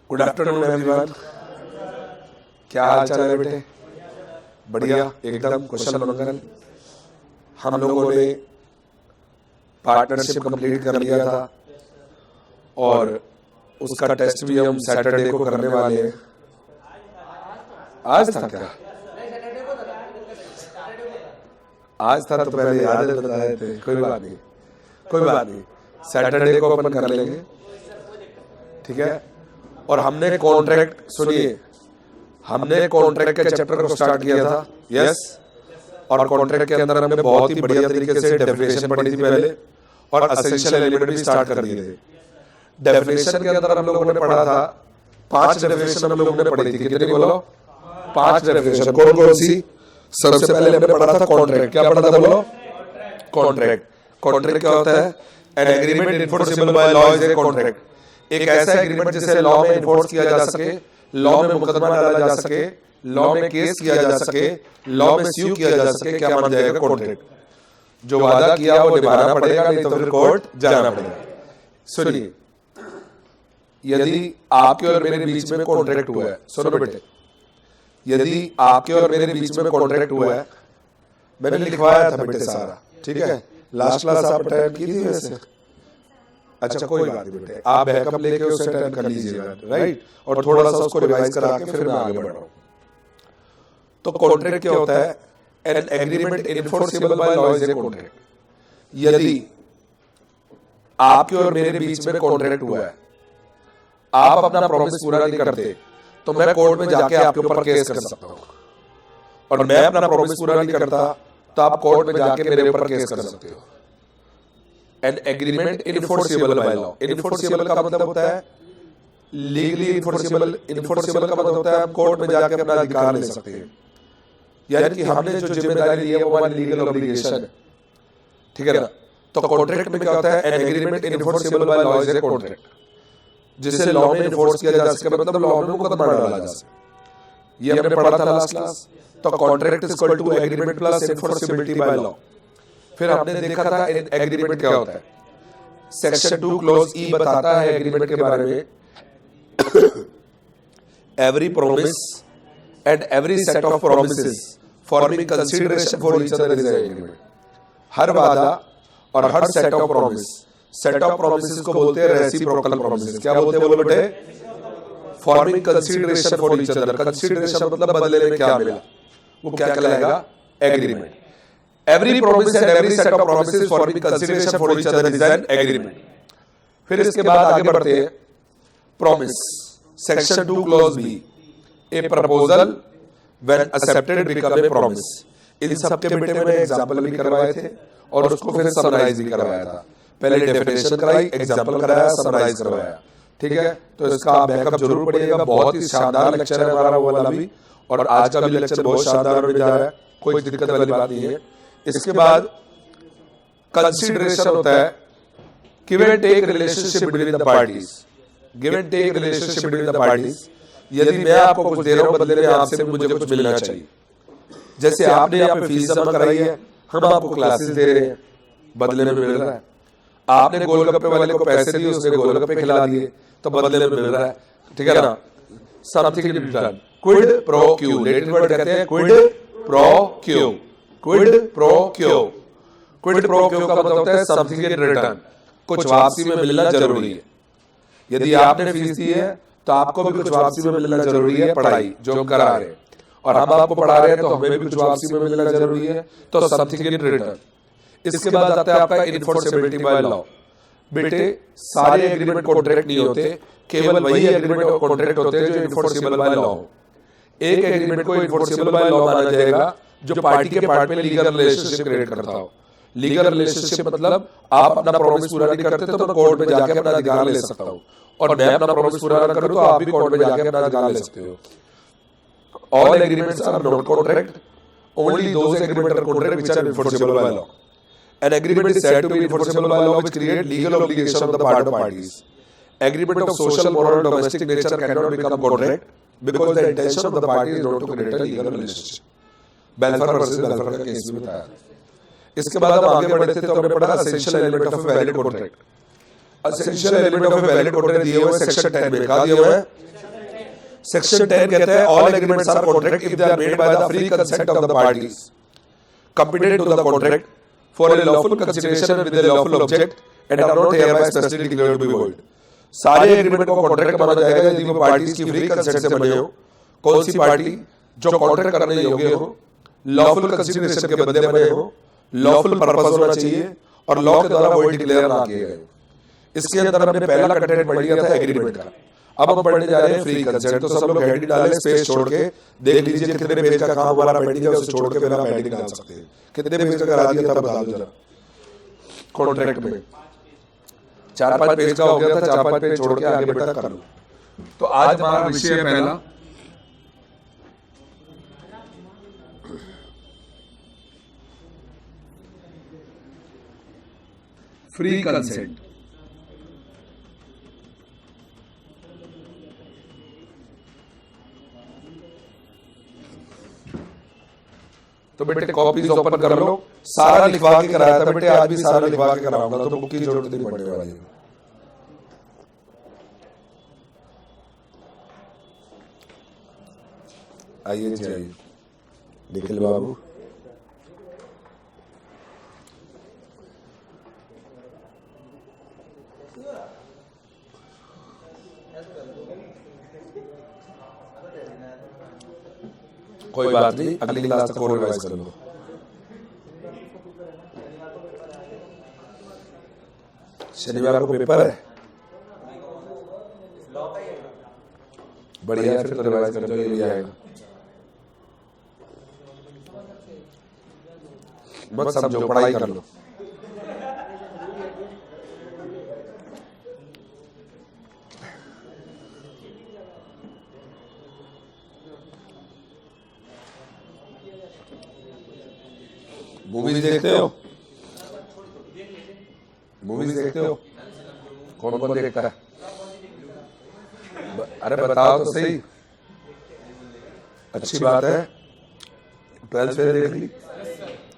Good afternoon everyone. क्या हाल चाल है बेटे? बढ़िया, एकदम कुशल मंगल। हम लोगों ने पार्टनरशिप कंप्लीट कर लिया था और उसका टेस्ट भी हम सैटरडे को करने वाले हैं। आज था क्या? आज था तो पहले याद बताए थे। कोई बात नहीं, कोई बात नहीं, सैटरडे को अपन कर लेंगे, ठीक है। और हमने कॉन्ट्रैक्ट, सुनिए, हमने कॉन्ट्रैक्ट के चैप्टर को स्टार्ट किया था। यस, और कॉन्ट्रैक्ट के अंदर हमने बहुत ही बढ़िया तरीके से डेफिनेशन पढ़ी थी पहले और एसेंशियल एलिमेंट भी स्टार्ट कर दिए थे। डेफिनेशन के अंदर हम लोगों ने पढ़ा था 5 डेफिनेशन हम लोगों ने पढ़ी थी। कितनी बोलो? 5 डेफिनेशन। कौन कौन सी? सबसे पहले हमने पढ़ा था कॉन्ट्रैक्ट। क्या पढ़ा था बोलो? कॉन्ट्रैक्ट। कॉन्ट्रैक्ट क्या होता है? An agreement enforceable by law is a contract. एक ऐसा एग्रीमेंट जिसे लॉ में इन्फोर्स किया जा सके, लॉ में मुकदमा डाला जा सके, लॉ में केस किया जा सके, लॉ में स्यू किया जा सके, क्या माना जाएगा? कॉन्ट्रैक्ट। जो वादा किया वो निभाना पड़ेगा, नहीं तो फिर कोर्ट जाना पड़ेगा। सुनिए, यदि आपके और मेरे बीच में कॉन्ट्रैक्ट हुआ है, सुनो बेटे, यदि आपके और मेरे बीच में कॉन्ट्रैक्ट हुआ है, मैंने लिखवाया था बेटे सारा, ठीक है। लास्ट क्लास आप अटेंड की थी वैसे? अच्छा, कोई बात नहीं बेटे, आप बैकअप लेके उसे अटेंड कर लीजिएगा, राइट। और थोड़ा सा उसको रिवाइज करा के फिर मैं आगे बढ़ रहा हूं। तो कॉन्ट्रैक्ट क्या होता है? An agreement enforceable by law is a contract. यदि आपके और मेरे बीच में कॉन्ट्रैक्ट हुआ है, आप अपना प्रॉमिस पूरा नहीं करते तो मैं कोर्ट में जाके आपके ऊपर केस कर सकता हूं, और मैं अपना प्रॉमिस पूरा नहीं करता तो आप कोर्ट में जाके मेरे ऊपर केस कर सकते हो। An agreement enforceable by law. Enforceable का मतलब होता है लीगली इन्फोर्सेबल। इन्फोर्सेबल का मतलब होता है हम कोर्ट में जाके अपना अधिकार ले सकते हैं, यानी कि हमने जो जिम्मेदारी ली है वो हमारी लीगल ऑब्लिगेशन है, ठीक है ना। तो कॉन्ट्रैक्ट में क्या होता है? An agreement enforceable by law is a contract, जिसे लॉ में इन्फोर्स किया जा सके, मतलब लॉ में मुकदमा डाला जा सके। ये हमने पढ़ा था लास्ट क्लास। तो contract is equal to agreement plus enforceability by law. फिर हमने देखा था एग्रीमेंट क्या होता है। सेक्शन 2 क्लोज ई बताता है एग्रीमेंट के बारे में, every promise and every set of promises forming consideration for each other is agreement. हर वादा और हर set of promise, set of promises को बोलते हैं रेसिप्रोकल प्रोमिसेस। क्या बोलते हैं बोलो बेटे? Forming consideration for each other. Consideration मतलब बदले में क्या मिला, वो क्या कहलाएगा? Agreement. Every promise and every set of promises forming consideration for each other is an agreement. फिर इसके बाद आगे बढ़ते हैं। Promise, section 2 clause B, a proposal when accepted become a promise. इन सब के बेटे मैंने एग्जांपल भी करवाए थे और उसको फिर समराइज भी करवाया था। पहले डेफिनेशन कराई, एग्जांपल कराया, समराइज करवाया, ठीक है। तो इसका आप बैकअप जरूर पढ़िएगा। बहुत ही शानदार लेक्चर है हमारा वो वाला भी, और आज का भी लेक्चर बहुत शानदार होने जा रहा है, कोई दिक्कत वाली बात नहीं है। इसके बाद कंसीडरेशन होता है give and take relationship between the parties. Give and take relationship between the parties. यदि मैं आपको कुछ दे रहा हूं, बदले में आपसे मुझे कुछ मिलना चाहिए। जैसे आपने यहाँ पे फीस जमा कराई है, हम आपको क्लासेस दे रहे हैं, बदले में मिल रहा है। आपने गोलगप्पे वाले को पैसे दिए, उसने गोलगप्पे खिला दिए, तो बदले में मिल रहा है, ठीक है ना। Something in return, Kwid pro Q. Related word कहते हैं Kwid pro Q. Kwid pro Q. Kwid pro Q का मतलब होता है समथिंग इन रिटर्न, कुछ वापसी में मिलना जरूरी है। यदि आपने फीस दी है तो आपको भी कुछ वापसी में मिलना जरूरी है, पढ़ाई जो हम करा रहे हैं, और हम आपको पढ़ा रहे हैं तो हमें भी कुछ वापसी में मिलना जरूरी है, तो समथिंग इन रिटर्न। इसके बाद आता है आपका इन्फोर्सेबिलिटी बाय लॉ। बेटे सारे एग्रीमेंट कॉन्ट्रैक्ट नहीं होते, केवल वही एग्रीमेंट कॉन्ट्रैक्ट होते हैं जो इन्फोर्सेबल बाय लॉ हो। एक एग्रीमेंट को इन्फोर्सेबल बाय लॉ माना जाएगा जो पार्टी के पार्ट में लीगल रिलेशनशिप क्रिएट करता हो। लीगल रिलेशनशिप मतलब आप अपना प्रॉमिस पूरा नहीं करते तो मैं कोर्ट में जाके अपना अधिकार ले सकता हूं, और मैं अपना प्रॉमिस पूरा न करूं तो आप भी कोर्ट में जाके अपना अधिकार ले सकते हो। All agreements are not contract, only those agreement are contract which are enforceable by law. An agreement is said to be enforceable by law which create legal obligation on the part of parties. Agreement of social, moral, or domestic nature cannot become contract because the intention of the party is not to create a legal relationship. बेल्फर versus बेल्फर का case भी बताया। इसके बाद हम आगे बढ़े थे तो हमने पढ़ा essential element of a valid contract. Essential element of a valid contract दिए हुए सेक्शन 10 में, कहा दिया हुआ है सेक्शन 10 कहता है all agreements are contract if they are made by the free consent of the parties competent to the contract for a lawful consideration with a lawful object and are not hereby specifically declared to be void. सारे agreement को contract माना जाएगा यदि वो parties की free consent से बने हो। कौन सी पार्टी? जो कॉन्ट्रैक्ट करने योग्य हो, लॉफुल कंसिडरेशन के बदले बने हो, लॉफुल पर्पस होना चाहिए और लॉ के द्वारा वोइड डिक्लेयर ना किए गए। इसके अंदर हमने पहला कंटेंट पढ़ लिया था एग्रीमेंट का। अब हम पढ़ने जा रहे हैं फ्री कंसेंट। तो सब लोग हेडिंग डालें, स्पेस छोड़ के देख लीजिए कितने पेज का काम हमारा पेंडिंग है, उसे छोड़ के फिर आप हेडिंग डाल सकते हैं। कितने पेज का करा दिया था बता दो जरा। कॉन्ट्रैक्ट में 4-5 पेज का हो गया था, 4-5 पेज छोड़ के आगे बेटा कर लो। तो आज हमारा विषय है पहला फ्री कंसेंट। तो बेटे कॉपीज ओपन कर लो। सारा लिखवा के कराया था बेटे, आज भी सारा लिखवा के कराऊंगा, तो बुक की जरूरत नहीं पड़ने वाली है। आइए जी आइए निखिल बाबू। कोई बात नहीं, अगली क्लास तक और रिवाइज कर लो। शनिवार को पेपर है, बढ़िया, फिर तो रिवाइज कर लो, ये भी आएगा। मत समझो, पढ़ाई कर लो। मूवीज देखते हो? मूवीज देखते हो? कौन कौन देखता है? अरे बताओ तो सही। अच्छी बात है, 12th फेल देख ली,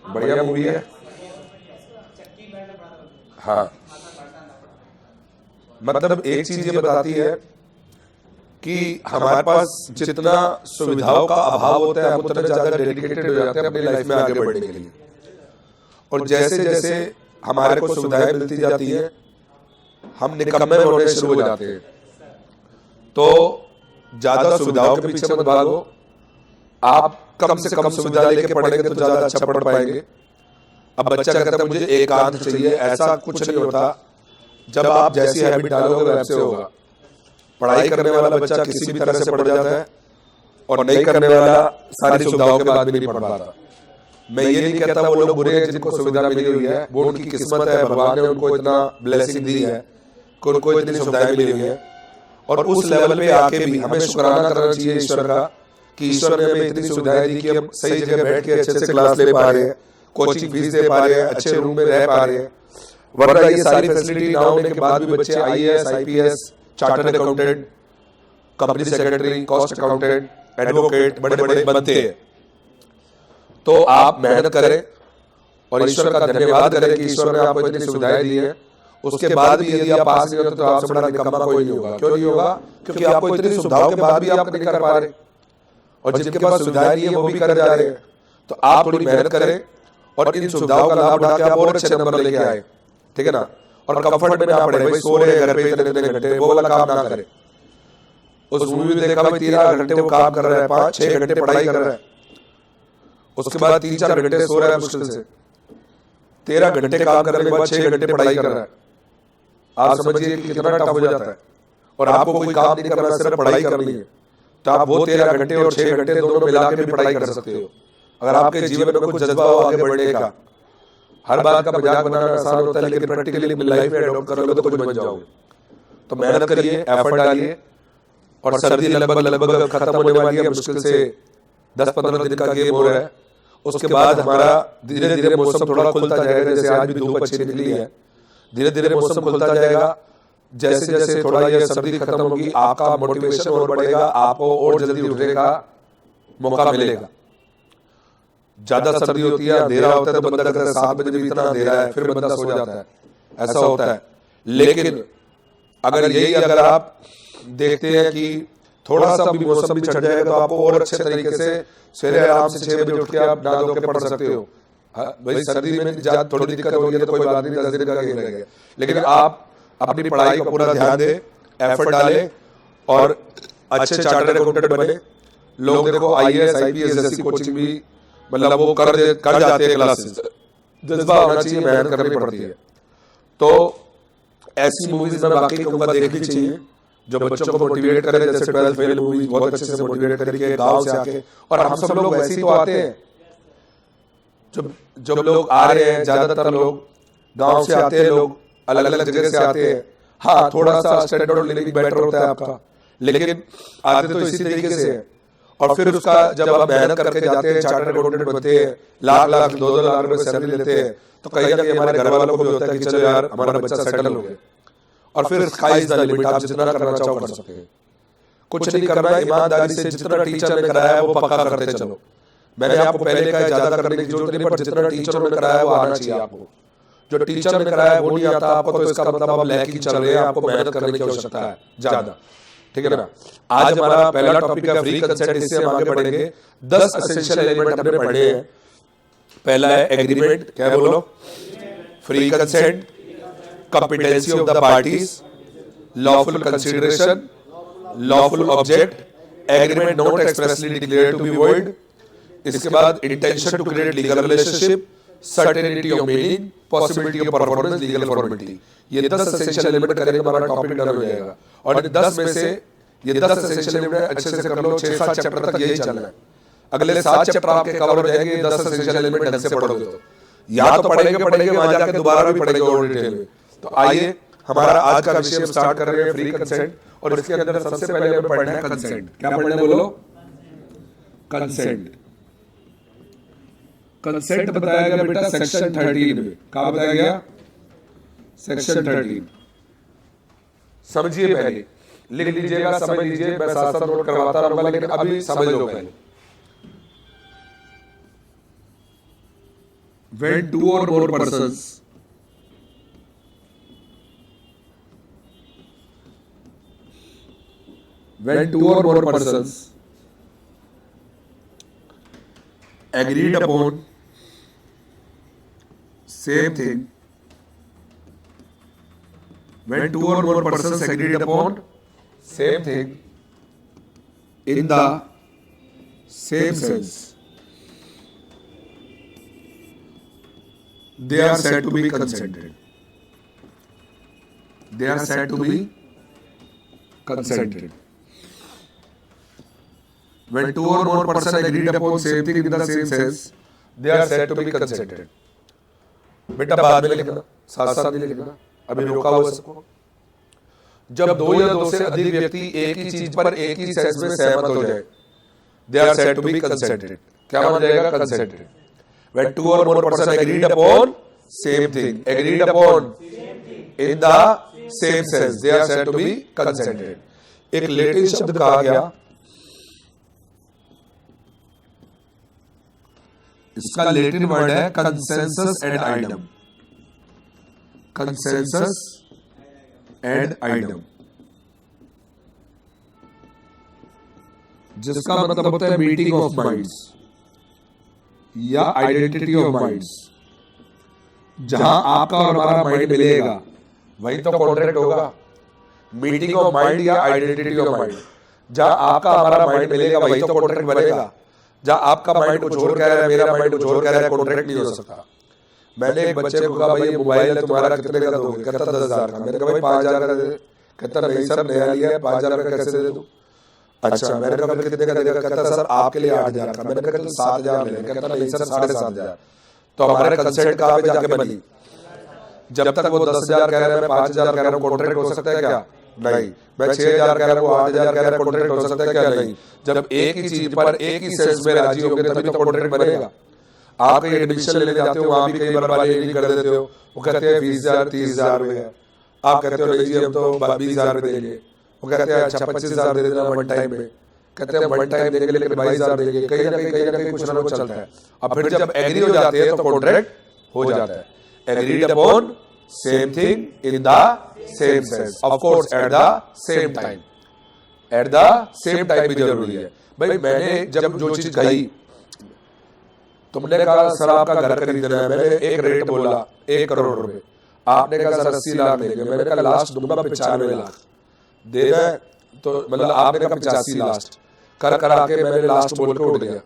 बढ़िया मूवी है। हाँ, मतलब एक चीज ये बताती है कि हमारे पास जितना सुविधाओं का अभाव होता है हम उतना ज्यादा डेडिकेटेड हो जाते हैं अपनी लाइफ में आगे बढ़ने के लिए। और जैसे जैसे हमारे को सुविधाएं मिलती जाती है हम निकम्मे होने शुरू हो जाते हैं। तो ज्यादा सुविधाओं के पीछे मत भागो, आप कम से कम सुविधा लेके पढ़ेंगे तो ज्यादा अच्छा पढ़ पाएंगे। अब बच्चा कहता है मुझे एकांत चाहिए, ऐसा कुछ नहीं होता। जब आप जैसी हैबिट डालोगे वैसे होगा। पढ़ाई करने वाला बच्चा किसी भी तरह से पढ़ जाता है और नहीं करने वाला सारी सुविधाओं के बाद भी नहीं पढ़ पाता। मैं ये नहीं कहता वो लोग बुरे हैं जिनको सुविधा मिली हुई है, वो उनकी किस्मत है, भगवान ने उनको इतना ब्लेसिंग दी है कि उनको इतनी सुविधाएं मिली हुई है। और उस लेवल पे आके भी हमें शुक्राना करना चाहिए ईश्वर का कि ईश्वर ने हमें इतनी सुविधाएं दी कि हम सही जगह बैठ के अच्छे से क्लास ले पा रहे हैं, कोचिंग फीस दे पा रहे हैं, अच्छे रूम में रह पा रहे हैं। वरना ये सारी फैसिलिटी ना होने के बाद भी बच्चे IAS, IPS, chartered accountant, company secretary, cost accountant, advocate बड़े बड़े बनते हैं। तो आप मेहनत करें और ईश्वर का धन्यवाद करें कि ईश्वर ने आपको इतनी सुविधाएं दी है। उसके बाद भी यदि आप पास नहीं होते तो आपसे बड़ा निकम्मा कोई नहीं होगा। क्यों नहीं होगा? क्योंकि आपको इतनी सुविधाओं के बाद भी आप नहीं कर पा रहे और जिनके पास सुविधाएं नहीं है वो भी कर जा रहे हैं। तो आप थोड़ी मेहनत करें और इन सुविधाओं का लाभ उठा के आप और अच्छे नंबर लेके आए, ठीक है ना। और कंफर्ट में ना पड़े, भाई सो रहे घर पे इतने घंटे, वो वाला काम ना करें। उस मूवी में देखा भाई 13 घंटे वो काम कर रहा है, 5-6 घंटे पढ़ाई कर रहा है, उसके बाद 3-4 घंटे सो रहा है मुश्किल से। 13 घंटे काम करने के बाद 6 घंटे पढ़ाई कर रहा है। आप समझिए कि कितना टफ हो जाता है। और आपको कोई काम नहीं करना, सिर्फ पढ़ाई करनी है, तो आप वो 13 घंटे और 6 घंटे दोनों मिला के भी पढ़ाई कर सकते हो। अगर आपके जीवन में कुछ जज्बा हो आगे बढ़ने का। हर बात का मजाक बनाना आसान होता है, लेकिन प्रैक्टिकली लाइफ में एडॉप्ट करोगे तो कुछ बन जाओगे। तो मेहनत करिए, एफर्ट डालिए। और सर्दी लगभग खत्म होने वाली है, मुश्किल से 10-15 दिन का गेम हो रहा है। उसके बाद हमारा धीरे धीरे मौसम थोड़ा खुलता जाएगा। जैसे आज भी धूप अच्छी निकली है, धीरे धीरे मौसम खुलता जाएगा। जैसे जैसे थोड़ा ये सर्दी खत्म होगी आपका मोटिवेशन और बढ़ेगा, आपको और जल्दी उठने का मौका मिलेगा। ज्यादा सर्दी होती है, अंधेरा होता है तो बंदा कहता है 7 बजे भी इतना अंधेरा है, फिर बंदा सो जाता है, ऐसा होता है। लेकिन अगर आप देखते हैं कि थोड़ा सा भी मौसम भी छट जाएगा तो आपको और अच्छे तरीके से सवेरे आराम से 6 बजे उठ के आप नहा धो के पढ़ सकते हो। भाई सर्दी में ज्यादा थोड़ी दिक्कत हो रही है तो कोई बात नहीं, 10 दिन का गेम रह गया, लेकिन आप अपनी पढ़ाई का पूरा ध्यान दें, एफर्ट डालें और अच्छे चार्टर्ड अकाउंटेंट बने। लोग देखो IAS IPS जैसी कोचिंग भी मतलब वो कर जाते हैं क्लासेस, जज्बा होना चाहिए, मेहनत करनी पड़ती है। तो ऐसी मूवीज में वाकई कहूंगा देखनी चाहिए जो बच्चों को मोटिवेट करे, जैसे 12th फेल मूवी बहुत अच्छे से मोटिवेट करके गांव से आके, और हम सब लोग वैसे ही तो आते हैं, जब लोग आ रहे हैं ज्यादातर लोग गांव से आते हैं, लोग अलग अलग जगह से आते हैं। हाँ, थोड़ा सा स्टैंडर्ड ऑफ लिविंग बेटर होता है आपका, लेकिन आते तो इसी तरीके से है। और फिर उसका जब आप मेहनत करके जाते हैं, चार्टर्ड अकाउंटेंट बनते हैं, लाख 2-2 लाख रुपए सैलरी लेते हैं, तो कहीं ना कहीं हमारे घर वालों को भी होता है कि चलो यार हमारा बच्चा सेटल हो गया। और फिर स्काई इज द लिमिट, आप जितना करना चाहो कर सकते हैं। कुछ नहीं करना, ईमानदारी से जितना टीचर ने कराया है वो पक्का करते चलो। मैंने आपको पहले कहा ज्यादा करने की जरूरत नहीं, पर जितना टीचरों ने कराया है वो आना चाहिए आपको। जो टीचर ने कराया है वो नहीं आता आपको, तो इसका मतलब आप लैकिंग चल रहे हैं, आपको मेहनत करने की आवश्यकता है ज्यादा, ठीक है ना। आज हमारा पहला टॉपिक है फ्री कंसेंट, इससे हम आगे बढ़ेंगे। 10 एसेंशियल एलिमेंट हमने पढ़े हैं। पहला है एग्रीमेंट, क्या बोलो, free consent, competency of the parties, lawful consideration, lawful object, agreement not expressly declared to be void. इसके बाद intention to create legal relationship, certainty of meaning, possibility of performance, legal formality. ये 10 essential element करेंगे, हमारा topic done हो जाएगा। और 10 में से ये 10 एसेंशियल एलिमेंट अच्छे से कर लो, 6-7 चैप्टर तक यही चलना है। अगले 7 चैप्टर आपके कवर हो जाएंगे 10 एसेंशियल एलिमेंट ढंग से पढ़ोगे तो। या तो पढ़ेंगे वहां जाके दोबारा भी पढ़ेंगे और डिटेल में। तो आइए हमारा आज का विषय स्टार्ट कर रहे हैं, फ्री कंसेंट। और इसके अंदर सबसे पहले हमें पढ़ना है कंसेंट। क्या पढ़ना है बोलो, कंसेंट। कंसेंट बताया गया बेटा सेक्शन 13 में। क्या बताया गया, सेक्शन 13। समझिए, पहले लिख लीजिएगा, समझ लीजिए, मैं साथ साथ नोट करवाता रहूंगा, लेकिन अभी समझ लो पहले। When 2 or more persons agreed upon same thing, when 2 or more persons agreed upon same thing in the same sense, they are said to be consented. They are said to be consented. When 2 or more persons agreed upon same thing in the same sense, they are said to be consented. बेटा बाद में लिखना, साथ साथ नहीं लिखना, अभी रोका हुआ सबको। जब 2 या 2 से अधिक व्यक्ति एक ही चीज पर एक ही सेंस में सहमत हो जाए, they are said to be consented. क्या माना जाएगा, consented. When 2 or more persons agreed upon same thing, agreed upon in the same sense, they are said to be consented. एक लैटिन शब्द कहा गया, इसका लैटिन वर्ड है consensus ad idem. Consensus ad idem, जिसका मतलब होता है मीटिंग ऑफ माइंड्स या आइडेंटिटी ऑफ माइंड्स। जहां आपका और हमारा माइंड मिलेगा वही तो कॉन्ट्रैक्ट होगा। मीटिंग ऑफ माइंड या आइडेंटिटी ऑफ माइंड, जहां आपका हमारा माइंड मिलेगा वही तो कॉन्ट्रैक्ट बनेगा। जहां आपका माइंड कुछ और कह रहा है, मेरा माइंड कुछ और कह रहा है, कॉन्ट्रैक्ट नहीं हो सकता। मैंने एक बच्चे को कहा भाई ये मोबाइल है तुम्हारा, कितने का दोगे? कहता 10,000 का। मैंने कहा भाई 5,000 का दे। कहता नहीं सर नया लिया है, 5,000 का कैसे दे दूं? अच्छा, मैंने कहा फिर कितने का देगा? कहता सर आपके लिए 8,000 का। मैंने कहा 7,000 ले। कहता नहीं सर 7,500। तो हमारे कंसेंट कहाँ पे जाके बनी? जब तक वो 10,000 कह रहे हैं, मैं 5,000 कह रहा हूँ, कॉन्ट्रैक्ट हो सकता है क्या? नहीं। मैं 6,000 कह रहा हूँ, 8,000 कह रहा है, कॉन्ट्रैक्ट हो सकता है क्या? नहीं। जब एक ही चीज पर एक ही सेंस में राजी होंगे तभी तो कॉन्ट्रैक्ट बनेगा। आप कहीं एडमिशन लेने जाते हो, वहां भी कई बार वाले नहीं कर देते हो, वो कहते हैं 20,000 30,000 रुपए है। आप कहते हो नहीं जी हम तो 20,000 रुपए देंगे। वो कहते हैं अच्छा 25,000 दे देना वन टाइम में। कहते हैं वन टाइम देंगे लेकिन 22,000 देंगे। कहीं ना कहीं कुछ ना कुछ चलता है। अब फिर जब एग्री हो जाते हैं तो कॉन्ट्रैक्ट हो जाता है। Agreed upon same thing in the same sex, of course at the same time, at the same time भी जरूरी है। भाई मैंने जब जो चीज कही, तुमने कहा सर आपका घर खरीदना है, मैंने एक रेट बोला 1 करोड़ रुपए, आपने कहा सर 80 लाख देंगे, मैंने कहा लास्ट दूंगा 95 लाख देना है, तो मतलब आपने कहा 85 लास्ट कर करा के मैंने लास्ट बोल के उठ गया।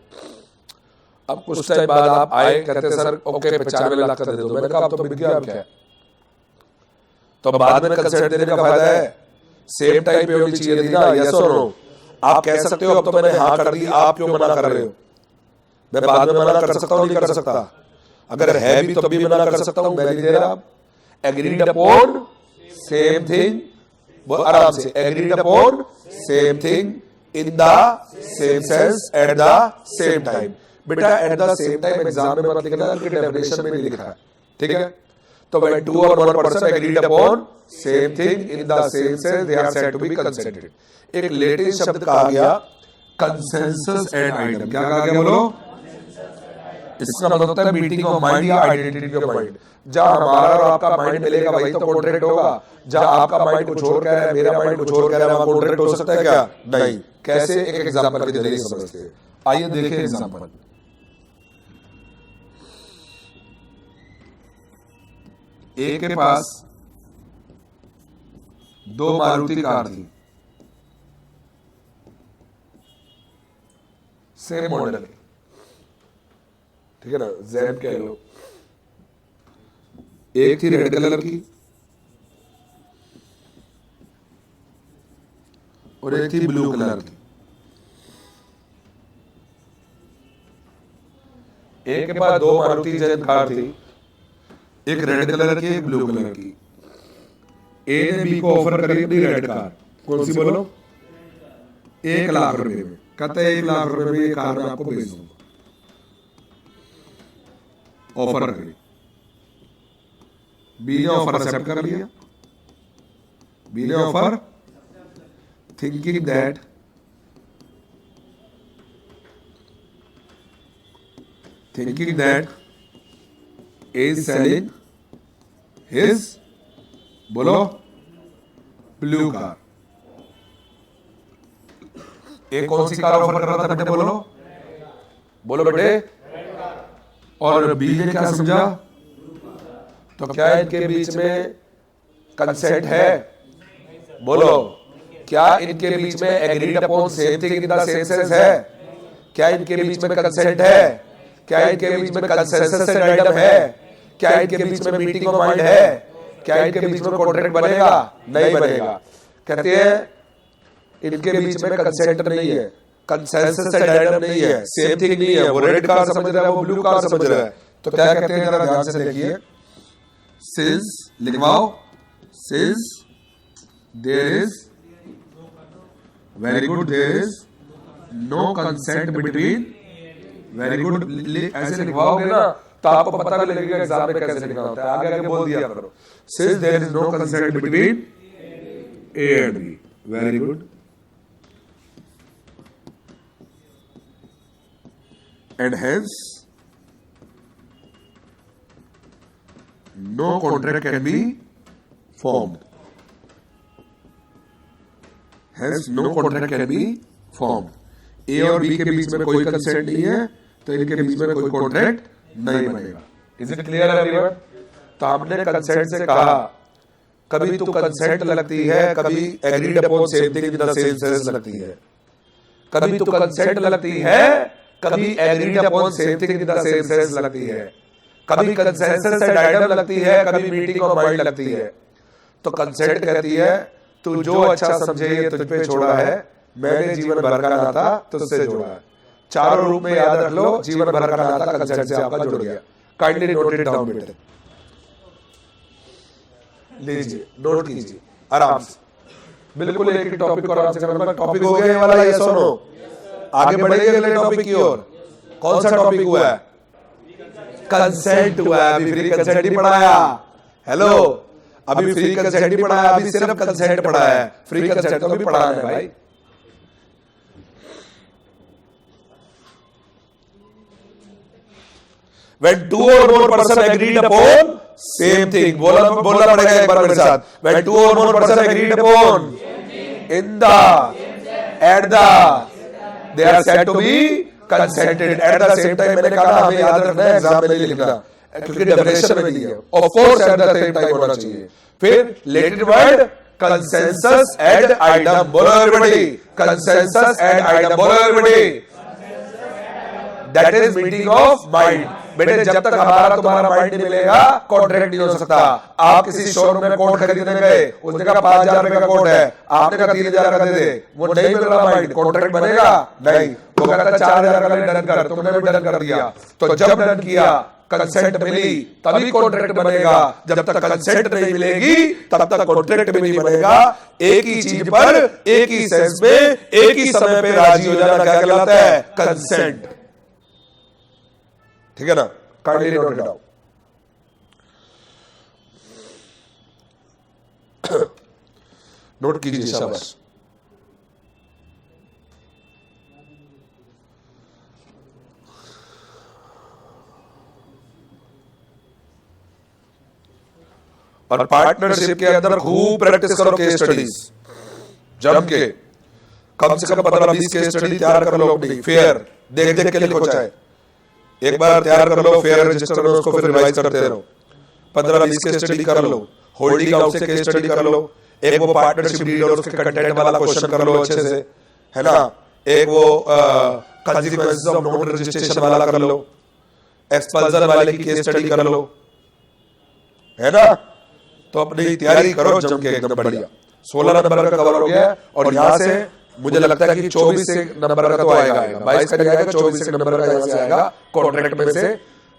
अब कुछ टाइम बाद आप आए, कहते सर ओके 95 लाख का दे दो, मैंने कहा अब तो बिक गया, अब क्या है? तो बाद में कंसेंट देने का फायदा है, सेम टाइम पे होनी चाहिए थी ना, यस और नो। आप कह सकते हो अब तो मैंने हाँ कर दी, आप क्यों मना कर रहे हो? मैं बाद में मना कर सकता हूँ, नहीं कर सकता? अगर है भी तब भी मना कर सकता हूँ, मैं नहीं दे रहा। एग्रीड अपॉन सेम थिंग, आराम से, agreed upon same thing in the same sense at the same time. बेटा at the same time exam में मत लिखना, कि डेफिनेशन में नहीं लिखा है, ठीक है? तो when two or more person agreed upon same thing in the same sense, they are said to be consented। एक लेटिन शब्द कहा गया कंसेंसस एंड आइडम। क्या कहा गया बोलो? इसका मतलब होता है मीटिंग ऑफ माइंड या आइडेंटिटी ऑफ माइंड। जहां हमारा और आपका माइंड मिलेगा वही तो कॉन्ट्रैक्ट होगा। जहां आपका माइंड कुछ और कह रहा है, मेरा माइंड कुछ और कह रहा है, वहां कॉन्ट्रैक्ट हो सकता है क्या? नहीं। कैसे? एक एग्जांपल के जरिए समझते हैं। आइए देखें एग्जांपल। ए के पास 2 मारुति कार थी, सेम मॉडल, ठीक है ना, ज़ेड कह लो। एक थी रेड कलर की और एक थी ब्लू कलर की। एक के पास 2 मारुति ज़ेड कार थी, एक रेड कलर की, एक ब्लू कलर की। ए ने बी को ऑफर करी अपनी रेड कार, कौन सी बोलो? 1 लाख रुपए में। कहता है 1 लाख रुपए में ये कार मैं आपको भेज दूंगा, ऑफर करी। बी ने ऑफर एक्सेप्ट कर लिया। बी ने offer thinking that is selling his बोलो ब्लू कार। एक कौन सी कार ऑफर कर रहा था बेटे? बोलो बोलो बेटे। और बी ने क्या समझा? तो क्या इनके बीच में कंसेंट है? बोलो, क्या इनके बीच में agreed upon same thing in the same sense है? क्या इनके बीच में कंसेंट है? क्या इनके बीच में कंसेंसस एंड आइडम है? क्या इनके बीच में मीटिंग ऑफ माइंड है? क्या इनके बीच में कॉन्ट्रैक्ट बनेगा? नहीं बनेगा। कहते हैं इनके बीच में कंसेंट नहीं है, कंसेंसस एंड आइडम नहीं है, सेम थिंग नहीं है। वो रेड कार समझ रहा है, वो ब्लू कार समझ रहा है। तो क्या कहते हैं, जरा ध्यान से देखिए। सिंस लिखवाओ, since there is, very good, there is no consent between, very good. ऐसे लिखवाओगे ना तो आपको पता भी लगेगा एग्जाम में कैसे लिखना होता है। आगे आगे बोल दिया करो। Since there is no consent between A and B, very good. And hence no contract can be formed, hence no contract can be formed. A और बी के बीच में कोई कंसेंट नहीं है, तो इनके बीच में कोई कॉन्ट्रैक्ट नहीं बनेगा। Is it clear everyone? तो हमने कंसेंट से कहा कभी तो कंसेंट लगती है, कभी agreed upon same thing in the same sense लगती है, कभी तो कंसेंट लगती है, कभी agreed upon same thing in the same sense लगती है, कभी कंसेंसस एंड आइडम लगती है, कभी मीटिंग ऑफ माइंड लगती है। तो कंसेंट कहती है तू जो अच्छा समझे ये तुझ पे छोड़ा है, मैंने जीवन भर का नाता तुझसे जोड़ा है। चारों रूप में याद रख लो, जीवन भर का नाता कंसेंट से आपका जुड़ गया। काइंडली नोट इट डाउन बेटे, लीजिए नोट कीजिए आराम से, बिल्कुल एक ही टॉपिक को आराम से करना। टॉपिक हो गया ये वाला, यस और नो? आगे बढ़ेंगे अगले टॉपिक की ओर। कौन सा टॉपिक हुआ है? कंसेंट हुआ है। अभी फ्री कंसेंट ही पढ़ाया। हेलो, अभी फ्री कंसेंट ही पढ़ाया, अभी सिर्फ कंसेंट पढ़ाया है। फ्री कंसेंट तो भी पढ़ाना है भाई। When two or more person agreed upon same thing. बोलना पड़ेगा एक बार मेरे साथ. When two or more person agreed upon in the at the they are said to be consented. At the same time मैंने कहा हमें याद रखना है, एग्जाम में नहीं लिखना क्योंकि डेफिनेशन में नहीं है. Of course at the same time होना चाहिए. फिर later word consensus ad idem. बोलो everybody. Consensus ad idem. बोलो everybody. That is meeting of mind. बेटे जब तक हमारा तुम्हारा माइंड नहीं मिलेगा कॉन्ट्रैक्ट नहीं हो सकता. आप किसी शोरूम में कोट खरीदने गए, उसने कहा 5,000 रुपए का कोट है, आपने कहा 3,000 का दे दे, वो नहीं मिल रहा माइंड, कॉन्ट्रैक्ट बनेगा नहीं. वो कहता 4,000 का डन कर, तुमने भी डन कर दिया. तो जब डन किया, कंसेंट मिली, तभी कॉन्ट्रैक्ट बनेगा. जब तक कंसेंट नहीं मिलेगी तब तक कॉन्ट्रैक्ट भी नहीं बनेगा. एक ही चीज पर एक ही सेंस में एक ही समय पे राजी हो जाना क्या कहलाता है? कंसेंट. ठीक है ना? Kindly note it down. Note कीजिए शाबाश. और पार्टनरशिप के अंदर खूब प्रैक्टिस करो केस स्टडीज जम के. कम से कम 15-20 केस स्टडी तैयार कर लो अपनी. फेयर देख देख के लिखो. चाहे एक बार तैयार कर लो फेयर रजिस्टर में, उसको फिर रिवाइज करते रहो. 15-20 केस स्टडी कर लो. होल्डिंग आउट से केस स्टडी कर लो. एक वो पार्टनरशिप डीड और उसके कंटेंट वाला क्वेश्चन कर लो अच्छे से, है ना. एक वो कंसीक्वेंसेस ऑफ नॉन रजिस्ट्रेशन वाला कर लो. एक्सपल्जन वाले की केस स्टडी कर लो, है ना. तो अपनी तैयारी करो जम के एकदम बढ़िया. 16 नंबर का कवर हो गया. और यहां से मुझे लगता है कि 24 नंबर का तो आएगा. 22 का नहीं आएगा, 24 नंबर का यहां से आएगा. कॉन्ट्रैक्ट में से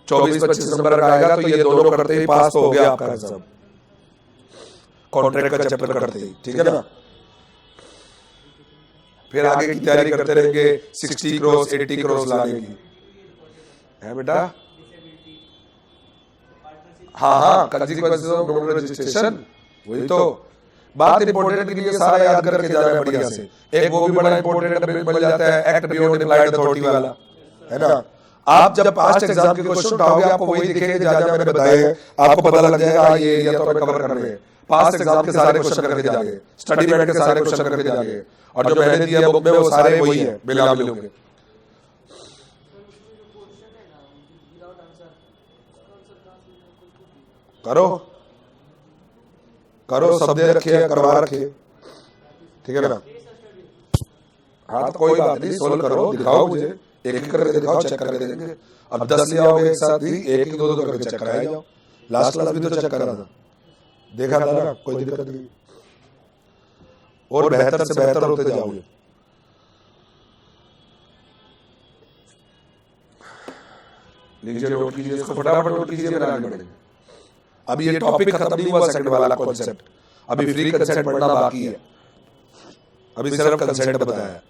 24-25 नंबर का आएगा. तो ये दोनों करते ही पास तो हो गया आपका एग्जाम. कॉन्ट्रैक्ट का चैप्टर करते ही. ठीक है ना. फिर आगे की तैयारी करते रहेंगे 60 क्रॉस 80 क्रॉस लाने की, है बेटा. हाँ, कंसीक्वेंसेस ऑफ नॉन रजिस्ट्रेशन. वही तो बात इंपॉर्टेंट के लिए सारा याद करके जाना है बढ़िया से. एक वो भी बड़ा इंपॉर्टेंट बन जाता है एक्ट बियॉन्ड इम्प्लाइड अथॉरिटी वाला, है ना. आप जब पास्ट एग्जाम के क्वेश्चन उठाओगे आपको वही दिखेंगे जहां मैंने बताए हैं. आपको पता लग जाएगा ये एरिया तो हमें कवर करने हैं. पास्ट एग्जाम के सारे क्वेश्चन करके जाएंगे, स्टडी मैट के सारे क्वेश्चन करके जाएंगे. और जो मैंने दिया बुक में वो सारे वही है बिना मिलोगे. करो करो, सब दे रखे, करवा रखे. ठीक है ना. हाँ तो कोई बात नहीं, सोल्व करो, दिखाओ मुझे. एक एक करके दिखाओ, चेक करके दे देंगे. अब 10 ले आओगे एक साथ ही, एक एक दो करके चेक कराए जाओ. लास्ट क्लास भी तो चेक करा था, देखा था ना, कोई दिक्कत नहीं. और बेहतर से बेहतर होते जाओगे. लीजिए नोट कीजिए, इसको फटाफट नोट कीजिए, फिर आगे बढ़ेंगे. अभी ये टॉपिक खत्म नहीं हुआ सेकंड वाला कॉन्सेप्ट. अभी फ्री कंसेंट पढ़ना बाकी है. अभी सिर्फ कंसेंट बताया.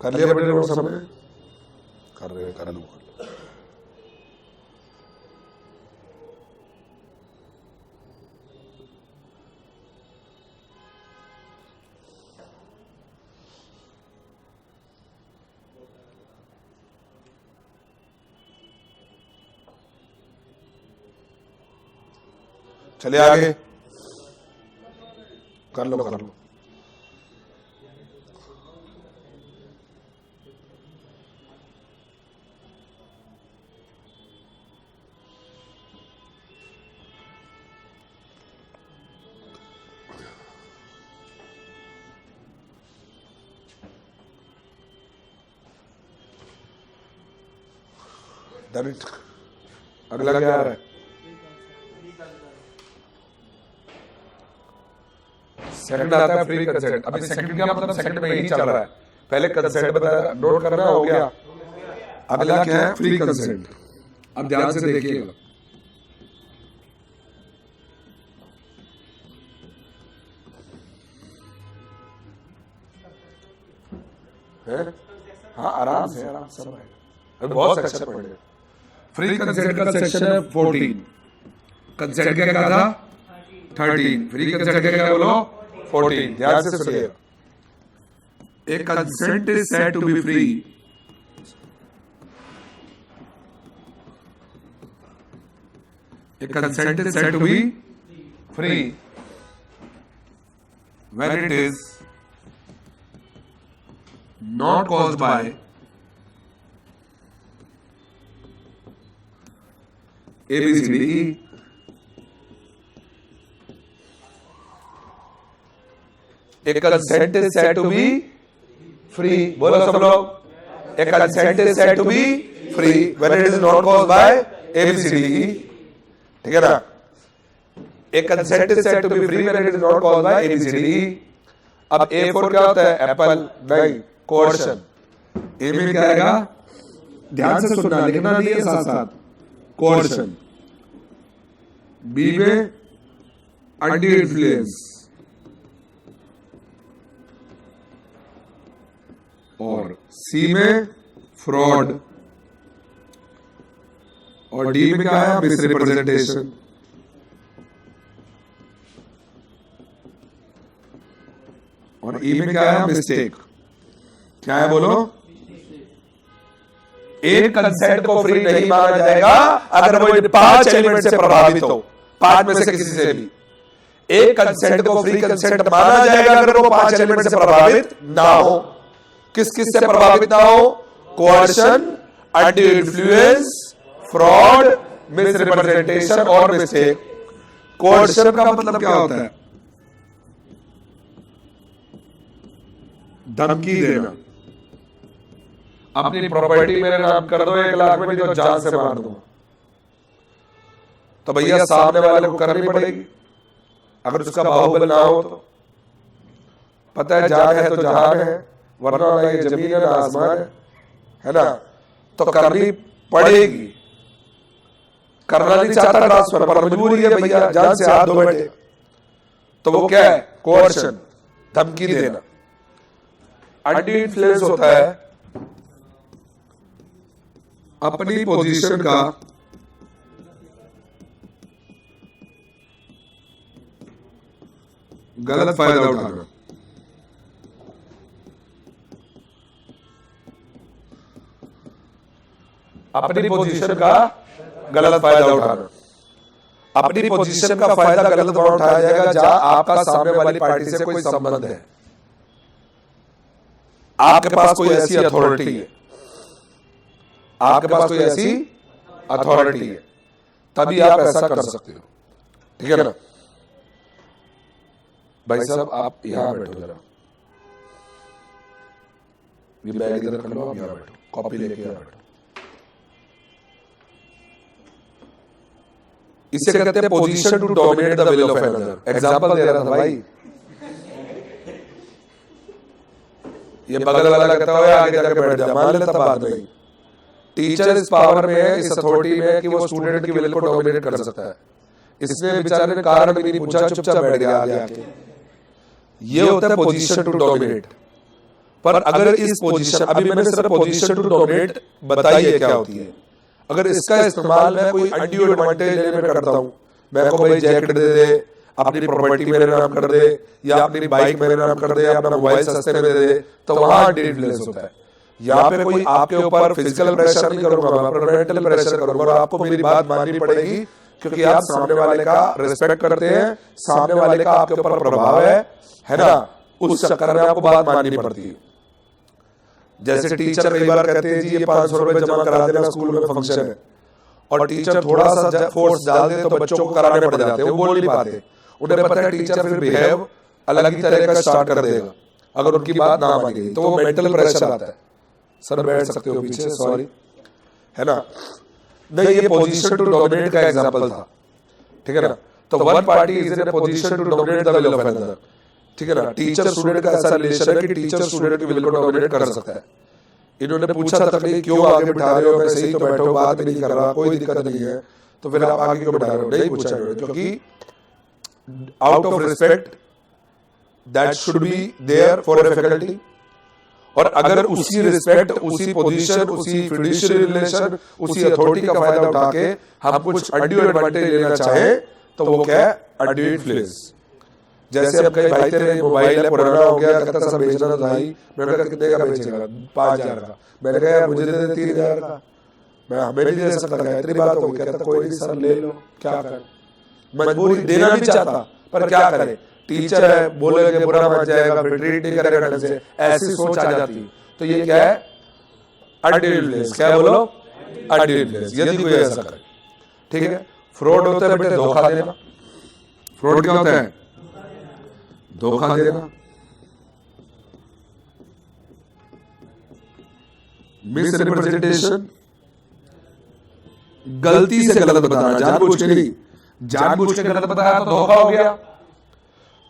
कर लिया बेटे नोट समय? कर रहे कर लो. चलिए आगे कर लो कर लो. Done it. अगला क्या आ रहा है? सेकंड आता है फ्री कंसेंट। अभी सेकंड क्या मतलब, सेकंड में ही चल रहा है, पहले कंसेंट बताया, नोट करना हो गया। अगला क्या है? Free consent. अब ध्यान से देखिएगा, हाँ आराम से सब आएगा, बहुत सेक्शन पढ़े। फ्री कंसेंट का सेक्शन है 14, कंसेंट क्या था 13, फ्री कंसेंट क्या बोलो 14। ध्यान से सुनिएगा, एक consent is said to be free A consent is said to be free when it is not caused by A, B, C, D, E. A consent is said to be free. बोलो सब लोग, A consent is said to be free when it is not caused by A, B, C, D, E. ठीक है ना? एक consent is said to be free when it is not caused by ABCD. अब A for क्या होता है? Apple, नहीं, coercion. ए में क्या आएगा? ध्यान से सुनना, लिखना नहीं है साथ साथ, कोर्शन। बी में अंडू इन्फ्लुएंस, और सी में फ्रॉड, और डी में क्या है? मिसरिप्रेजेंटेशन। और ई में क्या है? मिस्टेक। क्या है बोलो? एक कंसेंट को फ्री नहीं माना जाएगा अगर वो इन 5 एलिमेंट से प्रभावित हो, 5 में से किसी से भी। एक कंसेंट को फ्री कंसेंट माना जाएगा अगर वो 5 एलिमेंट से प्रभावित ना हो। किस किस से प्रभावित ना हो? Coercion, undue influence, fraud, misrepresentation और मिस्टेक। कोअर्शन का मतलब क्या होता है? धमकी देना। अपनी प्रॉपर्टी मेरे नाम कर दो 1 लाख में, तो जान से मार दूंगा। तो भैया सामने वाले को करनी पड़ेगी, अगर उसका बाहुबल ना हो तो। पता है जान है तो जहान है, वरना ना ये जमीन है ना आसमान है ना? तो करनी पड़ेगी। करना नहीं चाहता ट्रांसफर, पर मजबूरी है भैया, जान से हाथ धो बैठे। तो वो क्या है? कोअर्शन, धमकी देना। अंडू इन्फ्लुएंस होता है अपनी पोजीशन का गलत फायदा उठाना। अपनी पोजीशन का गलत फायदा उठाना। अपनी पोजीशन का फायदा गलत उठाया जाएगा जहां आपका सामने वाली पार्टी से कोई संबंध है, आपके पास कोई ऐसी अथॉरिटी है, आपके पास कोई ऐसी अथॉरिटी है, तभी आप ऐसा कर सकते हो। ठीक है ना? भाई साहब आप यहां बैठो जरा, ये बैग इधर कर लो, आप यहां बैठो, कॉपी लेके यहां बैठो। इसे कहते हैं position to dominate the will of another. Example दे रहा था भाई, ये बगल वाला कहता है आगे जाके बैठ जा, मान लेता बाद में। टीचर इस पावर में है, इस अथॉरिटी में है कि वो स्टूडेंट की विल को डोमिनेट कर सकता है। इसने बेचारे ने कारण भी नहीं पूछा, चुपचाप बैठ गया आगे आके। ये होता है पोजीशन टू डोमिनेट। पर अगर इस पोजीशन, अभी मैंने सिर्फ पोजीशन टू डोमिनेट बताई है क्या होती है, अगर इसका इस्तेमाल मैं कोई अनड्यू एडवांटेज लेने में करता हूं, मैं को भाई जैकेट दे दे, अपनी प्रॉपर्टी मेरे नाम कर दे, या अपनी बाइक मेरे नाम कर दे, या अपना मोबाइल सस्ते में दे दे, तो वहां इन्फ्लुएंस होता है। यहाँ पे कोई आपके ऊपर फिजिकल प्रेशर नहीं करूंगा, मैं मेंटल प्रेशर करूंगा, और आपको मेरी बात माननी पड़ेगी क्योंकि आप सामने वाले का रिस्पेक्ट करते हैं, सामने वाले का आपके ऊपर प्रभाव है ना? उस चक्कर में आपको बात माननी पड़ती है। जैसे टीचर कई बार कहते हैं जी ये 500 रुपए जमा करा देना, स्कूल में फंक्शन है, और टीचर थोड़ा सा फोर्स डाल दे तो बच्चों को कराने पड़ जाते हैं, वो बोल नहीं पाते। उन्हें पता है टीचर फिर बिहेव अलग ही तरह का स्टार्ट कर देगा अगर उनकी बात ना मानेगी, तो वो मेंटल प्रेशर आता है। सर बैठ सकते हो पीछे, सॉरी, है ना? नहीं, ये पोजीशन टू डोमिनेट का एग्जांपल था, ठीक है ना। तो one party is in a position to dominate the will of another, ठीक है ना। टीचर स्टूडेंट का ऐसा रिलेशन है कि टीचर स्टूडेंट की विल को डोमिनेट कर सकता है। इन्होंने पूछा था कि क्यों आगे बिठा रहे हो, मैं सही तो बैठा हूं, बात नहीं कर रहा, कोई दिक्कत नहीं है, तो फिर आप आगे क्यों बिठा रहे हो? नहीं पूछा इन्होंने, क्योंकि out of respect that should be there for a faculty. और अगर उसी रिस्पेक्ट, उसी पोजीशन, उसी फिड्यूशियरी रिलेशन, उसी अथॉरिटी का फायदा उठा के हम कुछ अड्यू एडवांटेज लेना चाहे तो वो क्या है? Adieu influence. जैसे अब कई भाई तेरे मोबाइल है पुराना हो गया, कहता सर बेचना था भाई, मैंने कहा कितने का बेचेगा? 5,000 का। मैंने कहा मुझे दे दे 3,000 का, मैं हमें नहीं दे सकता, इतनी बात हो गई। कहता कोई नहीं सर ले लो, क्या करें, मजबूरी, देना नहीं चाहता पर क्या करें, टीचर है, बोलेंगे बुरा मान जाएगा, फिर ट्रीट नहीं करेगा ढंग से, ऐसी सोच आ जाती। तो ये क्या है? Adieu influence. क्या बोलो? Adieu influence. यदि कोई ऐसा करे, ठीक है। फ्रॉड होता है बेटे धोखा देना। फ्रॉड क्या होता है? धोखा देना। मिस रिप्रेजेंटेशन, गलती से गलत बताना, जानबूझ के नहीं। जानबूझ के गलत बताया तो धोखा हो गया।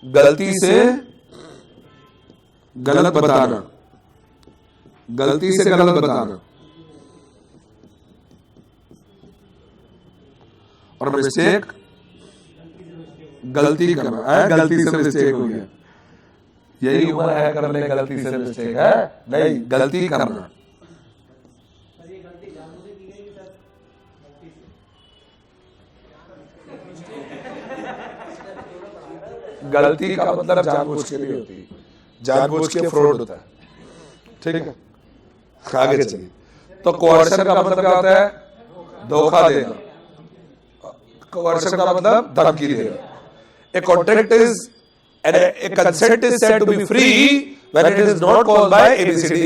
गलती से गलत बताना, गलती से गलत बताना। और मिस्टेक, गलती करना है, गलती से मिस्टेक हो गया, यही उम्र है करने गलती से मिस्टेक है, नहीं गलती करना। गलती का मतलब जानबूझ के नहीं होती, जानबूझ के फ्रॉड होता है, ठीक है। आगे चलिए। तो कोर्शन का मतलब क्या होता है? धोखा देना। कोर्शन का मतलब धमकी देना। A contract is a consent is said to be free when it is not caused by ABCD.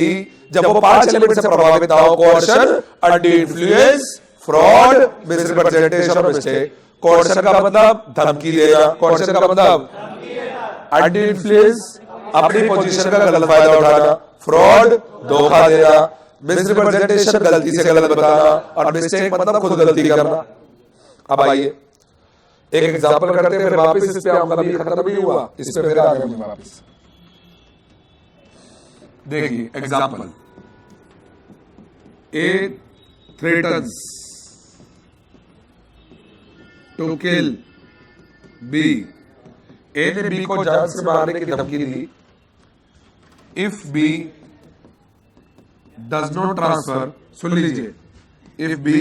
जब वो 5 एलिमेंट से प्रभावित ना हो, coercion, undue influence, fraud, misrepresentation और मिस्टेक। कोर्शन का मतलब धमकी देना, कोर्शन का मतलब अनड्यू इन्फ्लुएंस, अपनी पोजीशन का गलत फायदा उठाना, फ्रॉड, धोखा देना, मिसरिप्रेजेंटेशन, गलती से गलत बताना, और मिस्टेक मतलब खुद गलती करना। अब आइए एक एग्जांपल करते हैं, फिर वापस इस पे आऊंगा, अभी खत्म नहीं हुआ, इस पे फिर आ गए वापस। देखिए example, A threatens to kill B. A ने बी को जान से मारने की धमकी दी। If B does not transfer, सुन लीजिए, if B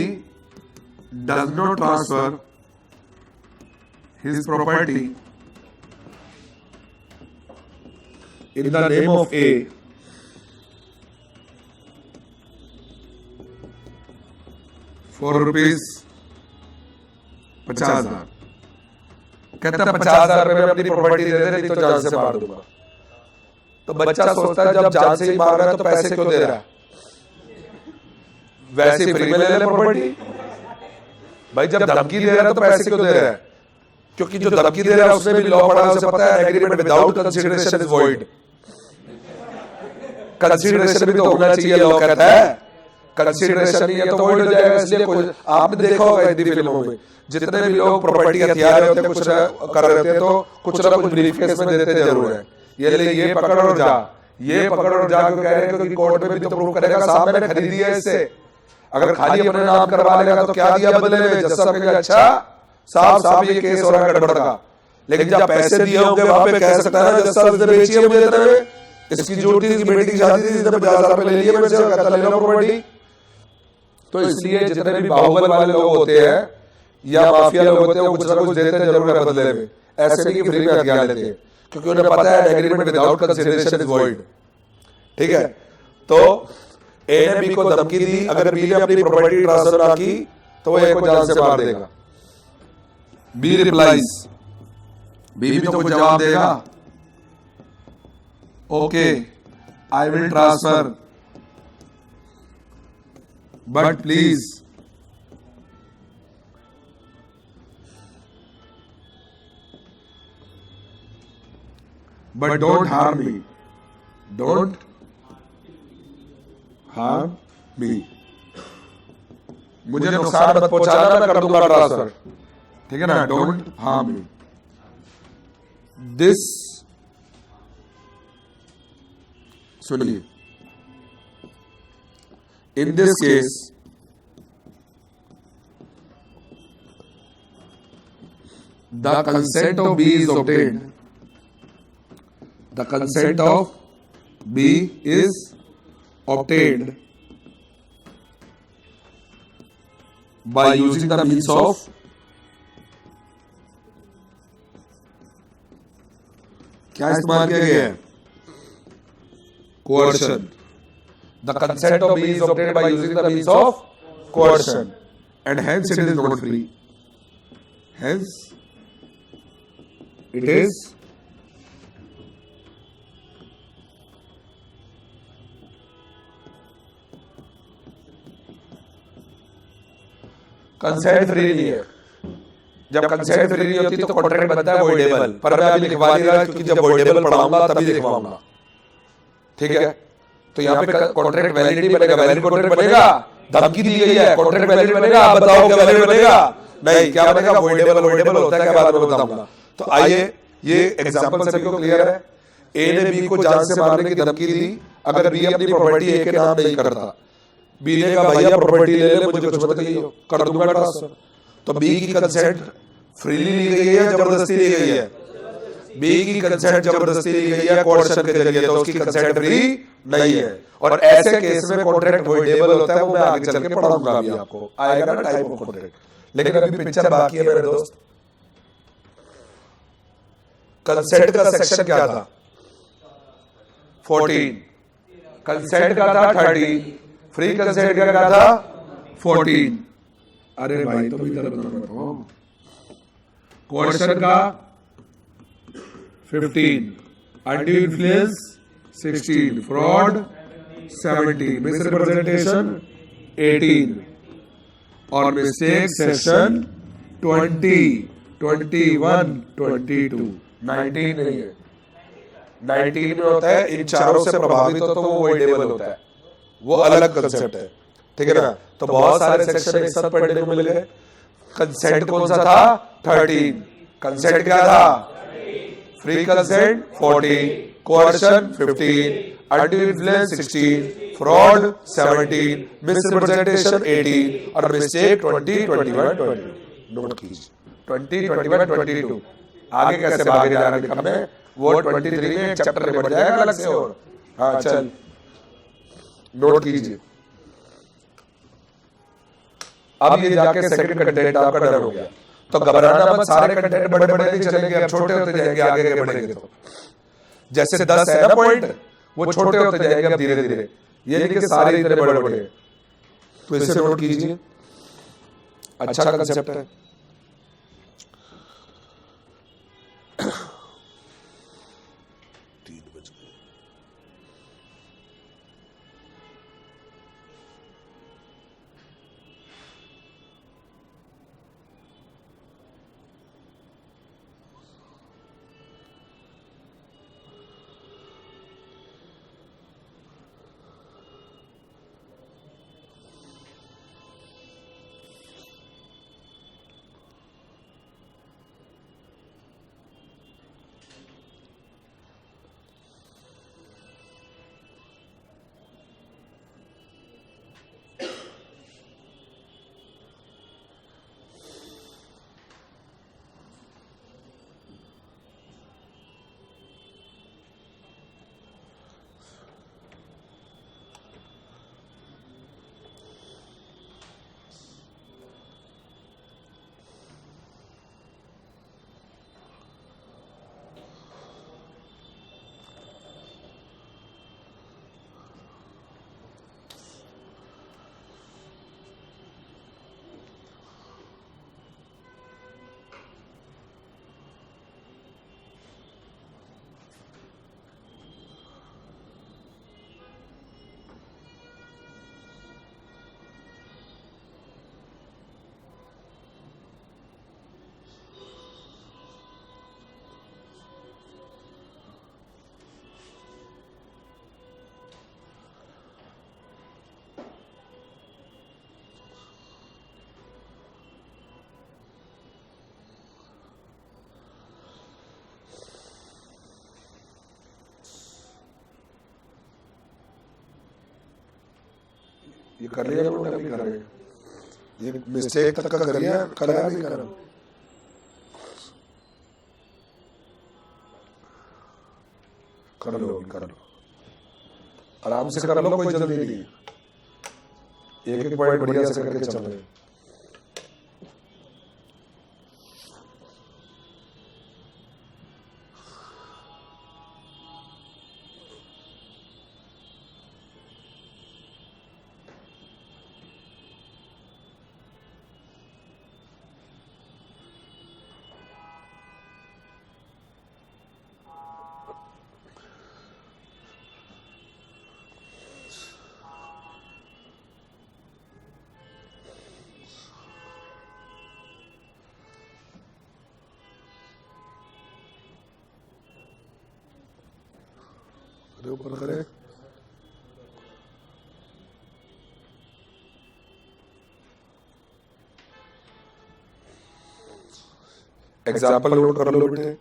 does not transfer his property in the name of A for rupees 50,000। कहता 50,000 रुपए में अपनी प्रॉपर्टी दे दे, नहीं तो जान से मार दूंगा। तो बच्चा सोचता है जब जान से ही मार रहा है तो पैसे क्यों दे रहा है? वैसे फ्री में ले ले प्रॉपर्टी। भाई जब धमकी दे रहा है तो पैसे क्यों दे रहा है? क्योंकि जो धमकी दे रहा है उसने भी लॉ पढ़ा, उसे पता है agreement without consideration is void. Consideration भी तो होना चाहिए, लॉ कहता है। कंसीडरेशन नहीं है तो वॉइड हो जाएगा। इसलिए आपने देखा होगा हिंदी फिल्मों में जितने भी लोग प्रॉपर्टी हथियार होते हैं, कुछ कर रहे थे तो कुछ ना कुछ ब्रीफकेस में देते जरूर है। ये ले, ये पकड़ और जा, ये पकड़ और जा, क्यों कह रहे हैं? क्योंकि कोर्ट में भी तो प्रूव करेगा साहब मैंने खरीदी है इससे। अगर खाली अपने नाम करवा लेगा तो क्या दिया बदले में? जज साहब कहेगा अच्छा साहब ये केस हो रहा है गड़बड़ का। लेकिन जब पैसे दिए होंगे वहां पे कह सकता है ना जज साहब इसने बेची है मुझे इतने में, इसकी ड्यूटी थी, बेटी की शादी थी, इसने 50,000 रुपए ले लिए मेरे से, कहता ले लो प्रॉपर्टी। तो इसलिए जितने भी बाहुबल वाले लोग होते हैं या माफिया लोग होते हैं वो कुछ ना कुछ देते हैं जरूर है बदले में। ऐसे नहीं कि फ्री में हथियार लेते हैं, क्योंकि उन्हें पता है agreement without consideration is void, ठीक है। तो ए ने बी को धमकी दी, अगर बी ने अपनी प्रॉपर्टी ट्रांसफर ना की तो वो ए को जान से मार देगा। बी रिप्लाइज, बी भी तो कुछ जवाब देगा, okay I will transfer but please but don't harm me, don't harm me. मुझे नुकसान मत पहुंचाना, मैं कर दूंगा ट्रांसफर, ठीक है ना, डोंट हार्म मी। दिस, सुनिए, इन this case the consent of B is obtained. The consent of B is obtained by using the means of क्या इस्तेमाल किया गया है? Coercion. The consent of B is obtained by using the means of coercion, and hence it is not free. Hence it is consent free नहीं है। जब consent free नहीं होती तो कॉन्ट्रैक्ट बनता है वॉइडेबल, पर मैं अभी लिखवा नहीं रहा क्योंकि जब वॉइडेबल पढ़ाऊंगा तभी लिखवाऊंगा, ठीक है। तो यहाँ पे कॉन्ट्रैक्ट वैलिडिटी बनेगा, वैलिड कॉन्ट्रैक्ट बनेगा, धमकी दी गई है, कॉन्ट्रैक्ट वैलिड बनेगा, आप बताओ क्या वैलिड बनेगा? नहीं, क्या बनेगा? वॉइडेबल। वॉइडेबल होता है क्या, बाद में बताऊंगा। तो आइए, ये एग्जांपल सभी को क्लियर है। ए ने बी को जान से मारने की धमकी दी, अगर बी अपनी प्रॉपर्टी ए के नाम नहीं करता, बी ने कहा भैया प्रॉपर्टी ले ले, मुझे कुछ मत कहिए, कर दूंगा ट्रांसफर, तो बी की कंसेंट फ्रीली ली गई है, जबरदस्ती ली गई है? बी की कंसेंट जबरदस्ती ली गई है कोर्शन के जरिए, तो उसकी कंसेंट फ्री नहीं है। और ऐसे केस में कॉन्ट्रैक्ट वॉइडेबल होता है, वो मैं आगे चल के पढ़ाऊंगा, अभी आपको आएगा ना टाइप ऑफ कॉन्ट्रैक्ट। लेकिन अभी पिक्चर बाकी है मेरे दोस्त। कंसेंट का सेक्शन क्या था? 14। कंसेंट का था 30। फ्री कंसेंट का क्या था? 14। अरे भाई तो इधर बताओ। कोर्शन का 15, अनड्यू इन्फ्लुएंस 16, फ्रॉड 17, मिसरिप्रेजेंटेशन 18 और मिस्टेक सेक्शन 20, 21, 22, 19 नहीं है। 19 में होता है इन चारों से प्रभावित हो तो वो वॉइडेबल होता है, वो अलग कंसेप्ट है, ठीक है ना। तो बहुत सारे सेक्शन एक साथ पढ़ने को मिल गए। कंसेंट कौन सा था? 13। कंसेंट क्या था? Free consent 14, coercion 15, undue influence 16, fraud 17, misrepresentation 18 और मिस्टेक 20, 21, 22। नोट कीजिए 20, 21, 22। आगे कैसे भागे जा रहा है हमें, वो 23 में चैप्टर निपट जाएगा अलग से। और हाँ चल नोट कीजिए। अब ये जाके सेकंड कंटेंट आपका डन हो गया, तो घबराना मत, सारे कंटेंट बड़े बड़े नहीं चलेंगे, अब छोटे होते जाएंगे, आगे आगे बढ़ेंगे। तो जैसे 10 है ना पॉइंट, वो छोटे होते जाएंगे अब धीरे धीरे, ये नहीं कि सारे इतने बड़े बड़े। तो इसे नोट कीजिए, अच्छा कंसेप्ट है। ये कर लिया उन्होंने, अभी कर रहे हैं, ये मिस्टेक तक का कर लिया, कराया नहीं करा, कर लो अभी, कर लो आराम से कर लो, कोई जल्दी नहीं, एक एक पॉइंट बढ़िया से करके चल रहे हैं। ऊपर करें, एग्जाम्पल नोट कर लो बेटे।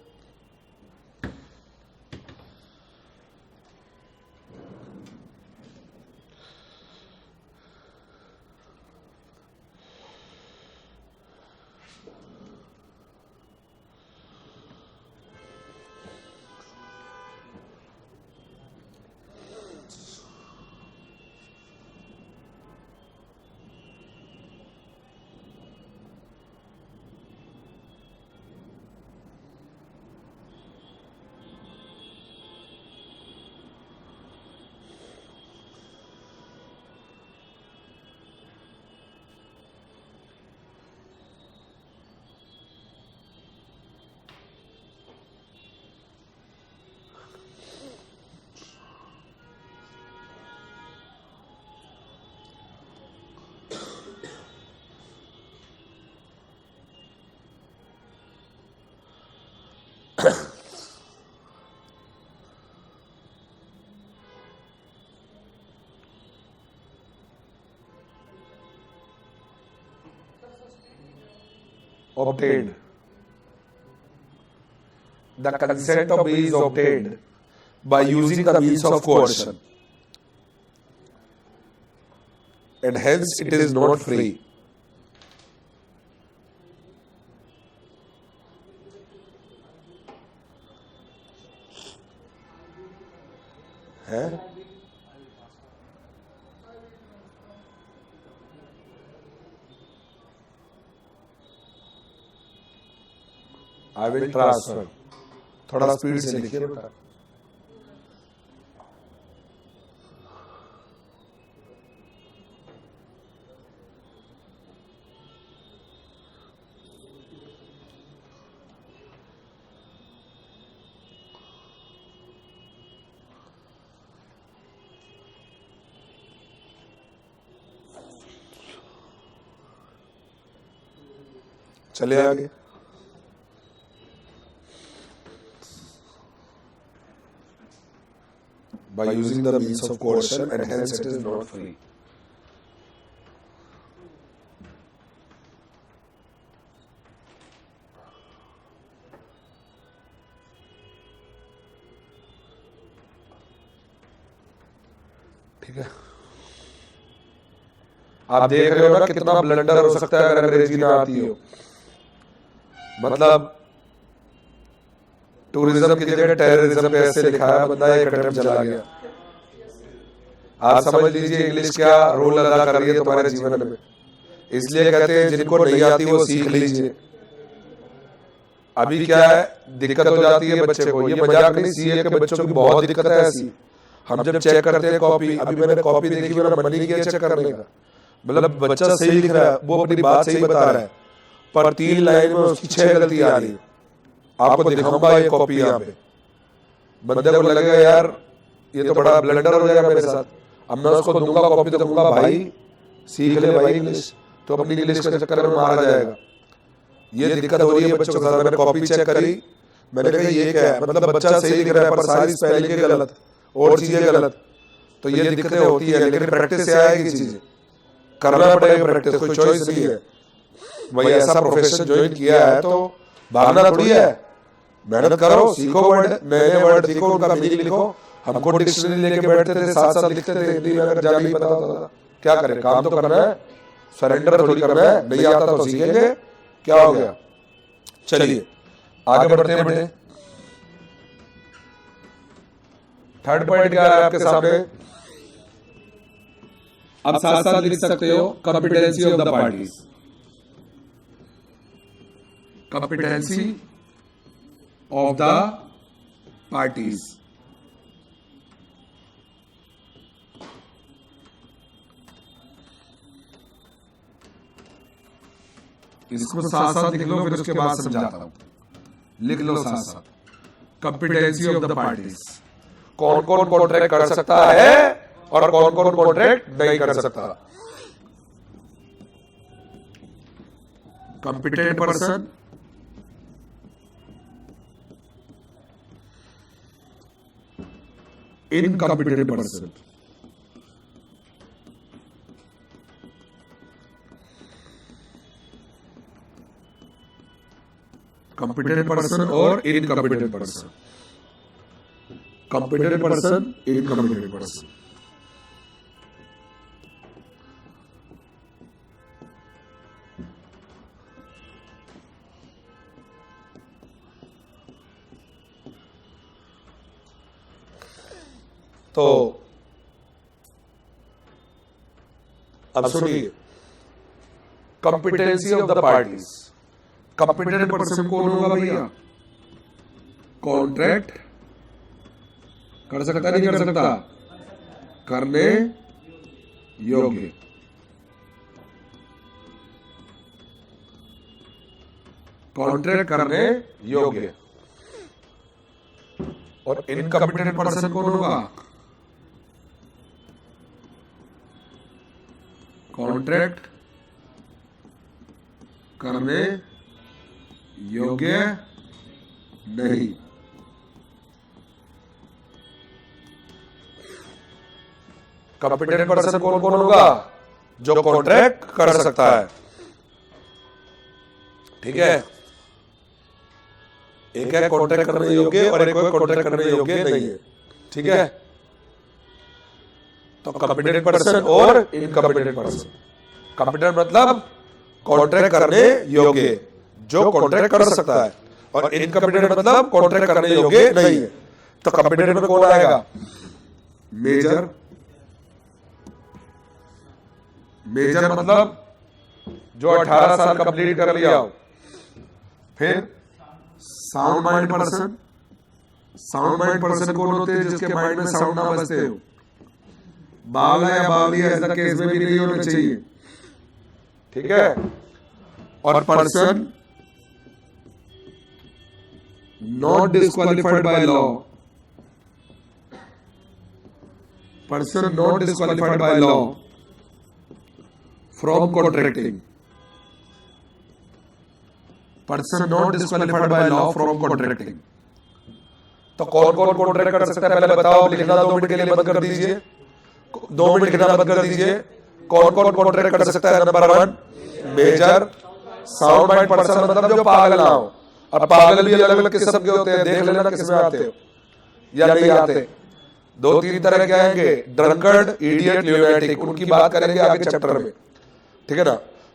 Obtained. The consent of B is obtained by using the means of coercion, and hence it is not free. I will transfer. थोड़ा स्पीड से लिखिए बेटा। चले आगे। By using the means of coercion, and hence it is not free. ठीक है, आप देख रहे हो ना कितना ब्लंडर हो सकता है अगर अंग्रेजी ना आती हो। मतलब टूरिज्म की जगह टेररिज्म पे ऐसे लिखा है, बंदा एक अटेम्प्ट चला गया। आप समझ लीजिए इंग्लिश क्या रोल अदा कर रही है तुम्हारे जीवन में। इसलिए कहते हैं जिनको नहीं आती वो सीख लीजिए। अभी क्या है, दिक्कत हो जाती है बच्चे को, ये मजाक नहीं, सीए के बच्चों की बहुत दिक्कत है ऐसी। हम जब चेक करते हैं कॉपी, अभी मैंने कॉपी देखी, मेरा मन नहीं किया चेक करने का। मतलब बच्चा सही लिख रहा है, वो अपनी बात सही बता रहा है, पर 3 लाइन में उसकी 6 गलती आ रही है। आपको दिखाऊंगा ये कॉपी यहाँ पे। बंदे को लगेगा यार ये तो बड़ा ब्लंडर हो जाएगा मेरे साथ। अब मैं उसको दूंगा कॉपी तो कहूंगा भाई सीख ले भाई इंग्लिश, तो अपनी इंग्लिश के चक्कर में मारा जाएगा। ये दिक्कत हो रही है बच्चों के साथ। मैंने कॉपी चेक करी, मैंने कहा ये क्या है, मतलब बच्चा सही लिख रहा है पर सारी स्पेलिंग गलत और चीजें गलत। तो ये दिक्कतें होती है, लेकिन प्रैक्टिस से आएगी चीजें, करना पड़ेगा प्रैक्टिस, कोई चॉइस नहीं है। वही ऐसा प्रोफेशन ज्वाइन किया है तो भागना थोड़ी है। मेहनत करो, सीखो वर्ड, नए वर्ड सीखो, उनका मीनिंग लिखो। हमको डिक्शनरी लेके बैठते थे, साथ साथ लिखते थे हिंदी में, अगर जान नहीं पता था। क्या करें, काम तो करना है, सरेंडर थोड़ी करना है, नहीं आता तो सीखेंगे। क्या हो गया, चलिए आगे बढ़ते हैं बेटे। थर्ड पॉइंट क्या है आपके सामने, अब साथ साथ लिख सकते हो competency of the parties. Competency of the parties, इसको साथ साथ लिख लो, फिर उसके बाद समझाता हूं। लिख लो साथ साथ, कॉम्पिटेंसी ऑफ द पार्टीज, कौन कौन कॉन्ट्रैक्ट कर सकता है और कौन कौन कॉन्ट्रैक्ट नहीं कर सकता। Competent person, incompetent person. Competent person और incompetent person, competent person, incompetent person. तो अब सुनिए, competency of the parties. Competent person कौन होगा भैया, कॉन्ट्रैक्ट कर सकता नहीं कर सकता, करने योग्य। कॉन्ट्रैक्ट करने योग्य। और इनकॉम्पिटेंट पर्सन कौन होगा, कॉन्ट्रैक्ट करने योग्य नहीं। कॉम्पिटेंट पर्सन कौन कौन होगा, जो कॉन्ट्रैक्ट कर सकता है। ठीक है, एक है कॉन्ट्रैक्ट करने योग्य और एक है कॉन्ट्रैक्ट करने योग्य नहीं है। ठीक है, तो कॉम्पिटेंट पर्सन और इनकॉम्पिटेंट पर्सन। कॉम्पिटेंट मतलब कॉन्ट्रैक्ट करने योग्य, जो कॉन्ट्रैक्ट कर सकता है, और इनकॉम्पिटेंट मतलब कॉन्ट्रैक्ट करने योग्य नहीं है। तो कॉम्पिटेंट में कौन आएगा, मेजर। मेजर मतलब जो 18 साल कंप्लीट कर लिया हो। फिर sound mind person. Sound mind person कौन होते हैं, जिसके माइंड में साउंड ना बजते हो, बावला या बावली ऐसा केस में भी नहीं होना चाहिए। ठीक है, और person not disqualified by law. Person not disqualified by law from contracting. Person not disqualified by law from contracting. तो कौन कौन कॉन्ट्रैक्ट कर सकता है, पहले बताओ। लिखना 2 मिनट के लिए बंद कर दीजिए, 2 मिनट लिखना बंद कर दीजिए। कौन कौन कॉन्ट्रैक्ट कर सकता है, number 1 major. Sound mind person मतलब जो पागल ना हो, और पागल भी अलग अलग किस्म के होते हैं, देख लेना किसमें आते हो या नहीं आते। 2-3 तरह के आएंगे, ड्रंकर्ड, इडियट, ल्यूनेटिक। उनकी बात करेंगे आगे चैप्टर में। ठीक है ना।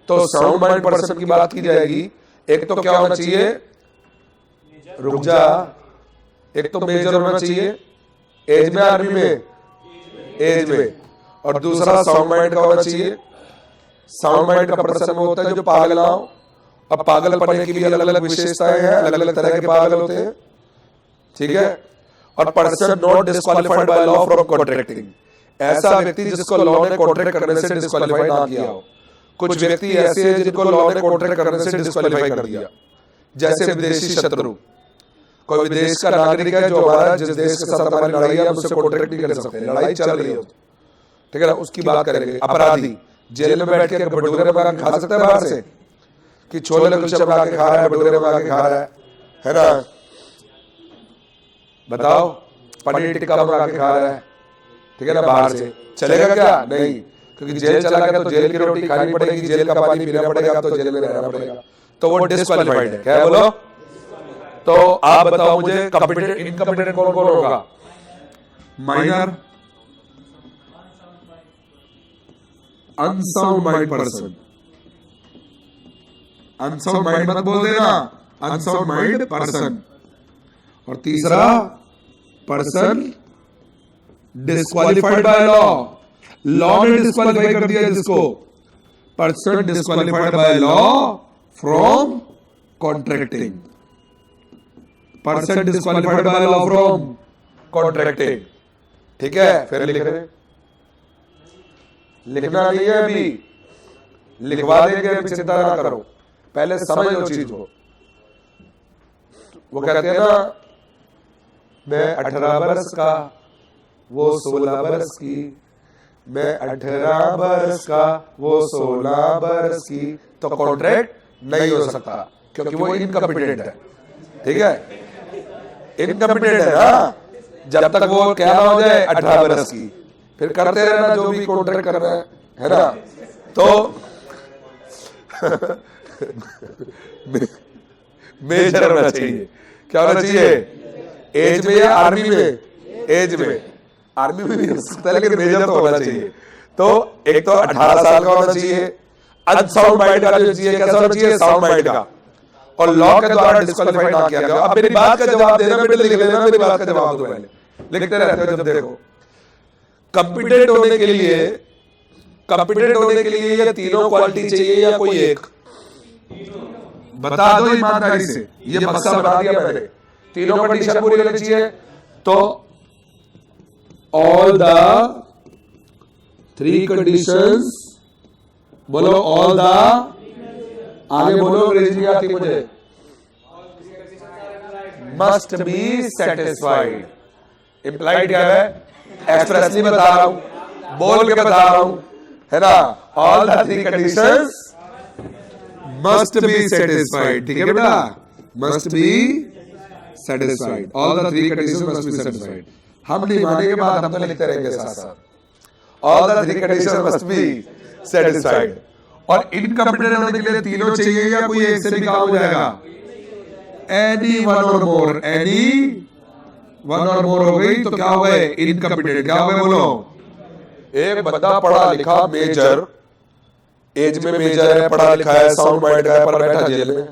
तो साउंड माइंड पर्सन की बात की जाएगी। एक तो क्या होना चाहिए, रुक जा, एक तो मेजर होना चाहिए, एज में, आर्मी में, एज में, और दूसरा साउंड माइंड का होना चाहिए। साउंड माइंड का पर्सन वो होता है जो पागल ना हो। अब पागल पढ़ने की भी अलग अलग विशेषताएं हैं, अलग अलग तरह के पागल होते हैं। ठीक है, और person not disqualified by law from contracting, ऐसा व्यक्ति जिसको लॉ ने कॉन्ट्रैक्ट करने से डिस्क्वालिफाइड ना किया हो। कुछ व्यक्ति ऐसे हैं जिनको लॉ ने कॉन्ट्रैक्ट करने से डिस्क्वालिफाई कर दिया, जैसे विदेशी शत्रु। कोई विदेश का नागरिक है जो हमारा, जिस देश के साथ हमारी लड़ाई है, हम उससे कॉन्ट्रैक्ट नहीं कर सकते, लड़ाई चल रही हो। ठीक है ना, उसकी बात करेंगे। अपराधी जेल में बैठ के भटूरे बना के खा सकता है बाहर से, कि छोले कुलचे बना के खा रहा है, भटूरे बना के खा रहा है ना। बताओ, पनीर टिक्का बना के खा रहा है, ठीक है ना, बाहर से चलेगा क्या? नहीं, क्योंकि जेल चला गया तो जेल की रोटी खानी पड़ेगी, जेल का पानी पीना पड़ेगा, तो जेल में रहना पड़ेगा, तो वो डिस्क्वालिफाइड है। क्या बोलो? तो आप बताओ मुझे, कॉम्पिटेंट इनकॉम्पिटेंट कौन कौन होगा? Minor, unsound mind person, unsound mind मत बोल देना, अनसाउंड माइंड पर्सन। और तीसरा, person disqualified by law, law ने डिस्क्वालिफाई कर दिया जिसको, person disqualified by law from contracting, person disqualified by law from contracting. ठीक है, फिर लिख रहे, लिखना नहीं है अभी, लिखवा देंगे, अभी चिंता ना करो, पहले समझ लो चीज को। वो कहते हैं ना, मैं 18 बरस का, वो 16 बरस की, मैं 18 बरस का, वो 16 बरस की, तो कॉन्ट्रैक्ट नहीं हो सकता क्योंकि वो इनकम्पिटेंट है। ठीक है, इनकम्पिटेंट है ना, जब तक वो क्या ना हो जाए 18 बरस की, फिर करते रहना जो भी कॉन्ट्रैक्ट करना है ना। तो मेजर होना चाहिए, क्या होना चाहिए, एज में या आर्मी में, एज में, आर्मी में भी हो सकता है लेकिन मेजर तो होना चाहिए। तो एक तो 18 साल का होना चाहिए, अनसाउंड माइंड का जो चाहिए, कैसा होना चाहिए, साउंड माइंड का, और लॉ के द्वारा डिस्क्वालीफाइड ना किया गया। अब मेरी बात का जवाब देना, बेटे लिख लेना, मेरी बात का जवाब दो, पहले लिखते रहते हो जब देखो। कंपिटेंट होने के लिए, कंपिटेंट होने के लिए ये तीनों क्वालिटी चाहिए या कोई एक, बता दो ईमानदारी से, ये बक्सा बना दिया मैंने, तीनों कंडीशन पूरी होनी चाहिए। तो ऑल द 3 कंडीशंस, बोलो ऑल द, आगे बोलो, अंग्रेजी नहीं आती मुझे, मस्ट बी सेटिस्फाइड। इंप्लाइड क्या है, एक्सप्रेसली बता रहा हूं, बोल के बता रहा हूं, है ना। All the 3 conditions must be satisfied. ठीक है बेटा, must be satisfied, all the 3 conditions must be satisfied. हम नहीं मानेंगे बात, हम तो लिखते रहेंगे साथ साथ, all the 3 conditions must be satisfied. और इनकम्पिटेंट होने के लिए तीनों चाहिए या कोई एक से भी काम हो जाएगा, एनी वन और मोर, एनी वन और मोर हो गई तो क्या हो गए, इनकम्पिटेंट। क्या हो गए बोलो, एक बंदा पढ़ा लिखा मेजर, एज में मेजर है, पढ़ा लिखा है, साउंड माइंड का है, पर बैठा जेल में,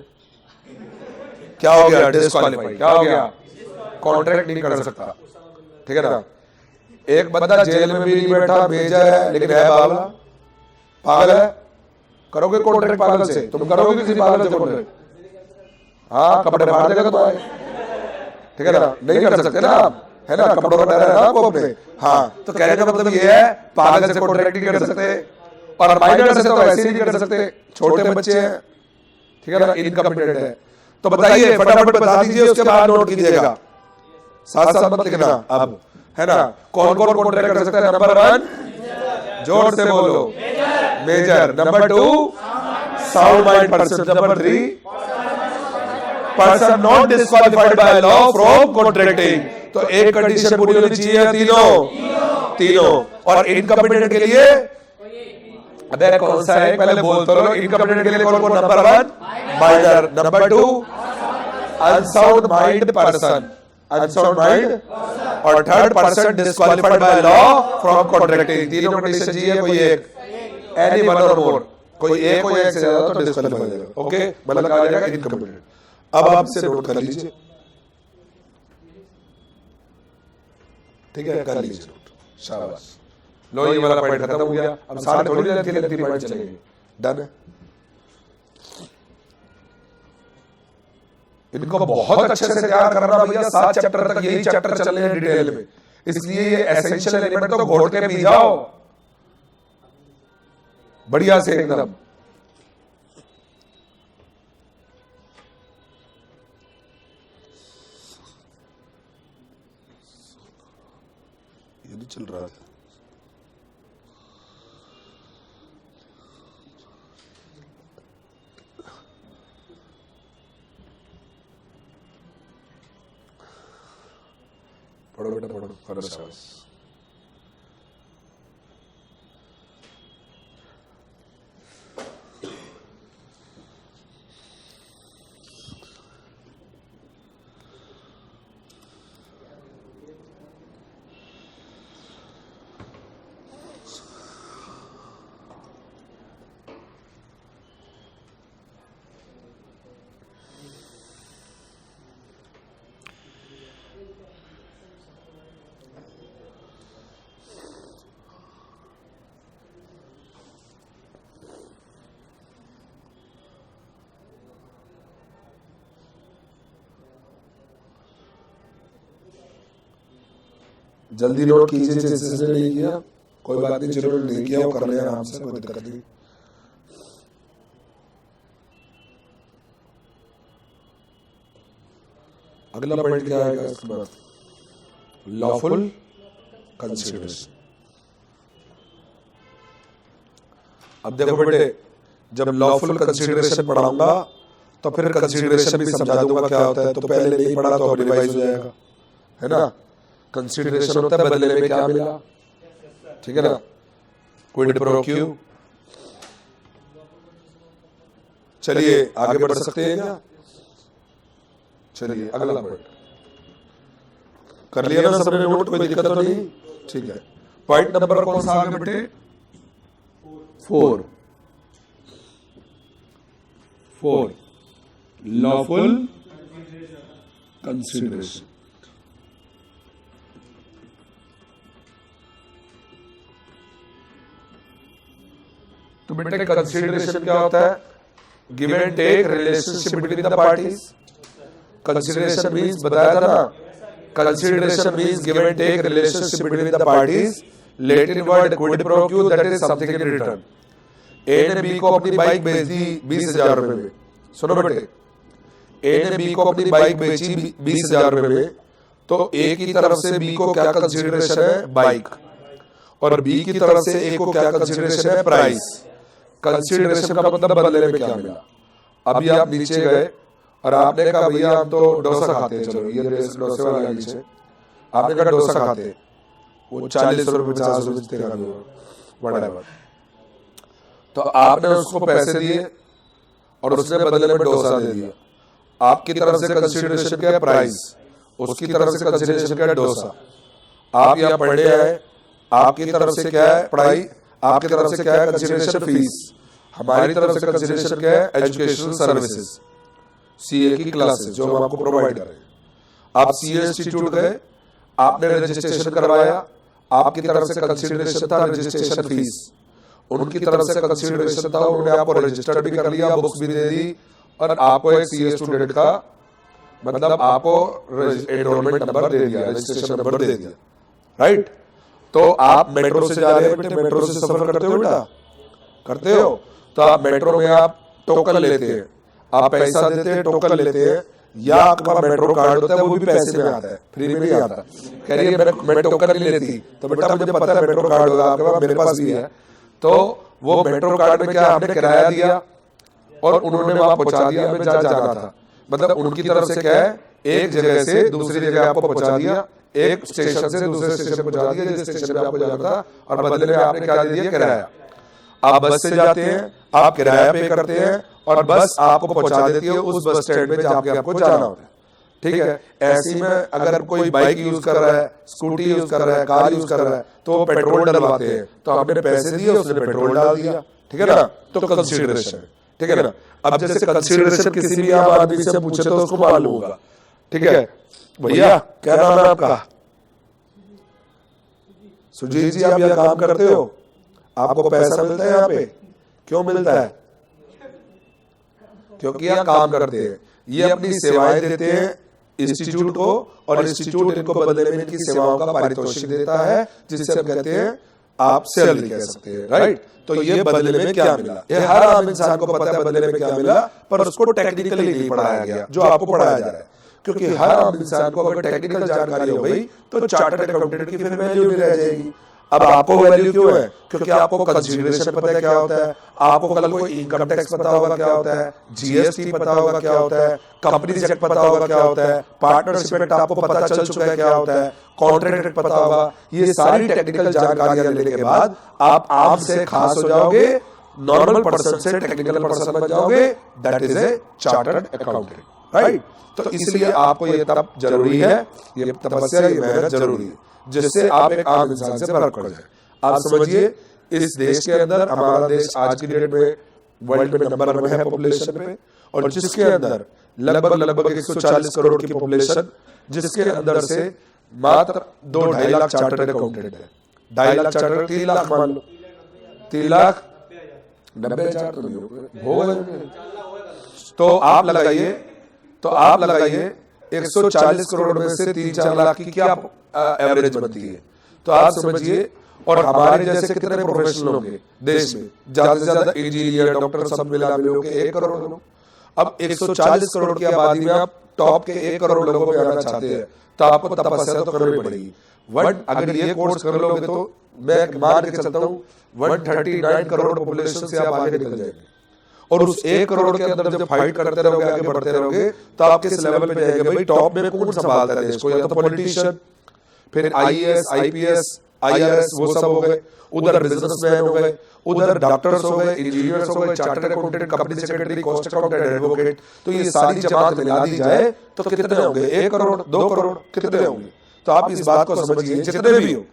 क्या हो गया, डिस्क्वालीफाइड। क्या हो गया, कॉन्ट्रैक्ट नहीं कर सकता। ठीक है ना। एक बंदा जेल में भी नहीं बैठा, मेजर है लेकिन है बावला, पागल है, करोगे कॉन्ट्रैक्ट पागल से, तुम करोगे किसी पागल से कॉन्ट्रैक्ट, हाँ कपड़े फाड़ देगा तुम्हारे। ठीक है ना, नहीं कर सकते ना आप, है ना, कपड़ों का डर है ना आपको अपने। हाँ, तो कहने का मतलब ये है, पागल से कॉन्ट्रैक्ट नहीं कर सकते, और माइनर से तो वैसे ही नहीं कर सकते, छोटे बच्चे हैं। ठीक है ना, इनकम्पिटेंट है। तो बताइए, फटाफट बता दीजिए, उसके बाद नोट कीजिएगा, साथ साथ मत लिखना अब, है ना। कौन कौन कॉन्ट्रैक्ट कर सकता है, नंबर 1, जोर से बोलो, major, number 2, sound mind person, number 3, person not disqualified by law from contracting. तो एक कंडीशन पूरी होनी चाहिए, तीनों। और इनकम्पिटेंट के लिए, अबे कौन सा है पहले बोल तो लो, इनकम्पिटेंट के लिए कौन कौन, number 1 minor, number 2 unsound mind person, unsound mind, और third person disqualified by law from contracting. तीनों कंडीशन चाहिए, कोई एक, एनी वन और मोर, कोई एक हो एक से ज्यादा तो डिस्क्वालिफाई हो जाएगा। ओके, मतलब आ जाएगा इनकम्पिटेंट। अब आपसे नोट कर लीजिए, ठीक है, कर लीजिए नोट, शाबाश। लो, ये वाला पॉइंट खत्म हो गया। अब सारे थोड़ी लगती पॉइंट चलेंगे, डन है। इनको बहुत अच्छे से तैयार करना भैया, 7 चैप्टर तक यही चैप्टर चल रहे हैं डिटेल में, इसलिए ये एसेंशियल एलिमेंट तो घोट के पी जाओ बढ़िया से एकदम। ये नहीं चल रहा था, पढ़ो बेटा पढ़ो, फरस। जल्दी नोट कीजिए जिसने नहीं किया, कोई बात नहीं, जिन्होंने नहीं किया वो कर ले आराम से, कोई दिक्कत नहीं। अगला पॉइंट क्या आएगा इसके बाद? Lawful consideration. अब देखो बेटे, जब लॉफुल कंसिडरेशन पढ़ाऊंगा तो फिर कंसिडरेशन भी समझा दूंगा क्या होता है, तो पहले नहीं पढ़ा तो अब रिवाइज हो जाएगा, है ना। कंसिडरेशन होता है बदले में क्या मिला, ठीक है ना, क्विड प्रो क्यू। चलिए आगे बढ़ सकते हैं क्या? चलिए अगला पॉइंट कर लिया ना सबने नोट, कोई दिक्कत तो नहीं, ठीक है। पॉइंट नंबर कौन सा आगे बेटे? 4 लॉफुल कंसिडरेशन। तो बेटे कंसिडरेशन क्या होता है? Give and take relationship between the parties. Consideration means बताया था ना, consideration means give and take relationship between the parties. Latin word quid pro quo, that is something in return. A ने B को अपनी bike बेच दी 20,000 रुपए में। सुनो बेटे, ए ने बी को अपनी बाइक बेची 20,000 रुपए में, तो ए की तरफ से बी को क्या कंसिडरेशन है? बाइक। और बी की तरफ से ए को क्या कंसिडरेशन है? प्राइस। कंसिडरेशन का मतलब बदले में क्या मिला। अभी आप नीचे गए और आपने कहा भैया हम तो डोसा खाते हैं, चलो ये डोसे वाला नीचे, आपने कहा डोसा खाते हैं, वो 40 रुपए 50 रुपए देगा व्हाटएवर, तो आपने उसको पैसे दिए और उसने बदले में डोसा दे दिया। आपकी तरफ से कंसिडरेशन क्या है? प्राइस। उसकी तरफ से कंसिडरेशन क्या है? डोसा। आप यहाँ पढ़ने आए, आपकी तरफ से क्या है? पढ़ाई। आपकी तरफ से क्या है? Consideration fees. हमारी तरफ से कंसिडरेशन क्या है? एजुकेशनल सर्विसेज, सीए की क्लासेस जो हम आपको प्रोवाइड कर रहे हैं। आप सीए इंस्टीट्यूट गए, आपने रजिस्ट्रेशन करवाया, आपकी तरफ से कंसिडरेशन था रजिस्ट्रेशन फीस, उनकी तरफ से कंसिडरेशन था उन्होंने आपको रजिस्टर्ड भी कर लिया, बुक्स भी दे दी, और आपको एक सीए स्टूडेंट का मतलब आपको एनरोलमेंट नंबर दे दिया, रजिस्ट्रेशन नंबर दे दिया, राइट। तो आप मेट्रो से जा रहे हैं बेटे, मेट्रो से सफर करते हो बेटा, करते हो, तो आप मेट्रो में आप टोकन लेते हैं, आप पैसा देते हैं, टोकन लेते हैं, या आपका मेट्रो कार्ड होता है वो भी पैसे में आता है, फ्री में नहीं आता। कह रही है मैं टोकन नहीं लेती, तो बेटा मुझे पता है मेट्रो कार्ड होगा आपके पास, मेरे पास भी है। तो वो मेट्रो कार्ड में क्या आपने किराया दिया और उन्होंने वहां पहुंचा दिया, हमें जहाँ जाना था, मतलब उनकी तरफ से क्या है? एक जगह से दूसरी जगह आपको पहुंचा दिया, एक स्टेशन से दूसरे स्टेशन पहुंचा दिया जिस स्टेशन पे आपको जाना था, और बदले में आपने क्या दे दिया? किराया। आप बस से जाते हैं, आप किराया पे करते हैं और बस आपको पहुंचा देती है उस बस स्टैंड पे जहाँ पे आपको जाना होता है, ठीक है। ऐसी में अगर कोई बाइक यूज कर रहा है, स्कूटी यूज कर रहा है, कार यूज कर रहा है, तो वो पेट्रोल डलवाते हैं, तो आपने पैसे दिए, उसने पेट्रोल डाल दिया, ठीक है ना, तो कंसिडरेशन, ठीक है ना। अब जैसे कंसिडरेशन किसी भी आम आदमी से पूछे तो उसको मालूम होगा, ठीक है। भैया क्या नाम है आपका? सुजीत जी, आप यहाँ काम करते हो, आपको पैसा मिलता है यहाँ पे, क्यों मिलता है? क्योंकि यहाँ काम करते हैं, ये अपनी सेवाएं देते हैं इंस्टीट्यूट को, और इंस्टीट्यूट इनको बदले में इनकी सेवाओं का पारितोषिक देता है, जिससे हम कहते हैं आप सैलरी कह सकते हैं, राइट। तो ये बदले में क्या मिला, ये हर आम इंसान को पता है बदले में क्या मिला, पर उसको टेक्निकली नहीं पढ़ाया गया जो आपको पढ़ाया जा रहा है। क्योंकि हर आम इंसान को अगर टेक्निकल जानकारी हो गई तो चार्टर्ड अकाउंटेंट की फिर वैल्यू नहीं रह जाएगी। अब आपको वैल्यू क्यों है? क्योंकि आपको कंसिडरेशन पता है क्या होता है, आपको कल को इनकम टैक्स पता होगा क्या होता है, जीएसटी पता होगा क्या होता है, कंपनी एक्ट पता होगा क्या होता है, पार्टनरशिप एक्ट आपको पता चल चुका है क्या होता है, कॉन्ट्रैक्ट एक्ट पता होगा। ये सारी टेक्निकल जानकारियां लेने के बाद आप आम से खास हो जाओगे, नॉर्मल पर्सन से टेक्निकल पर्सन बन जाओगे, that is a chartered accountant, right. तो इसलिए आपको ये तब जरूरी है, ये तपस्या, ये मेहनत जरूरी है, जिससे आप एक आम इंसान से फर्क पड़ जाए। आप समझिए, इस देश के अंदर, हमारा देश आज की डेट में वर्ल्ड में नंबर 1 है पॉपुलेशन में, और जिसके अंदर लगभग 140 करोड़ की पॉपुलेशन, जिसके अंदर से मात्र 2-2.5 लाख चार्टर्ड अकाउंटेंट है। 2.5 लाख चार्टर्ड, 3 लाख मान लो, 3,90,000 तो नहीं होगा, तो आप लगाइए 140 करोड़ में से 3-4 लाख की क्या एवरेज बनती है? तो आप समझिए, और हमारे जैसे कितने प्रोफेशनल होंगे देश में, ज्यादा से ज्यादा इंजीनियर, डॉक्टर सब मिला मिलो के 1 करोड़ लोग। अब 140 करोड़ की आबादी में आप टॉप के 1 करोड़ लोगों में आना चाहते हैं, तो आपको तपस्या तो करनी पड़ेगी। अगर ये कोर्स कर लोगे तो मैं मान के चलता हूँ 139 करोड़ पॉपुलेशन से आप आगे निकल जाएंगे। और उस 1 करोड़ के अंदर जब फाइट करते रहोगे, आगे बढ़ते रहोगे, तो आप किस लेवल पे जाएंगे? भाई टॉप में कौन संभालता है देश को? या तो पॉलिटिशियन, फिर आईएएस, आईपीएस, आईआरएस, वो सब हो गए, उधर बिजनेसमैन हो गए, उधर डॉक्टर्स हो गए, इंजीनियर्स हो गए, chartered accountant, company secretary, cost accountant, advocate. तो ये सारी जमात मिला दी जाए तो कितने होंगे? 1 करोड़, 2 करोड़, कितने होंगे? तो आप इस बात को समझिए, जितने भी हो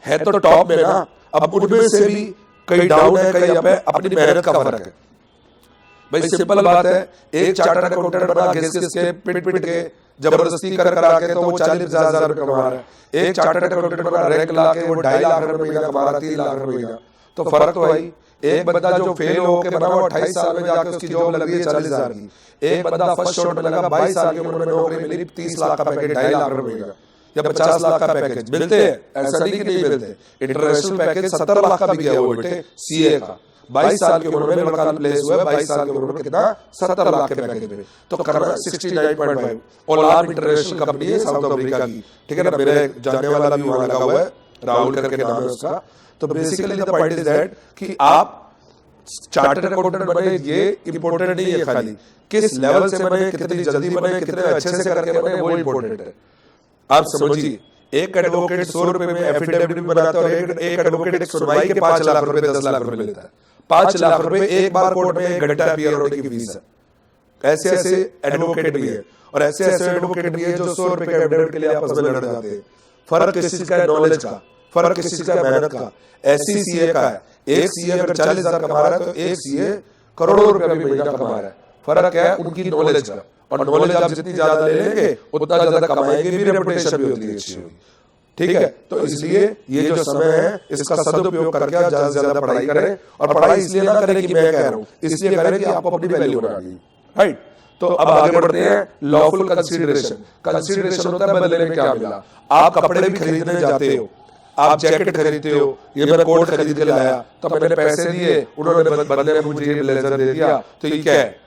है तो टॉप में ना। अब उनमें से भी कई डाउन है, कई अप है, अपनी मेहनत का फर्क है। भाई सिंपल बात है, एक चार्टर्ड अकाउंटेंट बना घिस के पिट के जबरदस्ती कर के तो वो 40,000 रुपए कमा रहा है। एक चार्टर्ड अकाउंटेंट बना रैंक ला के वो 2.5 लाख रुपए महीना कमा रहा है, 3 लाख रुपए महीना। तो फर्क तो भाई, एक बंदा जो फेल होके बना हुआ 28 साल में जाके उसकी जॉब लगी है 40,000 की, एक बंदा फर्स्ट शॉट में लगा 22 साल की उम्र में नौकरी मिली, 30 लाख का पैकेज, 2.5 लाख रुपए महीना या 50 लाख का पैकेज मिलते हैं। ऐसा नहीं कि नहीं मिलते, इंटरनेशनल पैकेज 70 लाख का भी गया हुआ बेटे सीए का। 22 साल की उम्र में लड़का प्लेस हुआ है, 22 साल की उम्र में कितना? 70 लाख के पैकेज में। तो करना 69.5 ओलार इंटरनेशनल कंपनी है साउथ अफ्रीका की, ठीक है ना? मेरे जानने वाला भी वहां लगा हुआ है, राहुल करके नाम है उसका। तो basically the point is that कि आप चार्टर्ड अकाउंटेंट बने, ये इंपॉर्टेंट नहीं है खाली किस लेवल से बने, कितनी जल्दी बने, कितने अच्छे से करके बने, वो इंपॉर्टेंट है। आप समझिए, एक एडवोकेट 100 रुपए में एफिडेविट बनाता है, और एक एडवोकेट एक सुनवाई के 5 लाख रुपए, 10 लाख रुपए लेता है। 5 लाख रुपए एक बार कोर्ट में 1 घंटा अपीयर होने की फीस है। ऐसे ऐसे एडवोकेट भी है, और ऐसे ऐसे एडवोकेट भी है जो 100 रुपए के एफिडेविट के लिए आपस में लड़ जाते हैं। फर्क किस चीज का है? नॉलेज का। फर्क किस चीज का है? मेहनत का। ऐसी सीए का है, एक सीए अगर 40,000 कमा रहा है तो एक सीए करोड़ों रुपए भी महीना कमा रहा है। फर्क है उनकी नॉलेज का, और नॉलेज आप जितनी ज्यादा ले लेंगे उतना ज्यादा कमाएंगे भी, रेपुटेशन भी होती है अच्छी होगी, ठीक है? तो इसलिए ये जो समय है इसका सदुपयोग करके आप ज्यादा से ज्यादा पढ़ाई करें। और पढ़ाई इसलिए ना करें कि मैं कह रहा हूं, इसलिए करें कि आपको अपनी वैल्यू बनानी है, राइट? तो अब आगे बढ़ते हैं। Lawful consideration. कंसीडरेशन होता है बदले में क्या मिला। आप कपड़े भी खरीदने जाते हो, आप जैकेट खरीदते हो, ये मैंने कोट खरीद के लाया तो मैंने पैसे दिए, उन्होंने बदले में मुझे ये ब्लेजर दे दिया, तो ये क्या है?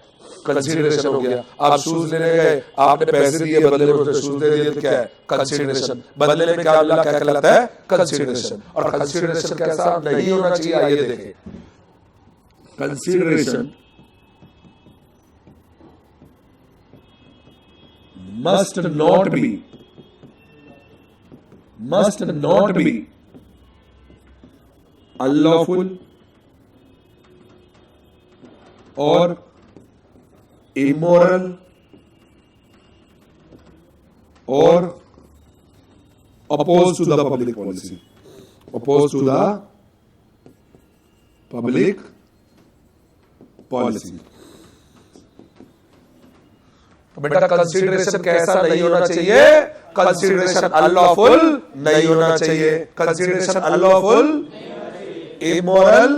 कंसीडरेशन हो गया। आप शूज लेने गए, आपने पैसे दिए, बदले में उसने शूज दे दिए, तो क्या है? कंसीडरेशन। बदले में क्या मिला? क्या कहलाता है? कंसीडरेशन। और कंसीडरेशन कैसा नहीं होना चाहिए, आइए देखें। Consideration must not be unlawful or immoral or opposed to the public policy. Opposed to the public policy. तो बेटा कंसीडरेशन कैसा नहीं होना चाहिए? कंसीडरेशन अनलॉफुल नहीं होना चाहिए। Consideration unlawful, immoral,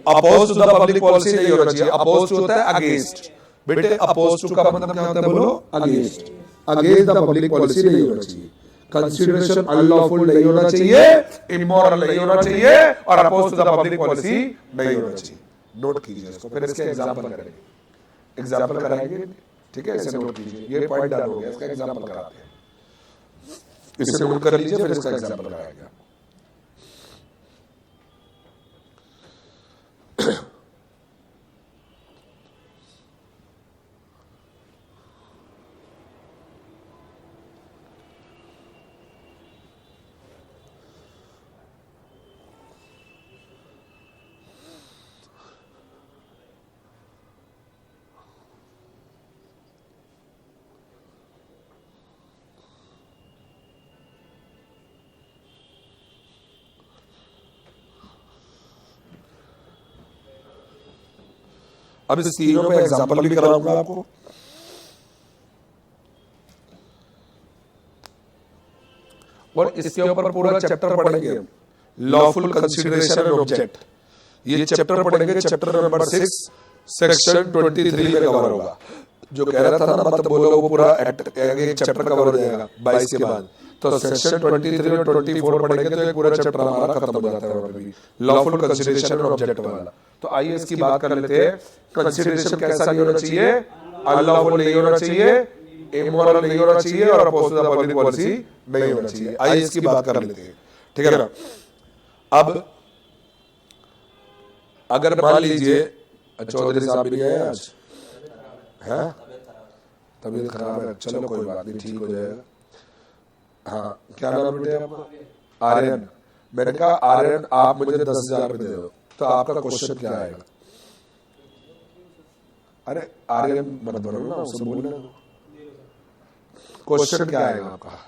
oppose to the public policy नहीं होना चाहिए। अपोज टू होता है अगेंस्ट। बेटे अपोज टू का मतलब क्या होता है? बोलो, against. Against the public policy नहीं होना चाहिए। कंसीडरेशन अनलॉफुल नहीं होना चाहिए, इमोरल नहीं होना चाहिए, और oppose to the public policy नहीं होना चाहिए। नोट कीजिए इसको, फिर इसके एग्जांपल करेंगे। एग्जांपल कराएंगे, ठीक है? इसे नोट कीजिए, ये पॉइंट डाल हो गया, इसका एग्जांपल कराते हैं। इसे नोट कर लीजिए, फिर इसका एग्जांपल कराएंगे। अब इस तीनों पे एग्जांपल भी कराऊंगा आपको। और इसके ऊपर पूरा चैप्टर पढ़ेंगे हम, लॉफुल कंसीडरेशन एंड ऑब्जेक्ट। ये चैप्टर पढ़ेंगे, चैप्टर नंबर 6 सेक्शन 23 में कवर होगा। जो कह रहा था ना मत बोलो, वो पूरा एक चैप्टर कवर हो जाएगा 22 के बाद। तो सेक्शन 23 और 24 पढ़ेंगे तो एक पूरा चैप्टर हमारा खत्म हो जाता है वहाँ पे भी, लॉफुल कंसीडरेशन और ऑब्जेक्ट वाला। तो आइए इसकी बात कर लेते हैं। कंसीडरेशन कैसा नहीं होना चाहिए, अनलॉफुल नहीं होना चाहिए, इमोरल नहीं होना चाहिए और oppose to the public policy नहीं होना चाहिए। आइए इसकी बात कर लेते हैं, ठीक है ना। अब अगर मान लीजिए चौधरी साहब भी नहीं आए आज, है तबीयत खराब है, चलो कोई बात नहीं, ठीक हो जाएगा। हाँ, क्या नाम बेटे आपका? आर्यन। मैंने कहा आर्यन आप मुझे 10,000 रुपये दे दो, तो आपका क्वेश्चन क्या आएगा? अरे आर्यन मत बनो ना, उससे बोलना। क्वेश्चन क्या आएगा आपका?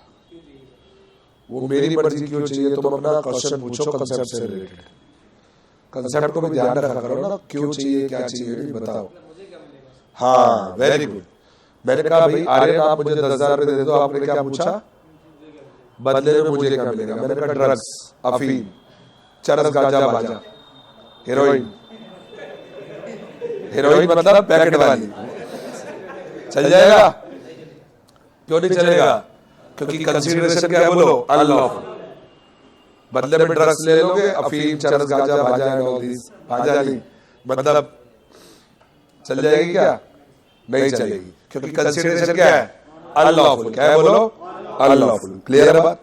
वो मेरी मर्जी क्यों चाहिए, तुम अपना क्वेश्चन पूछो कंसेप्ट से रिलेटेड। कंसेप्ट को भी ध्यान रखा करो ना, क्यों चाहिए क्या चाहिए बताओ। हाँ वेरी गुड। मैंने कहा भाई आर्यन आप मुझे 10,000 रुपये दे दो, आपने क्या पूछा? बदले में मुझे क्या मिलेगा? मैंने कहा ड्रग्स, अफीम, चरस, गांजा, बाजा, हेरोइन। हेरोइन मतलब पैकेट वाली। चल जाएगा? क्यों नहीं चलेगा? क्योंकि कंसीडरेशन क्या है बोलो, अनलॉफुल। बदले में ड्रग्स ले लोगे, अफीम, चरस, गांजा, बाजा एंड ऑल दिस, बाजा नहीं मतलब चल जाएगी क्या? नहीं चलेगी, क्योंकि कंसीडरेशन क्या है? अनलॉफुल। क्या है बोलो? अनलॉफुल। क्लियर है बात?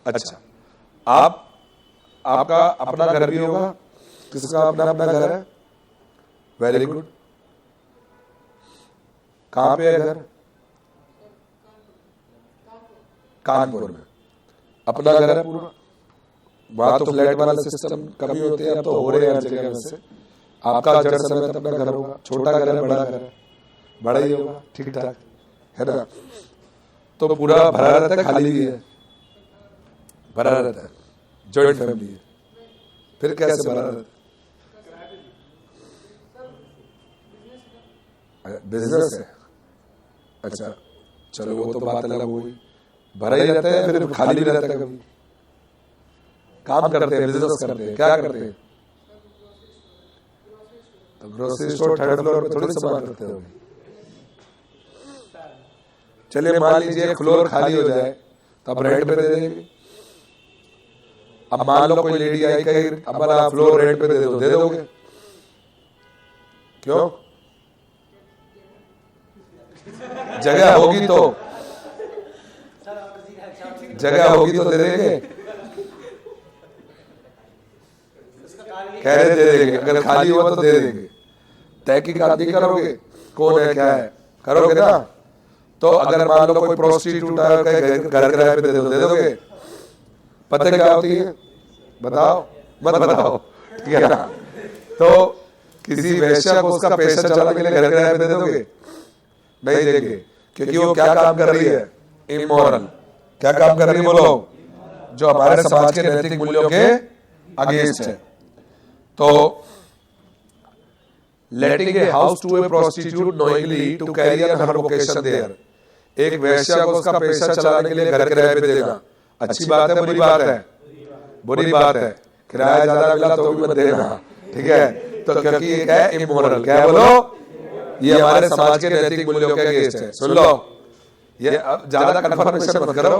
अच्छा, आपका अपना घर भी होगा? किसका अपना अपना घर है? Very good. कहां पे है घर? कानपुर में। अपना घर है पूरा? वहां तो फ्लैट वाला सिस्टम कभी होते हैं, अब तो हो रहे हैं हर जगह में से। आपका जड़ समेत अपना घर होगा। छोटा घर है बड़ा घर है? बड़ा ही होगा, ठीक ठाक है ना। तो पूरा भरा रहता है, खाली भी है? भरा रहता है। जॉइंट फैमिली है, फिर कैसे भरा रहता है? बिजनेस है। अच्छा चलो वो तो बात अलग हुई। भरा ही रहता है, फिर खाली भी रहता है। कभी काम करते हैं, बिजनेस करते हैं, क्या करते हैं? तो ग्रोसरी स्टोर थर्ड फ्लोर पे थोड़ी सामान रखते हो। चलिए मान लीजिए फ्लोर खाली हो जाए तो अब रेंट पे दे देंगे। अब मान लो कोई लेडी आई कही अपना फ्लोर रेंट पे दे दो, दे दोगे? क्यों? जगह होगी तो, जगह होगी तो दे देंगे। कह रहे दे देंगे, अगर खाली हुआ तो दे देंगे। तहकीकात नहीं करोगे कौन है क्या है? करोगे ना। तो अगर मान लो कोई प्रोस्टिट्यूट घर किराए पे दे दोगे? पता क्या होती है? बताओ मत बताओ, ठीक है ना। तो किसी वेश्या को उसका पैसा चलाने के लिए घर किराए पे दे दोगे? नहीं देंगे, क्योंकि वो क्या काम कर रही है? इमोरल। क्या काम कर रही है बोलो? जो हमारे समाज के नैतिक मूल्यों के अगेंस्ट है। तो letting a house to a prostitute knowingly to carry on her vocation there, एक वेश्या को उसका पैसा चलाने के लिए घर किराए पे देना अच्छी बात है बुरी बात है? बुरी बात है। किराया ज्यादा मिला तो भी मत देना, ठीक है। तो क्योंकि ये क्या है? इमोरल। क्या है बोलो? ये हमारे समाज के नैतिक मूल्यों के अगेंस्ट है। सुन लो, ये ज्यादा कन्फर्मेशन मत करो।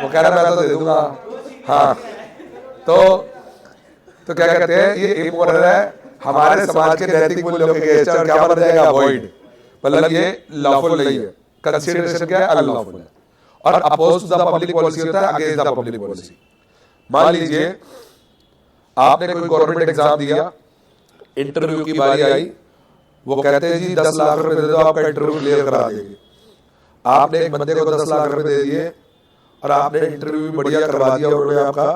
वो कह रहा मैं तो दे दूंगा। हाँ तो क्या कहते हैं? ये इमोरल है, हमारे समाज के नैतिक मूल्यों के अगेंस्ट है। और क्या बन जाएगा? अवॉइड। मतलब ये लॉफुल नहीं है। कंसीडरेशन क्या है? अनलॉफुल है। और oppose to the public policy होता है अगेंस्ट द पब्लिक पॉलिसी। मान लीजिए आपने कोई गवर्नमेंट एग्जाम दिया, इंटरव्यू की बारी आई, वो कहते हैं जी 10 लाख रुपए दे दो आपका इंटरव्यू क्लियर करा देंगे। आपने एक बंदे को 10 लाख रुपए दे दिए और आपने इंटरव्यू भी बढ़िया करवा दिया उन्होंने आपका,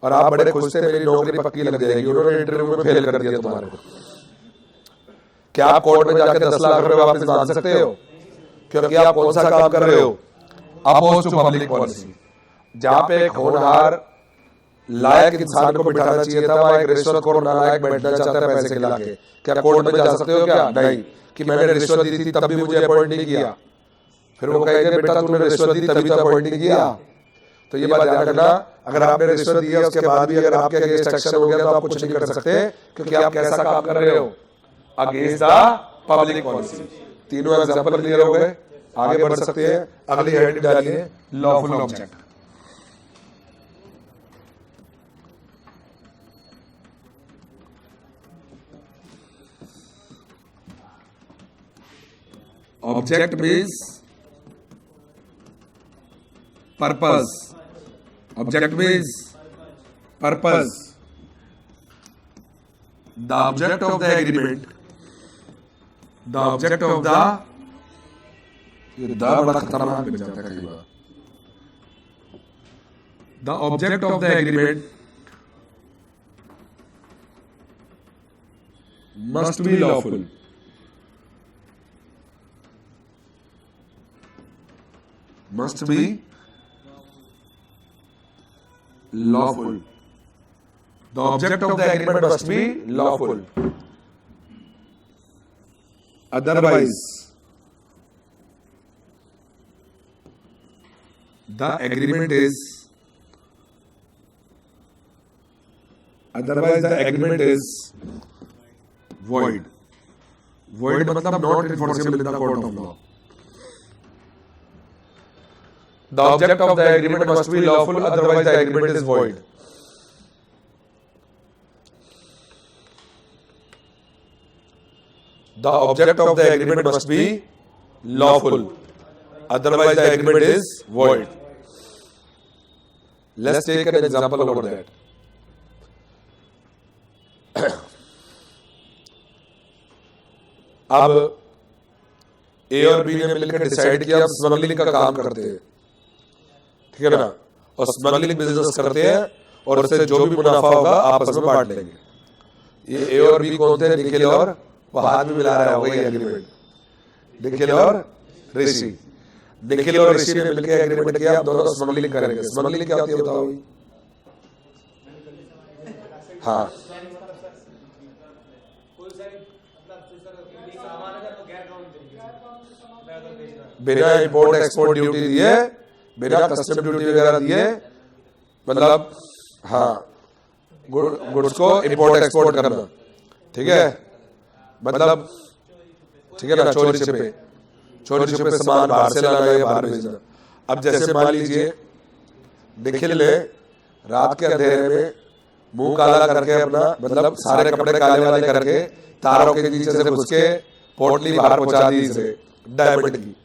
और आप बड़े खुश थे मेरी नौकरी पक्की लग जाएगी। उन्होंने इंटरव्यू में फेल कर दिया तुम्हारे को। क्या आप कोर्ट में जाकर 10 लाख रुपए वापस मांग सकते हो? क्योंकि आप कौन सा काम कर रहे हो? Oppose to public policy. जहां पे एक होनहार लायक इंसान को बिठाना चाहिए था, वहां एक रिश्वतखोर नालायक बैठना चाहता है पैसे खिला के। क्या कोर्ट में जा सकते हो? क्या नहीं, कि मैंने रिश्वत दी थी तब भी मुझे अपॉइंट नहीं किया। फिर वो कहेंगे बेटा तूने रिश्वत दी तभी तो अपॉइंट नहीं किया। तो ये बात ध्यान रखना, अगर आपने रिश्वत दी है उसके बाद भी अगर आपके अगेंस्ट एक्शन हो गया तो आप कुछ नहीं कर सकते, क्योंकि आप कैसा काम कर रहे हो? Against the public policy. तीनों एग्जाम्पल क्लियर हो गए, आगे बढ़ सकते हैं। अगली हेडिंग डालिए lawful object. Object means purpose, object means purpose. The object of the agreement, the object of the, ये द बड़ा खतरनाक बन जाता है कई बार। The object of the agreement must be lawful. Must be lawful. The object of the agreement must be lawful. Otherwise, the agreement is void. Void मतलब not enforceable in the court of law. The object of the agreement must be lawful, otherwise the agreement is void. The object of the agreement must be lawful, otherwise the agreement is void. Let's take an example over that. अब ए और B ने मिलकर decide किया हम smuggling का काम करते हैं, ठीक है ना, और स्मगलिंग बिजनेस करते हैं और उससे जो भी मुनाफा होगा आपस में बांट लेंगे। ये ए और बी कौन थे? निखिल और, वो हाथ में मिला रहा होगा ये एग्रीमेंट, निखिल और ऋषि। निखिल और ऋषि ने मिलकर एग्रीमेंट किया हम दोनों स्मगलिंग करेंगे। स्मगलिंग क्या होती है बताओ? हाँ, बिना इंपोर्ट एक्सपोर्ट ड्यूटी दिए, बिना कस्टम ड्यूटी वगैरह दिए, मतलब हाँ गुड्स को इंपोर्ट एक्सपोर्ट करना, ठीक है, मतलब ठीक है ना, चोरी छिपे सामान बाहर से लाना या बाहर भेजना। अब जैसे मान लीजिए निखिल ने रात के अंधेरे में मुंह काला करके अपना, मतलब सारे कपड़े काले वाले करके तारों के नीचे से घुस के पोटली बाहर पहुंचा दी इसे डायमंड की,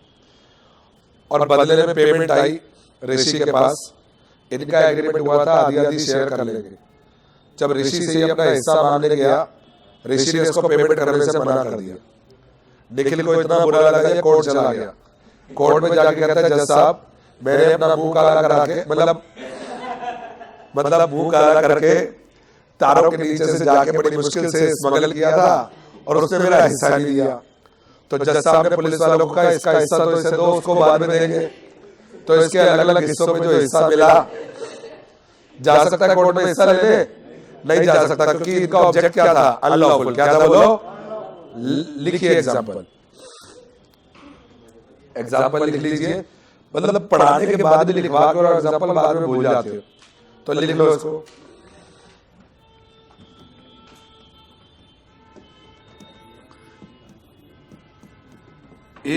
और बदले में पेमेंट आई ऋषि के पास। इनका एग्रीमेंट हुआ था आधी आधी शेयर कर लेंगे। जब ऋषि से अपना हिस्सा मांगने गया, ऋषि ने इसको पेमेंट करने से मना कर दिया। निखिल को इतना बुरा लगा कि कोर्ट चला गया। कोर्ट में जाके कहता है जज साहब मैंने अपना मुंह काला करा के, मतलब मुंह काला करके तारों के नीचे से जाके बड़ी मुश्किल से स्मगल किया था और उसने मेरा हिस्सा नहीं दिया। तो जज साहब ने पुलिस वालों को कहा इसका हिस्सा तो इसे दो, उसको बाद में देंगे। तो इसके अलग अलग हिस्सों में जो हिस्सा मिला, जा सकता है कोर्ट में हिस्सा लेने? नहीं जा सकता, क्योंकि इनका ऑब्जेक्ट क्या था? अनलॉफुल। क्या था बोलो? लिखिए एग्जाम्पल लिख लीजिए, मतलब पढ़ाने के बाद भी लिखवा के और एग्जाम्पल बाद में भूल जाते हो, तो लिख लो इसको। A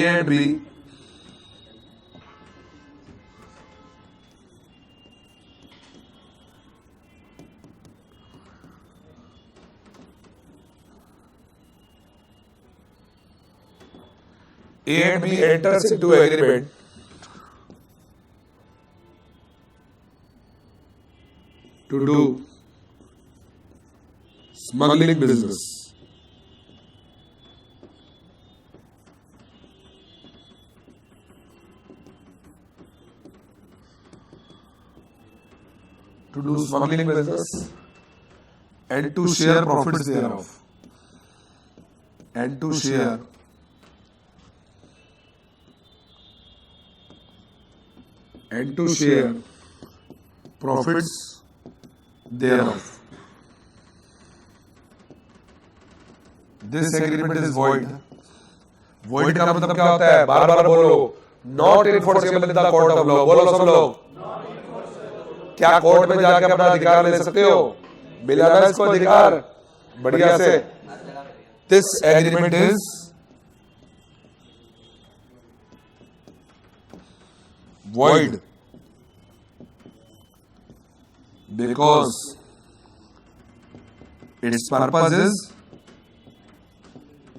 and B enters into agreement to do smuggling business. To do smuggling business and to share profits thereof. And to share profits thereof. This agreement is void. Void का मतलब क्या होता है? बार बार बोलो, not enforceable in the court of law. बोलो सब लोग। क्या कोर्ट में जाके अपना अधिकार ले सकते हो? मिला ना इसको अधिकार बढ़िया से। This agreement is void because its purpose is,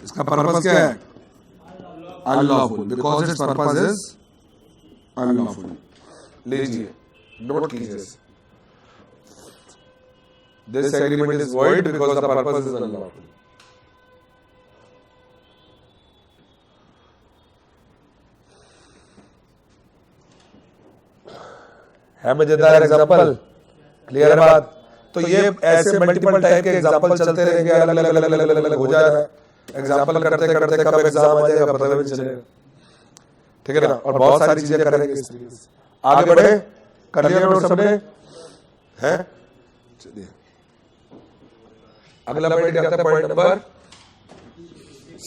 इसका पर्पस क्या है? Unlawful, because it's purpose is unlawful. लीजिए नोट कीजिए, this agreement is void because the purpose is unlawful. है मजेदार एग्जांपल, क्लियर है बात? तो ये ऐसे मल्टीपल टाइप के एग्जांपल चलते रहेंगे, अलग अलग अलग अलग अलग अलग हो जा रहा है। एग्जांपल करते करते कब एग्जाम आ जाएगा पता भी नहीं चलेगा, ठीक है ना? और बहुत सारी चीजें करेंगे इस तरीके से। आगे बढ़े, कर लिया नोट सबने? है चलिए अगला पॉइंट क्या था? Point number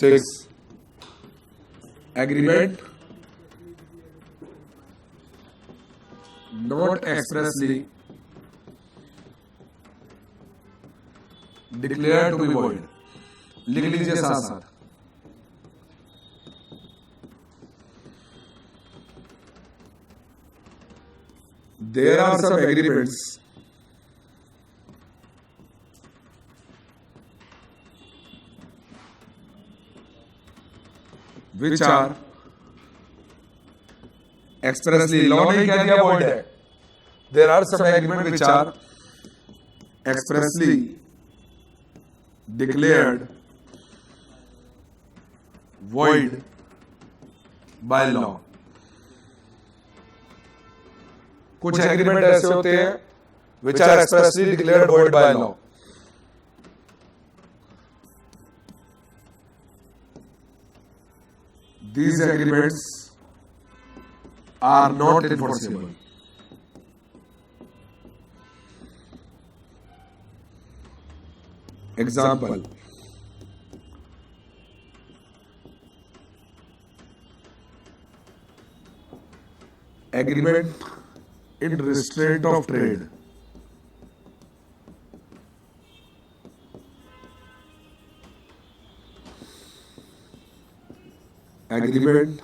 6, agreement not expressly declare to be void. लिख लीजिए साथ साथ, there are some agreements which are expressly, law नहीं कह दिया वॉइड है, there are some agreement which are expressly declared void by law। कुछ एग्रीमेंट ऐसे होते हैं which are expressly declared void by law। These agreements are not enforceable। Example, agreement in restraint of trade। Agreement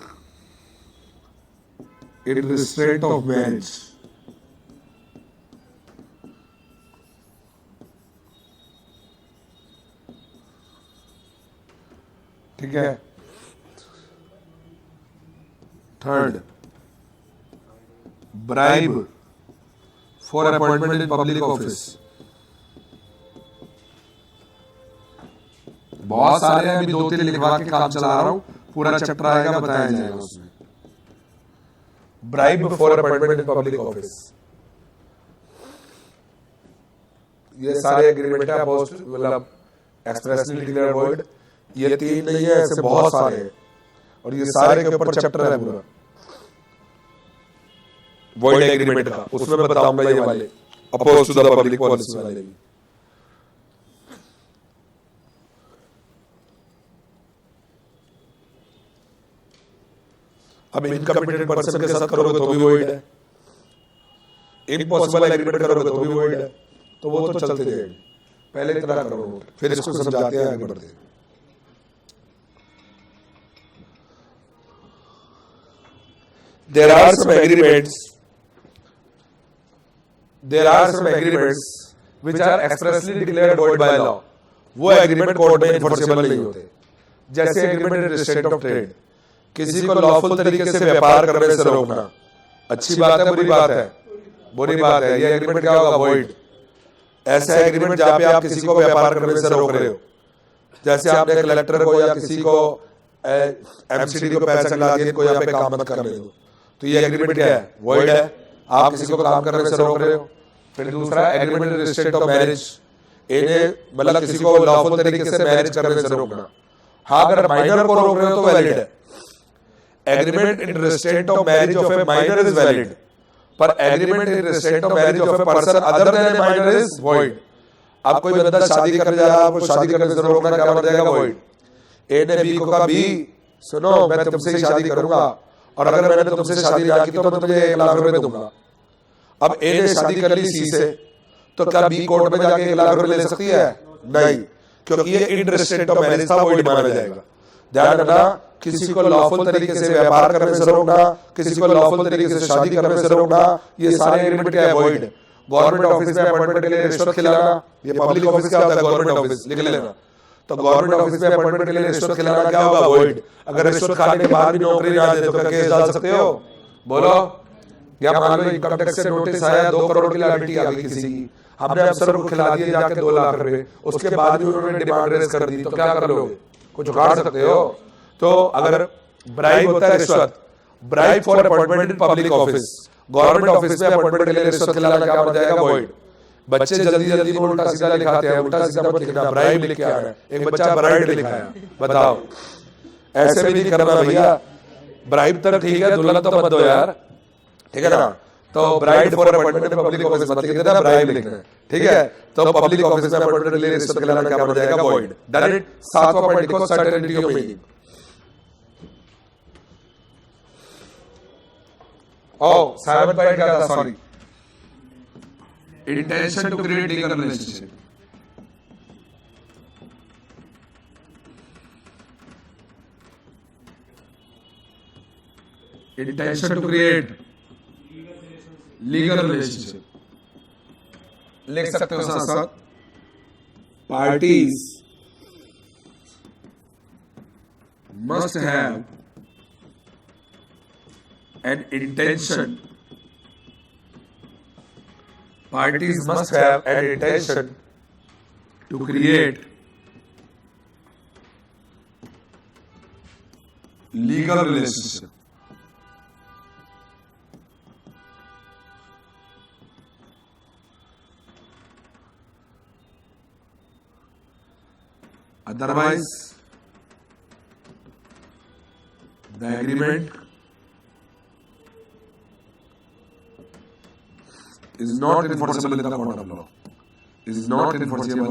in restraint of marriage। ठीक है। Third, bribe for appointment in public office. बहुत सारे हैं, अभी 2-3 लिखवा के काम चला रहा हूं, पूरा चैप्टर आएगा बताया जाएगा उसमें। Bribe for appointment in public office, ये सारे एग्रीमेंट है पोस्ट मतलब एक्सप्रेसली डिक्लेयर्ड वॉइड। ये 3 नहीं है, ऐसे बहुत सारे हैं और ये सारे के ऊपर चैप्टर है पूरा वॉइड एग्रीमेंट का, उसमें मैं बताऊंगा ये वाले oppose to the public policy वाले भी। अब इनकम्पिटेंट पर्सन के साथ करोगे तो भी वॉइड है, इम्पॉसिबल एग्रीमेंट करोगे तो भी वॉइड है, तो वो तो चलते जाएंगे। पहले इतना करो फिर इसको समझाते हैं, आगे बढ़ते हैं। There are some agreements which are expressly declared void by law। वो एग्रीमेंट कोर्ट में इन्फोर्सेबल नहीं होते। जैसे agreement in restraint of trade, किसी को लॉफुल तरीके से व्यापार करने से रोकना। अच्छी बात है बुरी बात है? बुरी बात है। ये एग्रीमेंट क्या होगा? वॉइड। ऐसा एग्रीमेंट जहां पे आप किसी को व्यापार करने से रोक रहे हो, जैसे आपने कलेक्टर को या किसी को एमसीडी को पैसा खिला दिया, कोई यहाँ पे काम मत करने दो, तो ये एग्रीमेंट क्या है? वॉइड है। आप किसी को काम करने से रोक रहे हो। फिर दूसरा agreement in restraint of marriage, इन्हें मतलब किसी को लॉफुल तरीके से मैरिज करने से रोकना। हाँ, अगर माइनर को रोक रहे हो तो वैलिड है। Agreement in restraint of marriage of a minor is valid, पर agreement in restraint of marriage of a person other than a minor is void. अब कोई बंदा शादी करने जा रहा है, आपको शादी करने से रोकना, क्या बन जाएगा? वॉइड। ए ने बी को कहा, बी सुनो मैं तुमसे ही शादी करूंगा और अगर मैंने तुमसे शादी ना की तो मैं तुझे 1 लाख रुपए दूंगा। अब ए ने शादी कर ली सी से, तो क्या बी कोर्ट में जाके 1 लाख रुपए ले सकती है? नहीं, क्योंकि ये इन रिस्ट्रेंट ऑफ मैरिज था, वॉइड माना जाएगा। ध्यान रखना, किसी को लॉफुल तरीके से व्यापार करने से रोकना, किसी को लॉफुल तरीके से शादी करने से रोकना, ये सारे एग्रीमेंट क्या अवॉइड है। गवर्नमेंट ऑफिस में अपॉइंटमेंट के लिए रिश्वत खिलाना, ये पब्लिक ऑफिस क्या होता है, गवर्नमेंट ऑफिस लिख लेना। तो गवर्नमेंट ऑफिस में अपॉइंटमेंट के लिए रिश्वत खिलाना क्या होगा, अवॉइड। अगर रिश्वत खाने के बाद भी नौकरी ना दे तो क्या केस डाल सकते हो, बोलो। या मान लो इनकम टैक्स से नोटिस आया 2 करोड़ की लायबिलिटी आ गई किसी की, हमने अफसर को खिला दिए जाके 2 लाख रुपए, उसके बाद भी उन्होंने डिमांड रेज कर दी, तो क्या कर लोगे, कुछ उखाड़ सकते हो। तो अगर ब्राइब होता है रिश्वत, bribe for appointment in public office, government office में अपॉइंटमेंट के लिए रिश्वत खिलाना क्या हो जाएगा, वॉइड। बच्चे जल्दी जल्दी में उल्टा सीधा लिखाते हैं, उल्टा सीधा मत लिखना, ब्राइब लिख के आ रहा है। एक बच्चा ब्राइड लिखा है, बताओ, ऐसे भी नहीं करना भैया। ब्राइब तक ठीक है, दुल्हन तो मत दो यार, ठीक है ना। तो bride for appointment in public office मत लिख देना, ब्राइब लिखना है, ठीक है। तो पब्लिक ऑफिस में अपॉइंटमेंट के लिए रिश्वत खिलाना क्या हो जाएगा, वॉइड। Done it. 7वां पॉइंट लिखो, certainty of making. Oh, 7th point क्या था, sorry. Intention to create legal relationship. Intention to create legal relationship. लिख सकते हो साथ साथ, parties must have an intention. Parties must have an intention to create legal relationship. Otherwise, the agreement is not enforceable in the court of law. Is not enforceable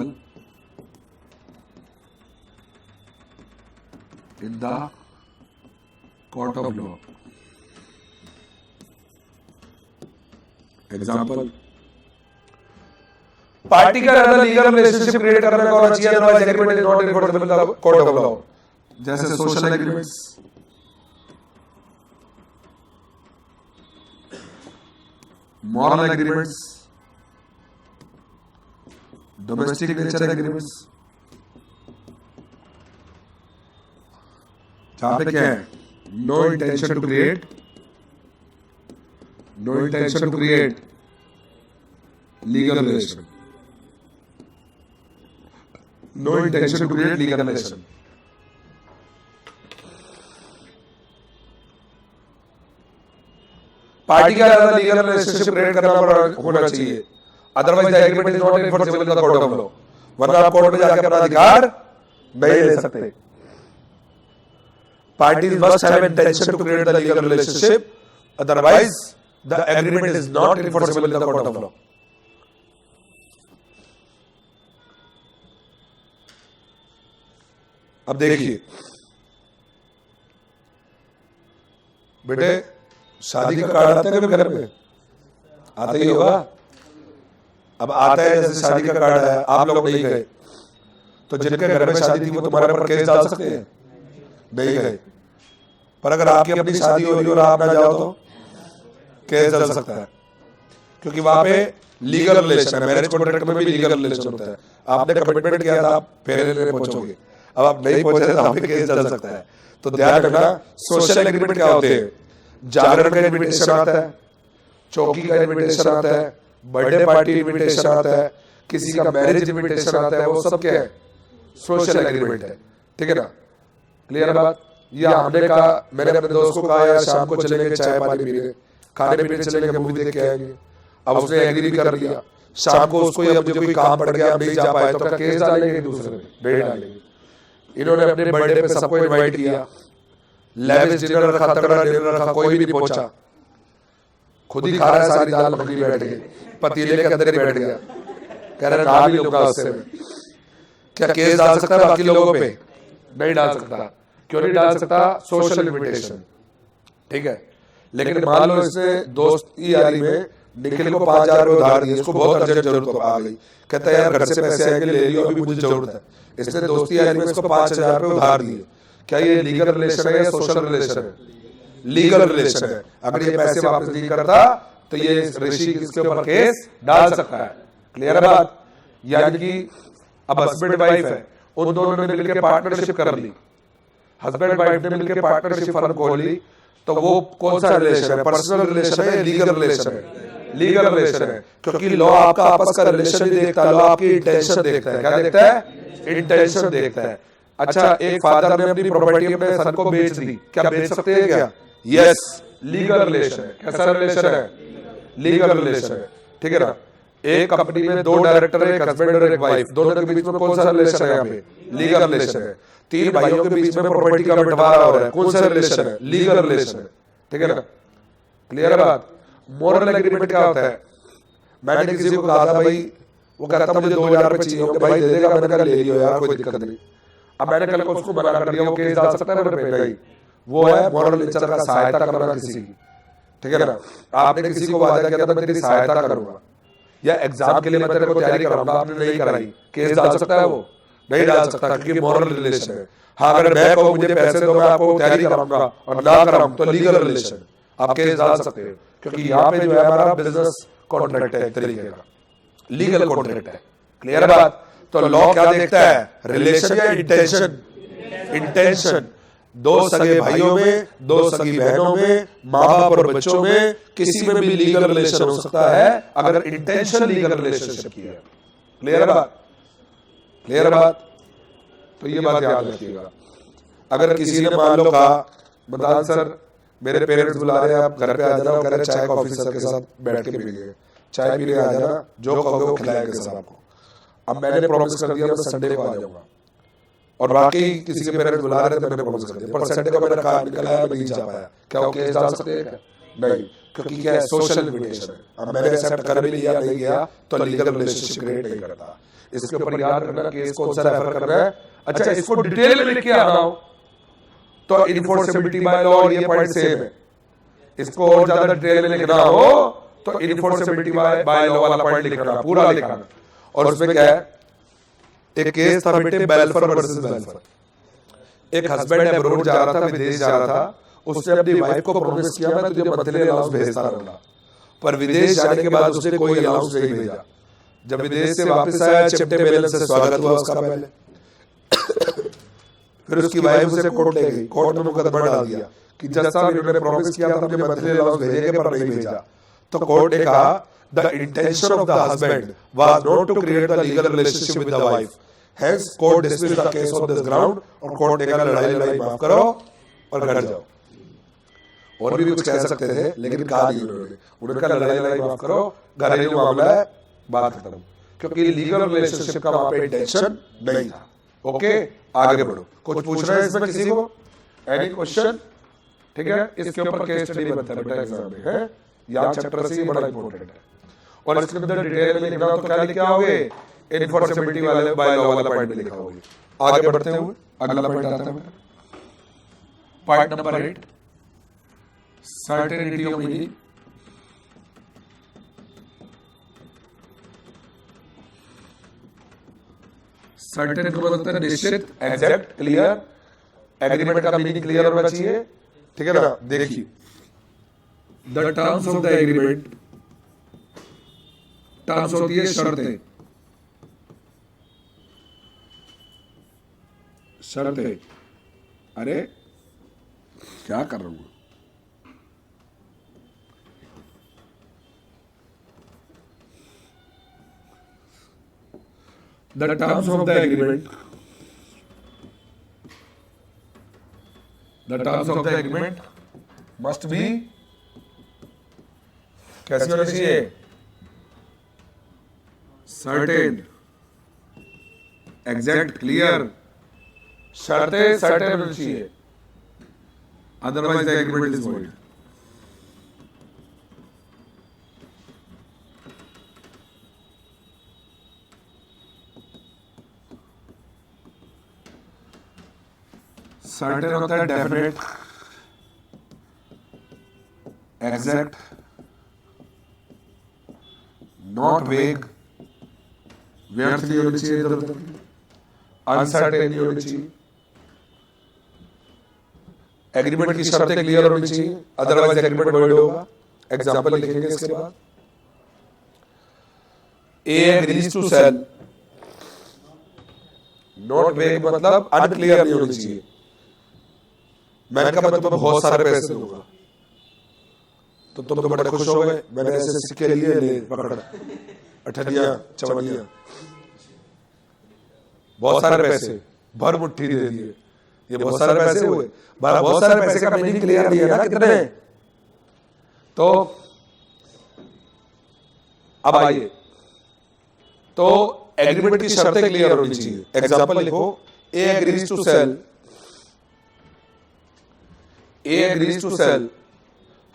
in the court of law. Example, party का रहना legal relationship create करने का होना चाहिए, otherwise agreement is not enforceable in the court of law. जैसे social agreements, moral agreements, domestic nature agreements, जहां पे क्या है, no intention to create legal relation, no intention to create legal relation. Party का रहना लीगल रिलेशनशिप क्रिएट करना होना चाहिए, otherwise the agreement is not enforceable in the court of law. वरना आप कोर्ट में जाकर अपना अधिकार नहीं ले सकते। Parties must have intention to create the legal relationship, otherwise the agreement is not enforceable in the court of law. अब देखिए बेटे, शादी का कार्ड आता है कभी घर पे, आता ही होगा। अब आता है, जैसे शादी का कार्ड है, आप लोग नहीं गए, तो जिनके घर में शादी थी वो तुम्हारे पर केस डाल सकते हैं, नहीं गए। पर अगर आपकी अपनी शादी हो रही और आप ना जाओ तो केस डाल सकता है, क्योंकि वहां पे लीगल रिलेशन है। मैरिज कॉन्ट्रैक्ट में भी लीगल रिलेशन होता है। आपने कमिटमेंट किया था, आप फेरे लेने पहुंचोगे, अब आप नहीं पहुंचे तो आप पे केस डाल सकता है। तो ध्यान रखना, सोशल एग्रीमेंट क्या होते हैं, जागरण का इन्विटेशन आता है, चौकी का इन्विटेशन आता है, बर्थडे पार्टी इन्विटेशन आता है, किसी का मैरिज इन्विटेशन आता है, वो सब क्या है, सोशल एग्रीमेंट है, ठीक है ना। क्लियर बात। या हमने कहा, मैंने अपने दोस्त को कहा यार शाम को चलेंगे चाय पानी पीने, खाने पीने चलेंगे, मूवी देख के आएंगे। अब उसने एग्री भी कर लिया, शाम को उसको मुझे कोई काम पड़ गया, नहीं जा पाए, तो केस डालेंगे दूसरे में, नहीं डालेंगे। इन्होंने अपने बर्थडे पे सबको इनवाइट किया, लेविश डिनर रखा, तगड़ा डिनर रखा, कोई भी नहीं पहुंचा, खुद ही खा रहा है सारी दाल मखनी बैठ गई, पतीले के अंदर ही बैठ गया, कह रहा है ना भी लूंगा उससे। क्या केस डाल सकता है बाकी लोगों पे? नहीं डाल सकता। क्यों नहीं डाल सकता? सोशल इन्विटेशन, ठीक है। लेकिन मान लो इसने दोस्ती यारी में निखिल को 5,000 रुपए उधार दिए, इसको बहुत अर्जेंट जरूरत आ गई, कहता है यार घर से पैसे आएंगे, ले लियो, अभी मुझे जरूरत है। इसने दोस्ती यारी में इसको 5,000 रुपए उधार दिए। क्या ये लीगल रिलेशन है या सोशल रिलेशन है? लीगल रिलेशन है। अगर ये पैसे वापस नहीं करता तो ये ऋषि इसके ऊपर केस डाल सकता है। क्लियर है बात? यानी कि अब हस्बैंड वाइफ है, उन दोनों ने मिलकर पार्टनरशिप कर ली, हस्बैंड वाइफ ने मिलकर पार्टनरशिप फर्म खोल ली, तो वो कौन सा रिलेशन है? पर्सनल रिलेशन है, लीगल रिलेशन है? लीगल रिलेशन है, क्योंकि लॉ आपका आपस का रिलेशन नहीं देखता, लॉ आपकी इंटेंशन देखता है। क्या देखता है? इंटेंशन देखता है। अच्छा, एक फादर ने अपनी प्रॉपर्टी अपने सन को बेच दी, क्या बेच सकते हैं क्या? यस, लीगल रिलेशन है। कैसा रिलेशन है? लीगल रिलेशन है। ठीक है ना? एक कंपनी में दो डायरेक्टर है, एक हस्बैंड और एक वाइफ, दोनों के बीच में कौन सा रिलेशन है? यहाँ पे लीगल रिलेशन है। तीन भाइयों के बीच में प्रॉपर्टी का बंटवारा हो रहा है, कौन सा रिलेशन है? लीगल रिलेशन है। ठीक है ना? क्लियर है बात? मोरल एग्रीमेंट क्या होता है? मैंने किसी को कहा था भाई, वो कहता मुझे 2000 रुपए चाहिए होंगे, भाई दे देगा? मैंने कहा ले लियो यार, कोई दिक्कत नहीं। अब मैंने कल को उसको मना कर दिया, वो केस डाल सकता है मेरे पे? नहीं। वो है मॉरल नेचर का सहायता करना किसी की। ठीक है ना? आपने किसी को वादा किया था मैं तेरी सहायता करूंगा, या एग्जाम के लिए मैं तेरे को तैयारी कराऊंगा, आपने नहीं कराई, केस डाल सकता है? वो नहीं डाल सकता, क्योंकि मॉरल रिलेशन है। हाँ, अगर मैं कहूँ मुझे पैसे दो, मैं आपको तैयारी कराऊंगा और ना कराऊं, तो लीगल रिलेशन, आप केस डाल सकते हो, क्योंकि यहाँ पे जो है हमारा बिजनेस कॉन्ट्रैक्ट है, एक तरीके का लीगल कॉन्ट्रैक्ट है। क्लियर है बात? तो लॉ क्या देखता है? रिलेशन या इंटेंशन? इंटेंशन। दो सगे भाइयों में, दो सगी बहनों में, माँ बाप और बच्चों में, किसी में भी लीगल रिलेशन हो सकता है अगर इंटेंशन लीगल रिलेशनशिप की है। क्लियर है बात? क्लियर है बात? तो ये बात याद रखिएगा। अगर किसी ने मान लो कहा मदान सर मेरे पेरेंट्स बुला रहे हैं, आप घर पे आ जाना, कह रहे चाय कॉफी सर के साथ बैठ के पीएंगे, चाय पीने आ जाना, जो कहोगे वो खिलाएंगे सर आपको। अब मैंने प्रॉमिस कर दिया मैं संडे को आ जाऊंगा, और वाकई किसी के पेरेंट्स बुला रहे थे, मैंने प्रॉमिस कर दिया, पर संडे को मैंने कहा निकल आया, मैं नहीं जा पाया, क्या वो केस डाल सकते हैं क्या? नहीं, क्योंकि क्या है? सोशल इन्विटेशन है। अब मैंने एक्सेप्ट कर भी लिया, नहीं गया तो लीगल रिलेशनशिप क्रिएट नहीं करता। इसके ऊपर याद रखना केस कौन सा रेफर कर रहा है। अच्छा, इसको डिटेल में लिख के आना हो तो इनफोर्सेबिलिटी बाय लॉ, ये पॉइंट सेम है। इसको और ज्यादा डिटेल में लिखना हो तो इनफोर्सेबिलिटी बाय लॉ वाला पॉइंट लिखना, पूरा लिखना। और उसमें क्या है? एक केस था बेटे, बेल्फर वर्सेस बेल्फर। एक हस्बैंड अब्रॉड जा रहा था, विदेश जा रहा था, उसने अपनी वाइफ को प्रॉमिस किया मैं तुझे मंथली अलाउंस भेजता रहूंगा, पर विदेश जाने के बाद उसने कोई अलाउंस नहीं भेजा। जब विदेश से वापस आया, चिपटे बैलेंस से स्वागत हुआ उसका पहले, फिर उसकी वाइफ उसे कोर्ट ले गई, कोर्ट में मुकदमा डाल दिया कि जज साहब इन्होंने प्रॉमिस किया था मुझे मंथली अलाउंस भेजेंगे पर नहीं भेजा। तो कोर्ट ने कहा the intention of the husband was not to create the legal relationship with the wife, hence court dismissed the case on this ground. और कोर्ट ने कहा लड़ाई माफ करो और घर जाओ। और भी कुछ कह सकते थे लेकिन कहा नहीं उन्होंने, उन्होंने कहा लड़ाई माफ करो, घरेलू मामला है, बात खत्म, क्योंकि लीगल रिलेशनशिप का वहां पे इंटेंशन नहीं था। ओके, आगे बढ़ो। कुछ पूछना है इसमें किसी को? Any question? ठीक है, इसके ऊपर केस स्टडी बनता है बेटा एग्जाम में, है याद चैप्टर से बड़ा इंपॉर्टेंट है। और इसके अंदर डिटेल में लिखना हो तो क्या लिखे आओगे? इनफॉर्सेबिलिटी वाले बाय लॉ वाला पॉइंट लिखा होगा। आगे बढ़ते हुए अगला पॉइंट आता है, point number 8, certainty of meaning. Certain को बोलते हैं निश्चित, एग्जैक्ट, क्लियर। एग्रीमेंट का मीनिंग क्लियर होना चाहिए। ठीक है ना? देखिए, the terms of the agreement, terms होती है शर्तें, शर्तें। अरे क्या कर रहा हूं? The terms of the agreement, the terms of the agreement must be कैसी होनी चाहिए? Certain, exact, clear. शर्तें सर्टेन होनी चाहिए, otherwise the agreement is void. Certain होता है डेफिनेट, एग्जैक्ट, नॉट वेग, व्यर्थ नहीं होनी चाहिए, अनसर्टेन नहीं होनी चाहिए, एग्रीमेंट की शर्तें क्लियर होनी चाहिए, अदरवाइज एग्रीमेंट वॉइड होगा। एग्जांपल लिखेंगे इसके बाद। ए एग्रीज टू सेल, नॉट वेग मतलब अनक्लियर नहीं होनी चाहिए। मैंने कहा मैं तुम्हें बहुत सारे पैसे दूंगा, तो तुम तो बड़े खुश हो गए, मैंने ऐसे सिक्के लिए, ले पकड़, अठनिया चवनिया, बहुत सारे पैसे भर मुट्ठी दे दिए, ये बहुत सारे पैसे हुए। बहुत सारे पैसे का मीनिंग क्लियर नहीं है ना कितने। तो अब आइए, तो एग्रीमेंट की शर्तें क्लियर होनी चाहिए। एग्जांपल लिखो, A agrees to sell, A agrees to sell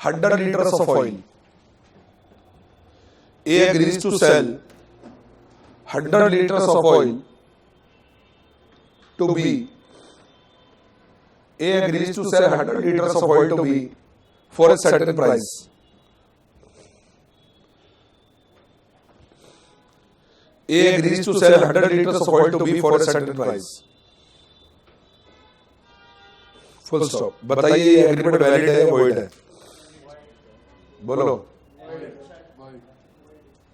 100 liters of oil. A agrees to sell 100 liters of oil to B. A agrees to sell 100 liters of oil to B for a certain price. A agrees to sell 100 liters of oil to B for a certain price. Full stop. बताइए ये agreement valid है या void है? बोलो।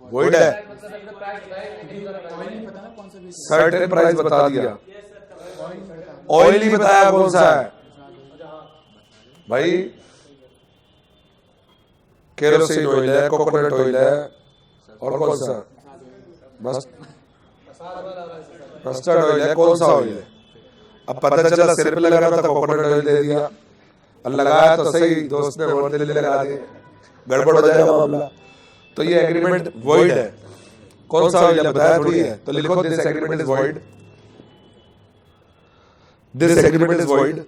Void है। Certain price बता दिया, oil नहीं बताया कौन सा है भाई। केरोसिन ऑयल है, कोकोनट ऑयल है, और कौन सा? मस्टर्ड ऑयल है, कौन सा ऑयल है? अब पता चला सिर पे लगाना था कोकोनट ऑयल दे दिया, अब लगाया तो सही, दोस्त ने और दिल्ली लगा दिए, गड़बड़ हो जाएगा मामला। तो ये एग्रीमेंट वॉइड है। कौन सा ऑयल बताया थोड़ी है, तो लिखो this agreement is void, this agreement is void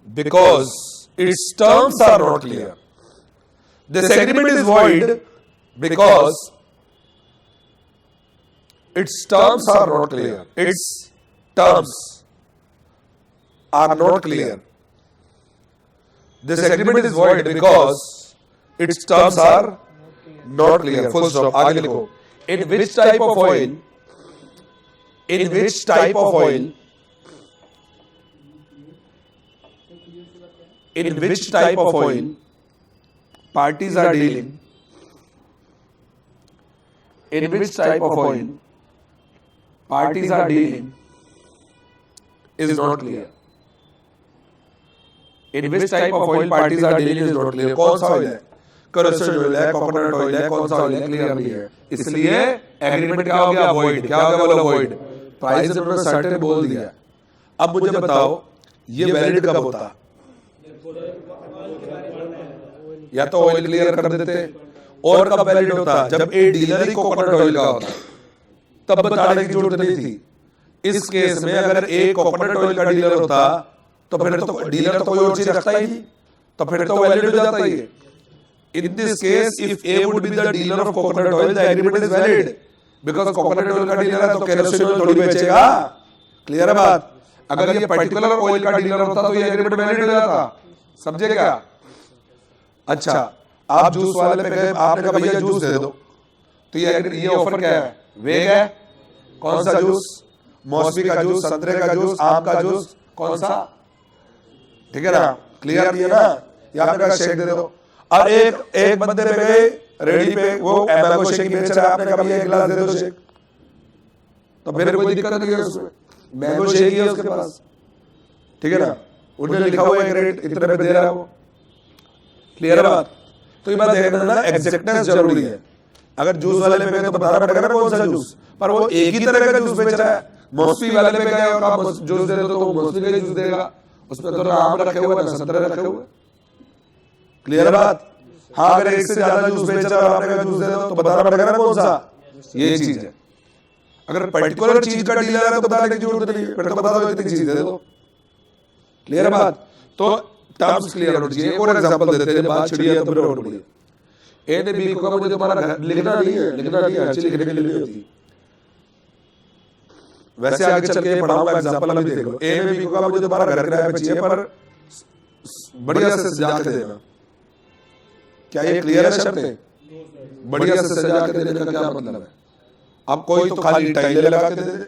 because its terms are not clear. This agreement is void because its terms are not clear. Its terms are not clear. This agreement is void because its terms are not clear. Full stop. आगे लिखो. In which type of oil? In which type of oil? In which type of oil parties are dealing? In which type of oil parties are dealing is not clear. In which type of oil parties are dealing is not clear. कौन सा oil है? Kerosene oil है, coconut oil है, कौन सा oil है? Clear नहीं है, इसलिए एग्रीमेंट क्या हो गया? वॉइड। क्या हो गया? बोलो वॉइड। प्राइस उन्होंने सर्टेन बोल दिया। अब मुझे बताओ ये वैलिड कब होता? या तो ऑयल क्लियर कर देते, और कब वैलिड होता? जब a dealer he coconut oil का होता, तब बताने की जरूरत नहीं थी। इस केस में अगर एक कोकोनट ऑयल का डीलर होता तो फिर तो डीलर तो कोई और चीज रखता ही नहीं, तो फिर तो वैलिड हो जाता ही। In this case if A would be the dealer of coconut oil the agreement is valid because coconut oil का डीलर है तो केरोसिन ऑयल थोड़ी बेचेगा। क्लियर है बात? अगर ये पर्टिकुलर ऑयल का डीलर होता तो ये एग्रीमेंट वैलिड हो जाता। समझे क्या? अच्छा, आप जूस वाले पे गए, आपने कहा भैया जूस दे दो, तो ये ऑफर क्या है? वेग है। कौन सा जूस? मौसमी का जूस, संतरे का जूस, आम का जूस, कौन सा? ठीक है ना? क्लियर नहीं है ना? या आपने कहा शेक दे दो। अब एक बंदे पे गए रेडी पे, वो मैंगो शेक बेच रहा है, आपने कहा भैया एक गिलास दे दो शेक, तो फिर कोई दिक्कत नहीं है उसमें, मैंगो शेक ही है उसके पास। ठीक है ना? उन्होंने लिखा हुआ है रेट इतने पे दे रहा है वो। क्लियर है बात? तो ये बात देखना ना, एग्जैक्टनेस जरूरी है। अगर जूस वाले पे गए तो बताना पड़ेगा ना कौन सा जूस, पर वो एक ही तरह का जूस बेच रहा है। मौसमी वाले पे गए और आप जूस दे दो तो वो मौसमी का जूस देगा, उसमें तो आम रखे हुए ना संतरे रखे हुए। क्लियर है बात? हाँ, अगर एक से ज्यादा जूस बेच रहा है और आपने जूस दे दो तो बताना पड़ेगा ना कौन सा। ये चीज है। अगर पर्टिकुलर चीज का डीलर है तो बताने की जरूरत नहीं है, फिर तो बता दो इतनी चीज दे दो। क्लियर है बात? तो टर्म्स क्लियर होनी चाहिए। और एग्जांपल देते हैं, बात छिड़ी है तो फिर और बढ़िया। ए ने बी को कहा मुझे तुम्हारा घर लिखना नहीं है, लिखना नहीं है, अच्छी लिखने के लिए नहीं होती। वैसे आगे चल के पढ़ाऊंगा एग्जांपल, अभी देख लो। ए ने बी को कहा मुझे तुम्हारा घर किराए पे चाहिए, पर बढ़िया से सजा के देना। क्या ये क्लियर है शर्तें? बढ़िया से सजा के देने का क्या मतलब है? अब कोई तो खाली टाइलें लगा के दे दे,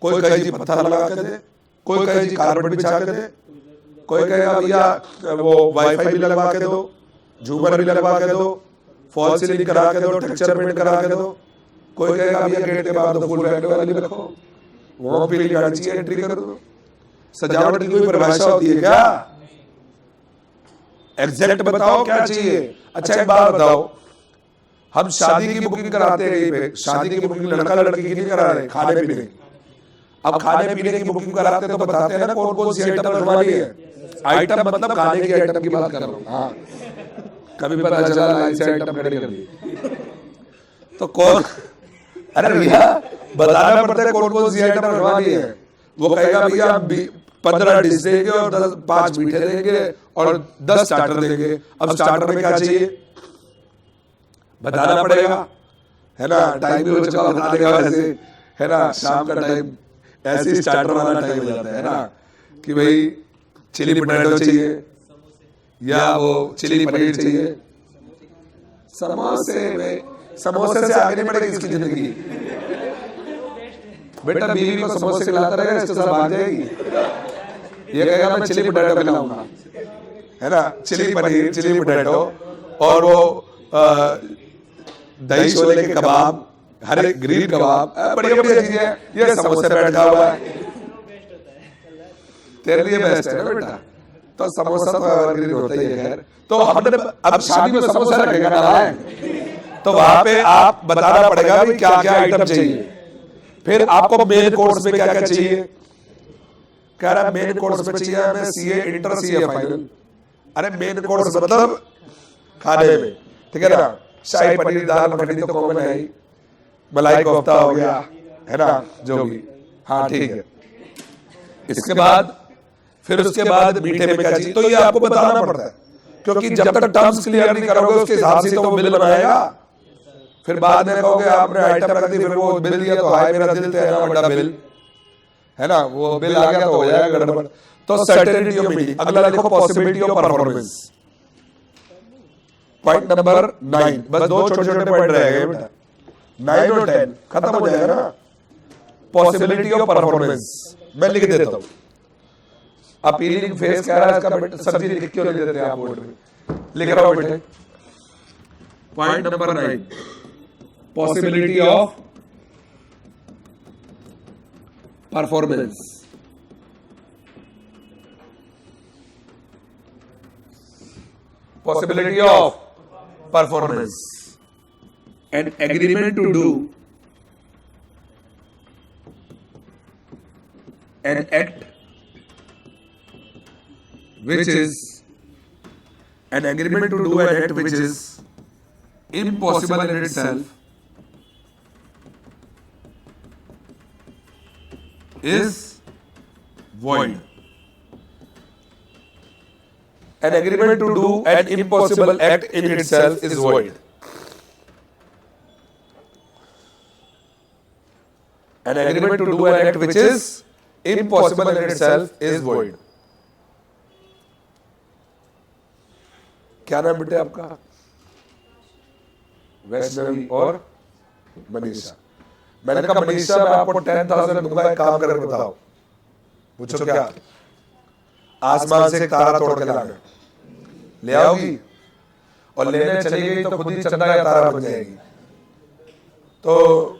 कोई कहीं पत्थर लगा के दे, कोई कहे जी कारपेट बिछा के दे, कोई कहेगा भैया वो वाईफाई भी लगवा के दो, झूमर भी लगवा के दो, फॉल सीलिंग करा के दो, टेक्सचर पेंट करा के दो, कोई कहेगा भैया गेट के बाहर तो फुल बैंड वाली रखो, वहां पीली गाड़ी चाहिए एंट्री कर दो। सजावट की कोई परिभाषा होती है क्या? एग्जैक्ट बताओ क्या चाहिए। अच्छा एक बात बताओ, हम शादी की बुकिंग कराते हैं कहीं पे, शादी की बुकिंग लड़का लड़की की नहीं करा रहे, खाने पीने की। अब खाने पीने की बुकिंग कराते हैं तो बताते हैं ना कौन कौन सी आइटम रखवानी है। आइटम मतलब खाने की आइटम की बात कर रहा हूँ। हाँ, कभी पता चला लाइन से आइटम खड़ी कर दी तो कौन, अरे भैया बताना पड़ता है कौन कौन सी आइटम रखवानी है। वो कहेगा भैया 15 डिश देंगे और 5 मीठे देंगे और 10 स्टार्टर देंगे। अब स्टार्टर में क्या चाहिए बताना पड़ेगा, है ना। टाइम भी हो चुका बता देगा वैसे, है ना। शाम का टाइम ऐसे स्टार्टर वाला टाइम हो जाता है ना, कि भाई चिली पोटैटो चाहिए या वो चिली पनीर चाहिए। समोसे में, समोसे से आगे नहीं बढ़ेगी इसकी जिंदगी। बेटा बीवी को समोसे खिलाता रहेगा, इसके साथ भाग जाएगी। ये कहेगा मैं चिली पोटैटो खिलाऊंगा, है ना। चिली पनीर, चिली पोटैटो और वो दही छोले के कबाब, हरे ग्रीन कबाब, बढ़िया बढ़िया चीजें। ये समोसे बैठा हुआ है, तेरे लिए बेस्ट है ना बेटा। तो समोसा तो ग्रीन होता ही है। खैर तो हमने अब शादी में समोसा रखेगा ना है, तो वहां पे आप बताना पड़ेगा भाई क्या क्या आइटम चाहिए। फिर आपको मेन कोर्स में क्या क्या चाहिए। कह रहा है मेन कोर्स में चाहिए हमें सीए इंटर, सीए फाइनल। अरे मेन कोर्स मतलब खाने में, ठीक है ना। शाही पनीर, दाल मखनी तो कॉमन है ही, मलाई कोफ्ता हो गया, है ना, जो भी। हाँ ठीक है। इसके बाद फिर उसके बाद मीठे में क्या चाहिए, तो ये आपको बताना पड़ता है, क्योंकि जब तक टर्म्स क्लियर नहीं करोगे उसके हिसाब से तो वो बिल बनाएगा। फिर बाद में कहोगे आपने आइटम रख दी, फिर वो बिल दिया तो हाय मेरा दिल तेरा बड़ा बिल, है ना। वो बिल आ गया तो हो जाएगा गड़बड़। तो सर्टेनिटी ऑफ मीटिंग। अगला देखो possibility of performance, point number 9। बस 2 छोटे छोटे पॉइंट रह गए बेटा, 9 और 10 खत्म हो जाएगा ना। पॉसिबिलिटी ऑफ परफॉर्मेंस मैं लिख देता हूं। अपीलिंग फेस कह रहा है इसका, बेटा सब्जी लिख क्यों नहीं देते आप बोर्ड में? लिख रहा हूं बेटे। Point number 9, possibility of performance. Possibility of performance. An agreement to do an act which is an agreement to do an act which is impossible in itself is void. An agreement to do an impossible act in itself is void. An agreement to do an act which is impossible in itself is void. क्या नाम बेटे आपका? वैष्णवी और मनीषा। मैंने कहा मनीषा मैं आपको 10,000 दूंगा, एक काम करके बताओ। पूछो क्या? आसमान से एक तारा तोड़ के लाना, ले आओगी? और लेने चली गई तो खुद ही चंदा या तारा बन जाएगी। तो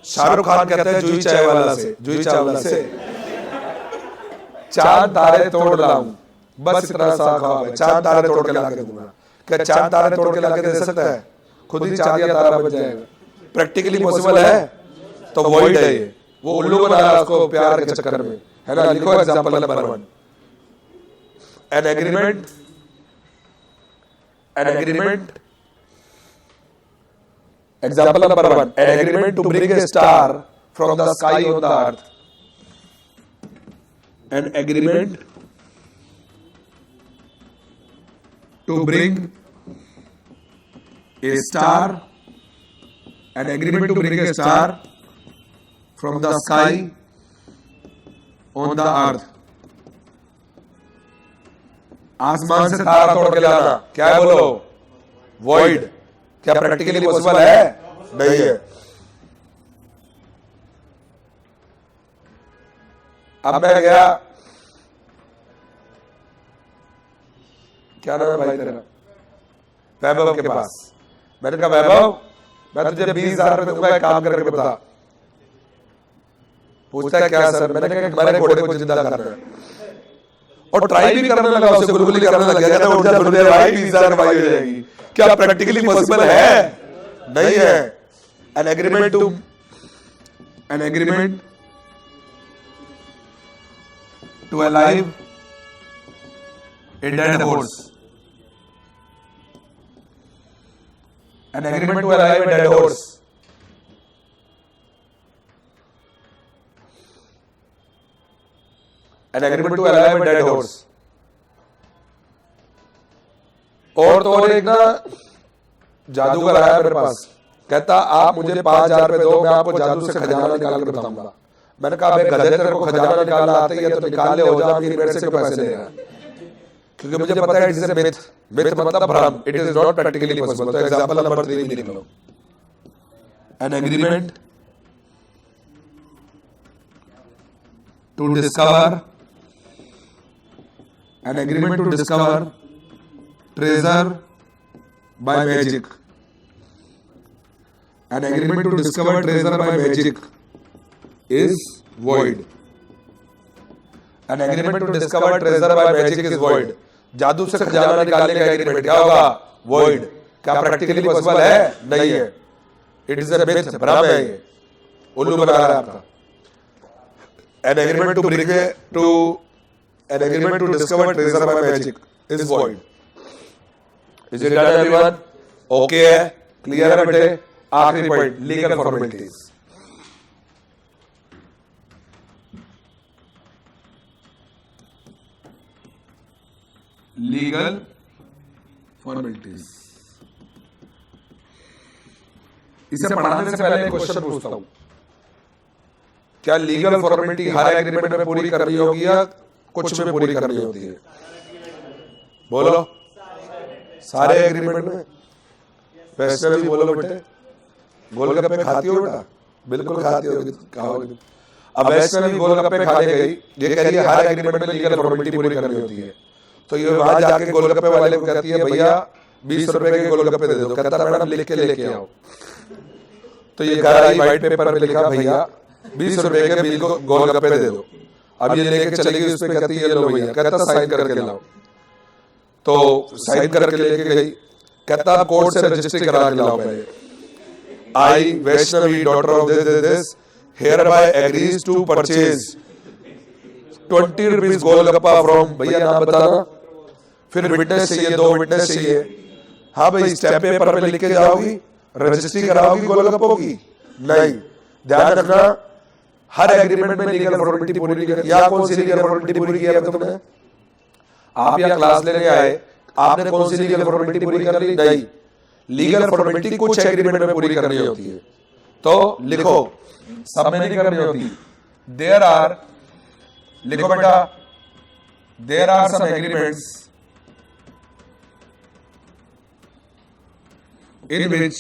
शाहरुख खान कहते हैं जूही चायवाला से, जूही चावला से, चांद तारे तोड़ लाऊं, बस इतना सा ख्वाब है, चांद तारे तोड़ के लाके दूंगा। क्या चांद तारे तोड़ के लाके दे सकता है? खुद ही चांद या तारा बन जाएगा। प्रैक्टिकली पॉसिबल है? तो वॉइड है ये। वो उल्लू बना रहा उसको प्यार के चक्कर में, है ना। लिखो example number 1, an agreement, example number 1, an agreement to bring a star from the sky on the earth. An agreement to bring a star, an agreement to bring a star from the sky on the earth. आसमान से तारा तोड़ के लाना, क्या है बोलो? Void. क्या practically possible है? नहीं है। अब मैं गया क्या नाम है भाई तेरा? वैभव के पास। मैंने कहा वैभव मैं तुझे 20,000 रुपए दूंगा, एक काम करके बता। पूछता है क्या सर? मैंने कहा तुम्हारे घोड़े को जिंदा करना है। और ट्राई भी करने लगा, उसे गुलगुली करने लगा, कहता उठ जा थोड़ी देर भाई, 20,000 कमाई हो जाएगी। क्या प्रैक्टिकली पॉसिबल है? नहीं है। An agreement to alive a dead horse, an agreement to alive a dead horse. An agreement to alive a dead horse. और तो और एक ना जादूगर आया मेरे पास, कहता आप मुझे 5,000 रुपए दो, मैं आपको जादू से खजाना निकाल कर बताऊंगा। मैंने कहा भाई गधे, तेरे को खजाना निकालना आता ही है तो निकाल ले, हो जा अमीर, मेरे से क्यों पैसे ले रहा है? क्योंकि मुझे पता है it is a myth. Myth मतलब भ्रम, it is not practically possible. तो एग्जांपल नंबर 3 लिख लो। An agreement to discover treasure by magic. An agreement to discover treasure by magic is void. An agreement to discover treasure by magic is void. जादू से खजाना निकालने का agreement क्या होगा? void. क्या प्रैक्टिकली पॉसिबल है? नहीं है। इट इज अ मिथ, भ्रम है, ये उल्लू बना रहा है आपका। An agreement to discover treasure by magic is void. Is it done everyone? Okay है, क्लियर है बेटे? आखिरी point, legal formalities. Legal formalities, इसे पढ़ाने से पहले एक क्वेश्चन पूछता हूं, क्या लीगल फॉर्मेलिटी हर एग्रीमेंट में पूरी करनी होगी या कुछ में पूरी करनी होती है? बोलो। सारे एग्रीमेंट में? वैसे भी बोलो बेटे, गोलगप्पे खाती हो बेटा? बिल्कुल खाती होगी, खाओगी। अब वैसे भी गोलगप्पे खाने गई, ये कह रही है हर एग्रीमेंट में लीगल फॉर्मेलिटी पूरी करनी होती है। तो ये वहां जाके गोलगप्पे वाले को कहती है भैया 20 रुपए के गोलगप्पे दे दो। कहता मैडम लिख के लेके आओ। तो ये घर आई, व्हाइट पेपर पे लिखा भैया 20 रुपए के बिल को गोलगप्पे दे दो। अब ये लेके चली गई, उस पे कहती है लो भैया, कहता साइन करके लाओ। तो साइन करके लेके गई, कहता कोर्ट से रजिस्ट्री करा के लाओ पहले। I Vaishnavi daughter of this hereby agrees to purchase 20 rupees golgappa from, भैया नाम बताना। फिर विटनेस चाहिए, 2 विटनेस चाहिए। हाँ भाई, स्टैम्प पेपर पे लिख के जाओगी, रजिस्ट्री कराओगी गोलगप्पों की? नहीं। ध्यान रखना, हर एग्रीमेंट में लीगल फॉर्मेलिटी पूरी कर। या कौन सी लीगल फॉर्मेलिटी पूरी की है तुमने? आप यहाँ क्लास लेने आए, आपने कौन सी लीगल फॉर्मेलिटी पूरी कर ली? नहीं। लीगल फॉर्मेलिटी कुछ एग्रीमेंट में पूरी करनी होती है, तो लिखो, सब में नहीं करनी होती। देयर आर, लिखो बेटा, there are some agreements in which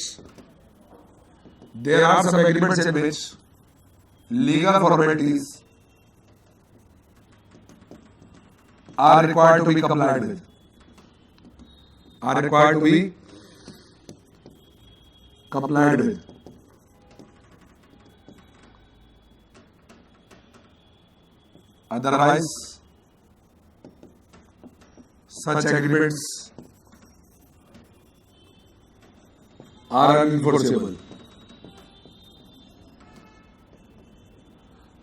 there are some agreements in which legal formalities are required to be complied with, are required to be complied with. Otherwise, such agreements are unenforceable.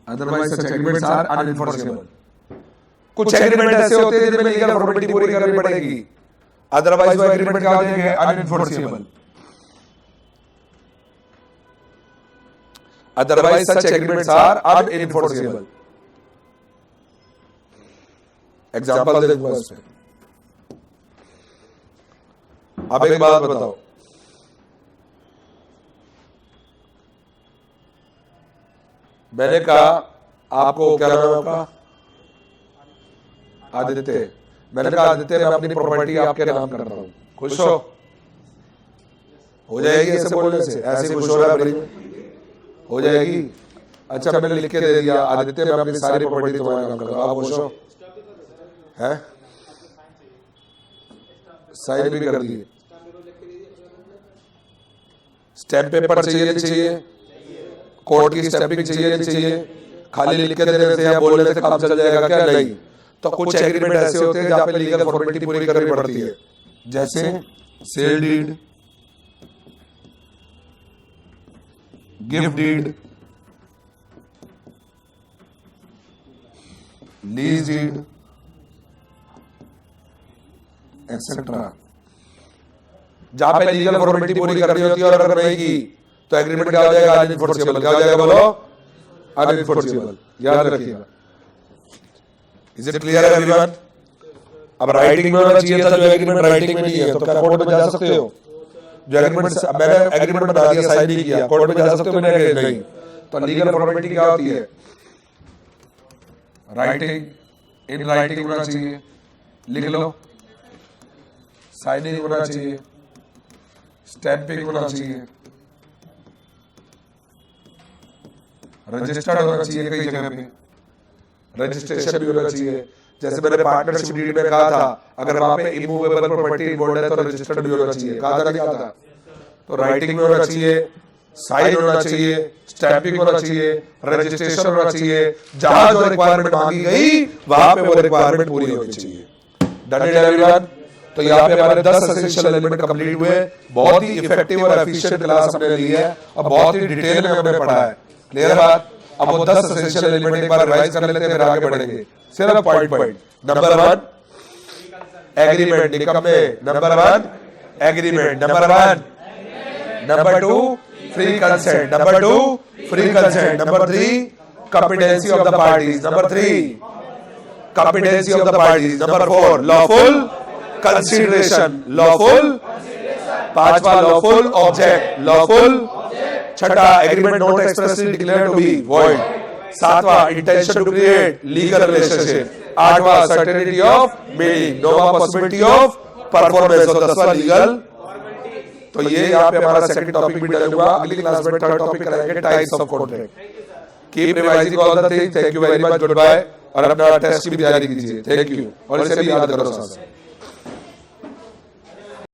Otherwise, such agreements are unenforceable. कुछ agreement ऐसे होते हैं जिनमें legal formality पूरी करनी पड़ेगी, otherwise वो agreement क्या हो जाएंगे? Unenforceable. Otherwise such agreements are unenforceable. Example दे दूंगा इसमें। अब एक बात बताओ, मैंने कहा आपको, क्या नाम है आपका? आदित्य। मैंने कहा आदित्य, मैं अपनी प्रॉपर्टी आपके नाम कर रहा हूं, खुश हो जाएगी ऐसे बोलने से? ऐसे खुश हो रहा है, हो जाएगी। अच्छा, मैंने लिख के दे दिया, आदित्य मैं अपनी सारी प्रॉपर्टी तुम्हारे नाम कर रहा हूं, आप खुश हो? है? साइन भी कर दिए। स्टैम्प पेपर चाहिए नहीं चाहिए? कोर्ट की स्टैंपिंग चाहिए नहीं चाहिए? खाली लिख के देने से या बोलने से काम चल जाएगा क्या? नहीं। तो कुछ एग्रीमेंट ऐसे होते हैं जहां पे लीगल फॉर्मेलिटी पूरी करनी पड़ती है, जैसे sale deed, gift deed, lease deed etcetera. जहां पे लीगल फॉर्मेलिटी पूरी करनी होती है और अगर नहीं की तो एग्रीमेंट क्या हो जाएगा? अनइनफोर्सेबल। क्या हो जाएगा? बोलो, अनइनफोर्सेबल। याद रखिएगा। Is it clear everyone? अब राइटिंग में होना चाहिए था, जो एग्रीमेंट राइटिंग में नहीं है, तो क्या कोर्ट में जा सकते हो? जो एग्रीमेंट मैंने एग्रीमेंट बना दिया, साइन नहीं किया, कोर्ट में जा सकते हो? मैंने नहीं। तो लीगल फॉर्मेलिटी क्या होती है? राइटिंग, इन राइटिंग होना चाहिए, लिख लो। साइनिंग होना चाहिए, स्टैंपिंग होना चाहिए, रजिस्टर्ड होना चाहिए, कई जगह पे रजिस्ट्रेशन भी होना चाहिए। जैसे मैंने पार्टनरशिप डीड में कहा था, अगर वहां पे इमूवेबल प्रॉपर्टी इन्वॉल्व है तो रजिस्टर्ड भी होना चाहिए। कहा था नहीं कहा था? तो राइटिंग में होना चाहिए, साइन होना चाहिए, स्टैंपिंग होना चाहिए, रजिस्ट्रेशन होना चाहिए। जहां जो रिक्वायरमेंट मांगी गई वहां पे वो रिक्वायरमेंट पूरी होनी चाहिए। Done it everyone? तो यहाँ पे हमारे 10 एसेंशियल एलिमेंट कंप्लीट हुए। बहुत ही इफेक्टिव और एफिशिएंट क्लास हमने ली है और बहुत ही डिटेल में हमने पढ़ा है। क्लियर बात? अब वो 10 एसेंशियल एलिमेंट एक बार रिवाइज कर लेते हैं, फिर आगे बढ़ेंगे। सिर्फ पॉइंट पॉइंट। नंबर 1 एग्रीमेंट, निकम में number 1 agreement, number 1 number 2 free consent, number 2 free consent, number 3 competency of the parties, number 3 competency of the parties, number 4 lawful consideration, lawful, पांचवा लॉफुल ऑब्जेक्ट, लॉफुल, छठा agreement not expressly declared to be void, सातवां intention to create legal relationship, आठवां certainty of meaning, नौवां possibility of performance और 10वां legal. तो ये यहाँ पे हमारा सेकंड टॉपिक भी डन हुआ। अगली क्लास में थर्ड टॉपिक कराएंगे, types of contract. Keep revising all the things. Thank you very much, good bye. और अपना टेस्ट की भी तैयारी कीजिए। Thank you. और इसे भी याद करो साथ।